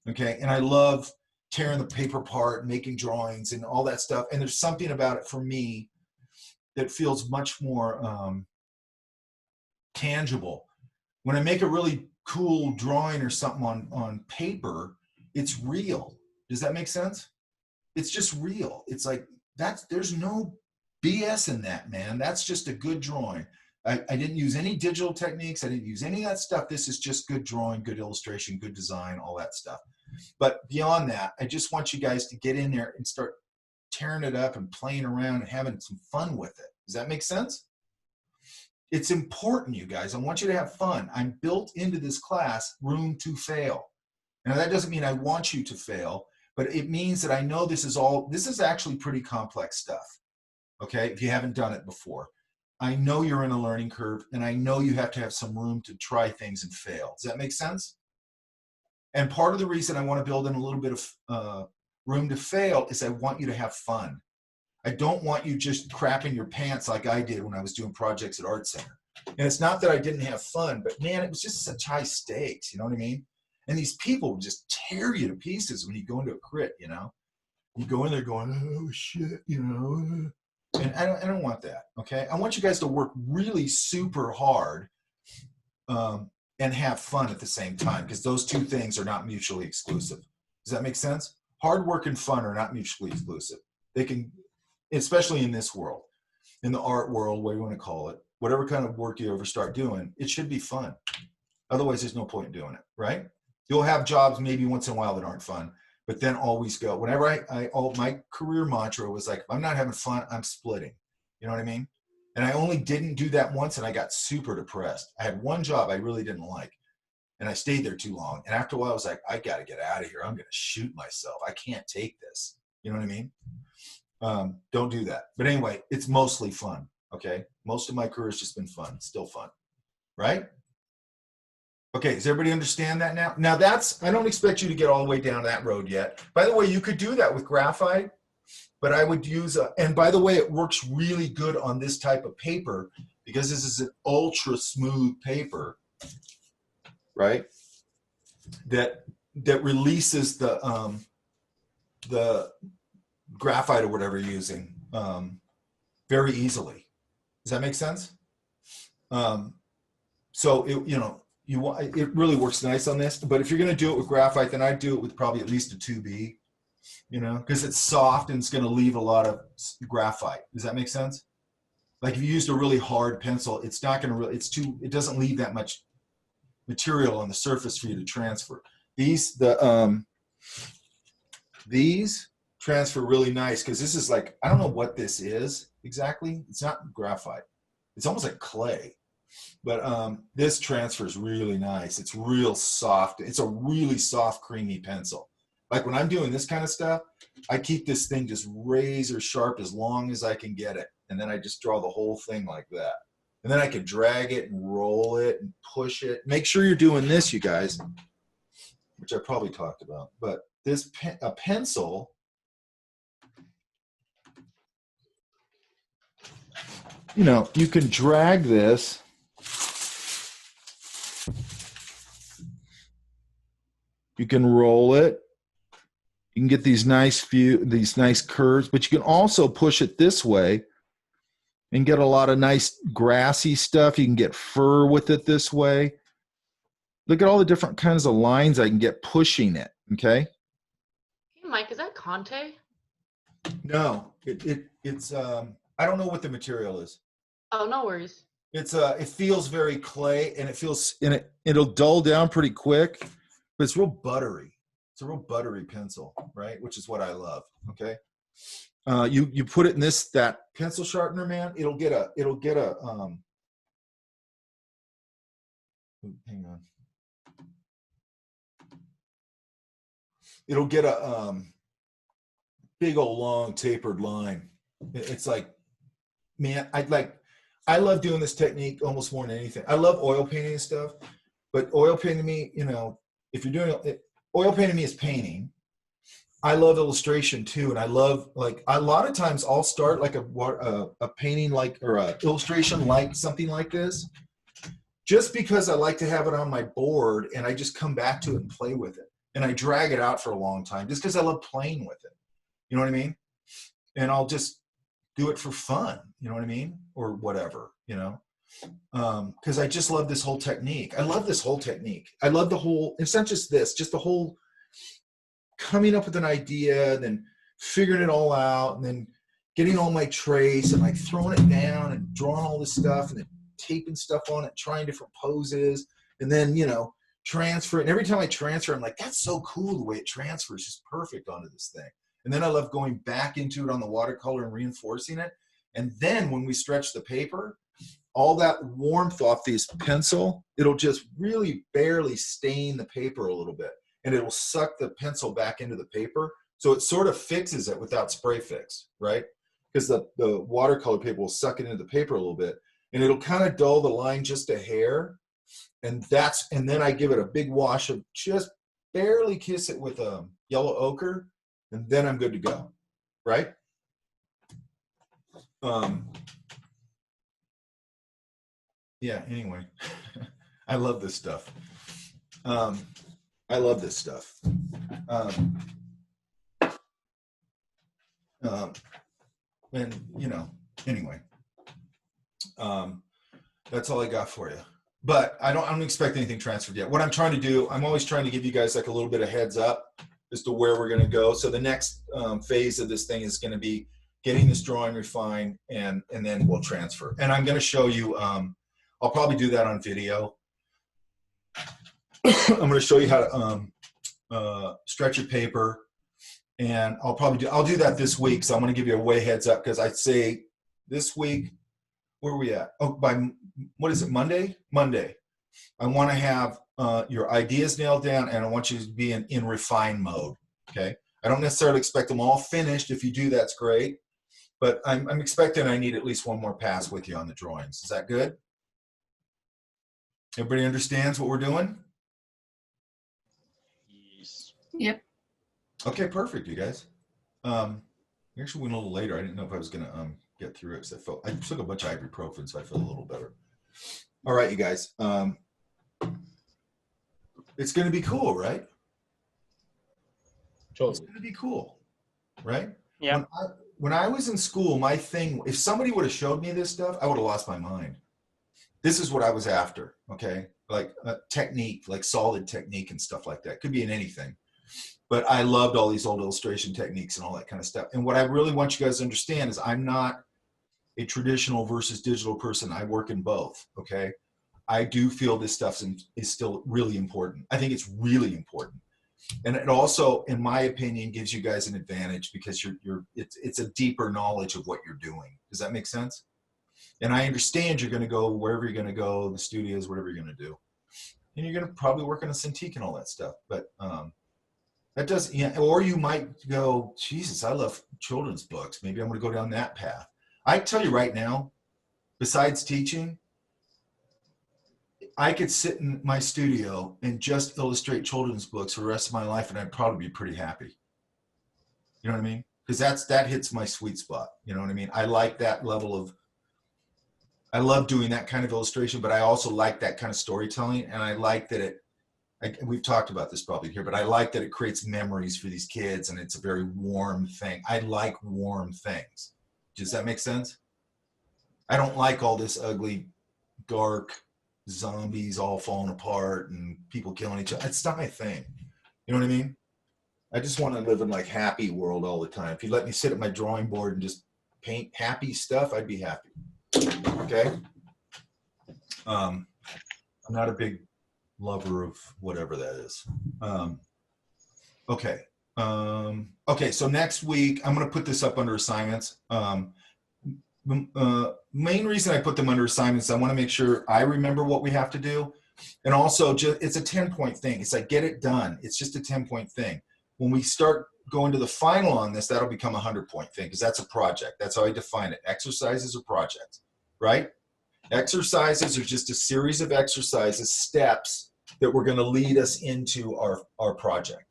Okay. And I love tearing the paper apart, making drawings and all that stuff. And there's something about it for me that feels much more tangible. When I make a really cool drawing or something on paper, it's real. Does that make sense? It's just real. It's like, there's no BS in that, man. That's just a good drawing. I didn't use any digital techniques. I didn't use any of that stuff. This is just good drawing, good illustration, good design, all that stuff. But beyond that, I just want you guys to get in there and start tearing it up and playing around and having some fun with it. Does that make sense? It's important, you guys. I want you to have fun. I'm built into this class, room to fail. Now, that doesn't mean I want you to fail, but it means that I know this is actually pretty complex stuff, okay, if you haven't done it before. I know you're in a learning curve, and I know you have to have some room to try things and fail. Does that make sense? And part of the reason I want to build in a little bit of room to fail is I want you to have fun. I don't want you just crapping your pants like I did when I was doing projects at Art Center. And it's not that I didn't have fun, but man, it was just such high stakes, you know what I mean? And these people would just tear you to pieces when you go into a crit, You go in there going, oh shit, And I don't want that, okay? I want you guys to work really super hard and have fun at the same time, because those two things are not mutually exclusive. Does that make sense? Hard work and fun are not mutually exclusive. They can, especially in this world, in the art world, whatever you want to call it, whatever kind of work you ever start doing, it should be fun. Otherwise, there's no point in doing it, right? You'll have jobs maybe once in a while that aren't fun, but then always go. Whenever my career mantra was like, if I'm not having fun, I'm splitting. You know what I mean? And I only didn't do that once, and I got super depressed. I had one job I really didn't like, and I stayed there too long. And after a while, I was like, I got to get out of here. I'm going to shoot myself. I can't take this. You know what I mean? Don't do that. But anyway, it's mostly fun, okay? Most of my career has just been fun, still fun, right? Okay, does everybody understand that now? Now I don't expect you to get all the way down that road yet. By the way, you could do that with graphite, but I would use and by the way, it works really good on this type of paper because this is an ultra smooth paper, right? That releases the graphite or whatever you're using very easily. Does that make sense? So it really works nice on this, but if you're going to do it with graphite, then I'd do it with probably at least a 2B, because it's soft and it's going to leave a lot of graphite. Does that make sense? Like if you used a really hard pencil, it's not going to it doesn't leave that much material on the surface for you to transfer. These transfer really nice because this is like, I don't know what this is exactly. It's not graphite. It's almost like clay. But this transfers really nice. It's real soft. It's a really soft, creamy pencil. Like when I'm doing this kind of stuff, I keep this thing just razor sharp as long as I can get it. And then I just draw the whole thing like that. And then I can drag it and roll it and push it. Make sure you're doing this, you guys, which I probably talked about. But this a pencil, you can drag this. You can roll it. You can get these nice curves, but you can also push it this way and get a lot of nice grassy stuff. You can get fur with it this way. Look at all the different kinds of lines I can get pushing it, okay? Hey, Mike, is that Conte? No, it's I don't know what the material is. Oh, no worries. It's it feels very clay, and it'll dull down pretty quick, but it's real buttery. It's a real buttery pencil, right? Which is what I love. Okay, you put it in that pencil sharpener, man. It'll get a. hang on. It'll get a big old long tapered line. It's like, man, I love doing this technique almost more than anything. I love oil painting and stuff, but oil painting to me, you know, if you're doing it, oil painting to me is painting. I love illustration too, and I love, like, a lot of times I'll start like a painting like, or a illustration like something like this, just because I like to have it on my board, and I just come back to it and play with it, and I drag it out for a long time just because I love playing with it. You know what I mean? And I'll just do it for fun. You know what I mean? Or whatever. You know, because I just love this whole technique. I love this whole technique. I love the whole. It's not just this, just the whole. Coming up with an idea, and then figuring it all out, and then getting all my trace and like throwing it down and drawing all this stuff and then taping stuff on it, trying different poses, and then, you know, transfer it. And every time I transfer, I'm like, that's so cool the way it transfers, just perfect onto this thing. And then I love going back into it on the watercolor and reinforcing it. And then when we stretch the paper, all that warmth off this pencil, it'll just really barely stain the paper a little bit. And it'll suck the pencil back into the paper. So it sort of fixes it without spray fix, right? Because the watercolor paper will suck it into the paper a little bit. And it'll kind of dull the line just a hair. And then I give it a big wash of just barely kiss it with a yellow ochre. And then I'm good to go, right? Yeah, anyway. I love this stuff. I love this stuff. And, you know, anyway, that's all I got for you. But I don't expect anything transferred yet. What I'm trying to do, I'm always trying to give you guys like a little bit of heads up as to where we're going to go. So the next phase of this thing is going to be getting this drawing refined, and then we'll transfer. And I'm going to show you, I'll probably do that on video. I'm going to show you how to stretch your paper, and I'll do that this week. So I'm going to give you a way heads up, because I'd say this week, where are we at? Oh, by what is it? Monday. I want to have your ideas nailed down, and I want you to be in refine mode. Okay. I don't necessarily expect them all finished. If you do, that's great. But I'm expecting I need at least one more pass with you on the drawings. Is that good? Everybody understands what we're doing? Yep. Okay, perfect, you guys. We actually went a little later. I didn't know if I was gonna get through it, because I took a bunch of ibuprofen, so I feel a little better. All right, you guys. It's gonna be cool, right? Totally. It's gonna be cool, right? Yeah. When I was in school, my thing, if somebody would have showed me this stuff, I would have lost my mind. This is what I was after, okay? Like technique, like solid technique and stuff like that. Could be in anything. But I loved all these old illustration techniques and all that kind of stuff. And what I really want you guys to understand is I'm not a traditional versus digital person. I work in both, okay? I do feel this stuff is still really important. I think it's really important. And it also, in my opinion, gives you guys an advantage, because it's a deeper knowledge of what you're doing. Does that make sense? And I understand you're going to go wherever you're going to go, the studios, whatever you're going to do. And you're going to probably work on a Cintiq and all that stuff. But that does, yeah, or you might go, Jesus, I love children's books. Maybe I'm going to go down that path. I tell you right now, besides teaching, I could sit in my studio and just illustrate children's books for the rest of my life, and I'd probably be pretty happy. You know what I mean? Because that hits my sweet spot. You know what I mean? I like that level of, I love doing that kind of illustration, but I also like that kind of storytelling, and I like that we've talked about this probably here, but I like that it creates memories for these kids, and it's a very warm thing. I like warm things. Does that make sense? I don't like all this ugly, dark zombies all falling apart and people killing each other. It's not my thing. You know what I mean? I just want to live in like happy world all the time. If you let me sit at my drawing board and just paint happy stuff, I'd be happy. Okay? I'm not a big lover of whatever that is. Okay. Okay, so next week, I'm going to put this up under assignments. Main reason I put them under assignments, I want to make sure I remember what we have to do. And also, just it's a 10-point thing. It's like, get it done. It's just a 10-point thing. When we start going to the final on this, that'll become a 100-point thing because that's a project. That's how I define it. Exercises are projects, right? Exercises are just a series of exercises, steps that we're going to lead us into our project.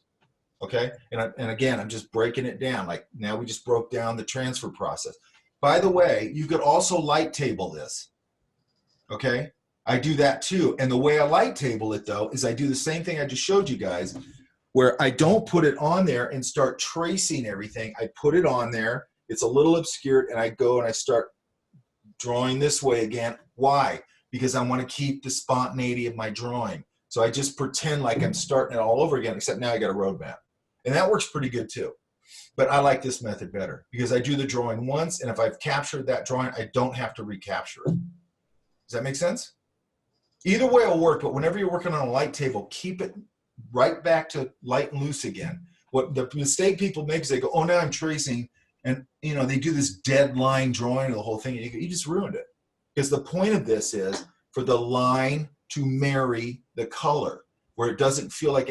Okay? And again, I'm just breaking it down. Like now we just broke down the transfer process. By the way, you could also light table this. Okay? I do that too. And the way I light table it though is I do the same thing I just showed you guys, where I don't put it on there and start tracing everything. I put it on there. It's a little obscured, and I go and I start drawing this way again. Why? Because I want to keep the spontaneity of my drawing. So I just pretend like I'm starting it all over again, except now I got a roadmap. And that works pretty good too. But I like this method better because I do the drawing once, and if I've captured that drawing, I don't have to recapture it. Does that make sense? Either way will work, but whenever you're working on a light table, keep it right back to light and loose again. What the mistake people make is they go, oh, now I'm tracing, and you know they do this dead line drawing of the whole thing, and you just ruined it. Because the point of this is for the line to marry the color, where it doesn't feel like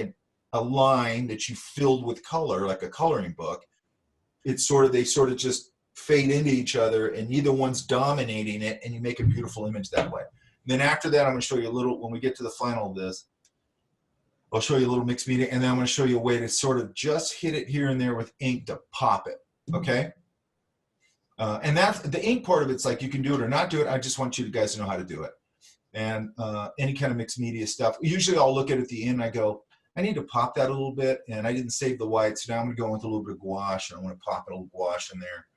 a line that you filled with color, like a coloring book. It's sort of, they sort of just fade into each other, and neither one's dominating it, and you make a beautiful image that way. And then after that, I'm going to show you a little, when we get to the final of this, I'll show you a little mixed media, and then I'm going to show you a way to sort of just hit it here and there with ink to pop it, okay? And that's the ink part of it's like you can do it or not do it. I just want you guys to know how to do it. And any kind of mixed media stuff. Usually I'll look at it at the end and I go, I need to pop that a little bit, and I didn't save the white, so now I'm going to go with a little bit of gouache, and I'm going to pop a little gouache in there.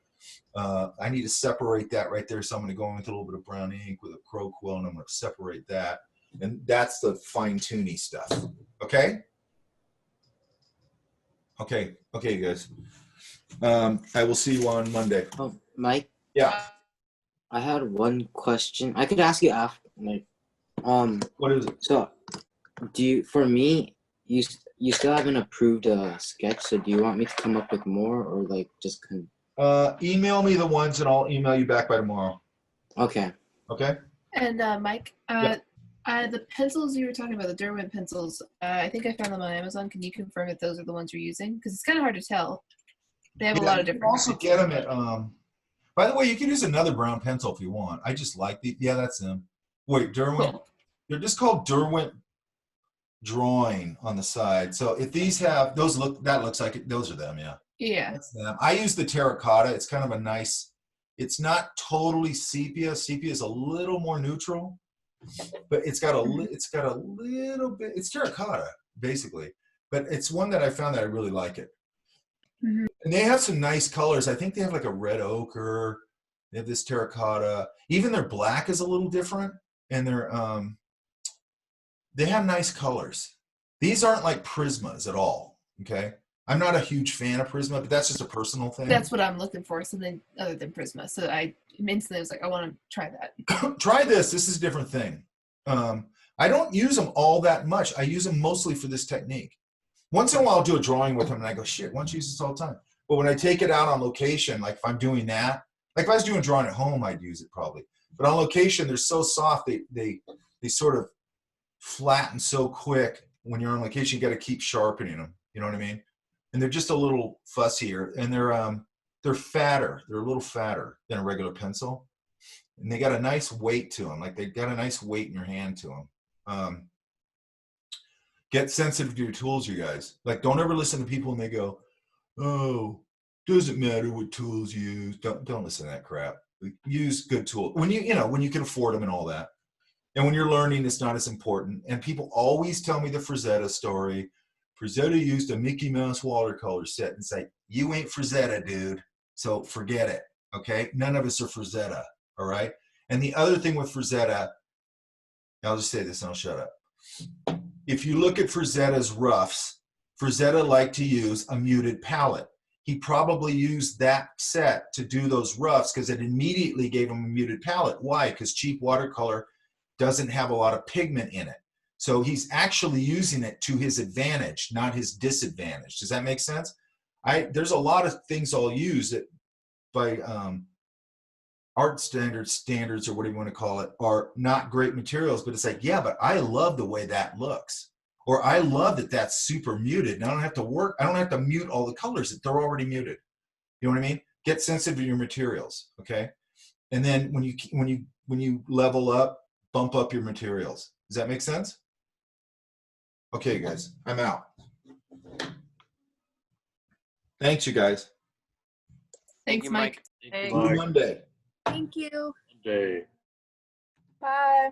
I need to separate that right there, so I'm going to go in with a little bit of brown ink with a crow quill, and I'm going to separate that. And that's the fine-tuning stuff. Okay? Okay, you guys. I will see you on Monday. Oh, Mike? Yeah. I had one question. I could ask you after. Like, what is it? So, for me, you still haven't approved a sketch, so do you want me to come up with more, or like just email me the ones and I'll email you back by tomorrow. Okay. Okay. And Mike, Yeah. The pencils you were talking about, the Derwent pencils, I think I found them on Amazon. Can you confirm that those are the ones you're using? Because it's kind of hard to tell. They have a lot of You different. can also get them at. By the way, you can use another brown pencil if you want. I just like the. Yeah, that's them. Wait, Derwent. Cool. They're just called Derwent Drawing on the side. So if these have those that looks like it. Those are them. Yeah. Yeah. That's them. I use the terracotta. It's kind of a nice. It's not totally sepia. Sepia is a little more neutral, but it's got a little bit. It's terracotta basically, but it's one that I found that I really like it. Mm-hmm. And they have some nice colors. I think they have like a red ochre. They have this terracotta. Even their black is a little different, and they have nice colors. These aren't like Prismas at all. Okay, I'm not a huge fan of Prisma, but that's just a personal thing. That's what I'm looking for, something other than Prisma. So I instantly was like, I want to try that. Try this. This is a different thing. I don't use them all that much. I use them mostly for this technique. Once in a while, I'll do a drawing with them, and I go, shit, why don't you use this all the time? But when I take it out on location, like if I'm doing that, like if I was doing a drawing at home, I'd use it probably. But on location, they're so soft, they sort of flatten so quick. When you're on location, you got to keep sharpening them. You know what I mean? And they're just a little fussier, and they're fatter. They're a little fatter than a regular pencil, and they got a nice weight to them. Like they got a nice weight in your hand to them. Get sensitive to your tools, you guys. Like, don't ever listen to people and they go, "Oh, doesn't matter what tools you use." Don't listen to that crap. Use good tools when you can afford them and all that. And when you're learning, it's not as important. And people always tell me the Frazetta story. Frazetta used a Mickey Mouse watercolor set, and say, "You ain't Frazetta, dude. So forget it." Okay? None of us are Frazetta. All right? And the other thing with Frazetta, I'll just say this and I'll shut up. If you look at Frazetta's roughs, Frazetta liked to use a muted palette. He probably used that set to do those roughs because it immediately gave him a muted palette. Why? Because cheap watercolor doesn't have a lot of pigment in it. So he's actually using it to his advantage, not his disadvantage. Does that make sense? There's a lot of things I'll use that by art standards or whatever you want to call it are not great materials, but it's like, yeah, but I love the way that looks. Or I love that that's super muted and I don't have to mute all the colors that they're already muted. You know what I mean? Get sensitive to your materials, okay? And then when you level up, bump up your materials. Does that make sense? Okay, guys, I'm out. Thanks, you guys. Thanks, Mike. See you Monday. Thank you. Monday. Bye.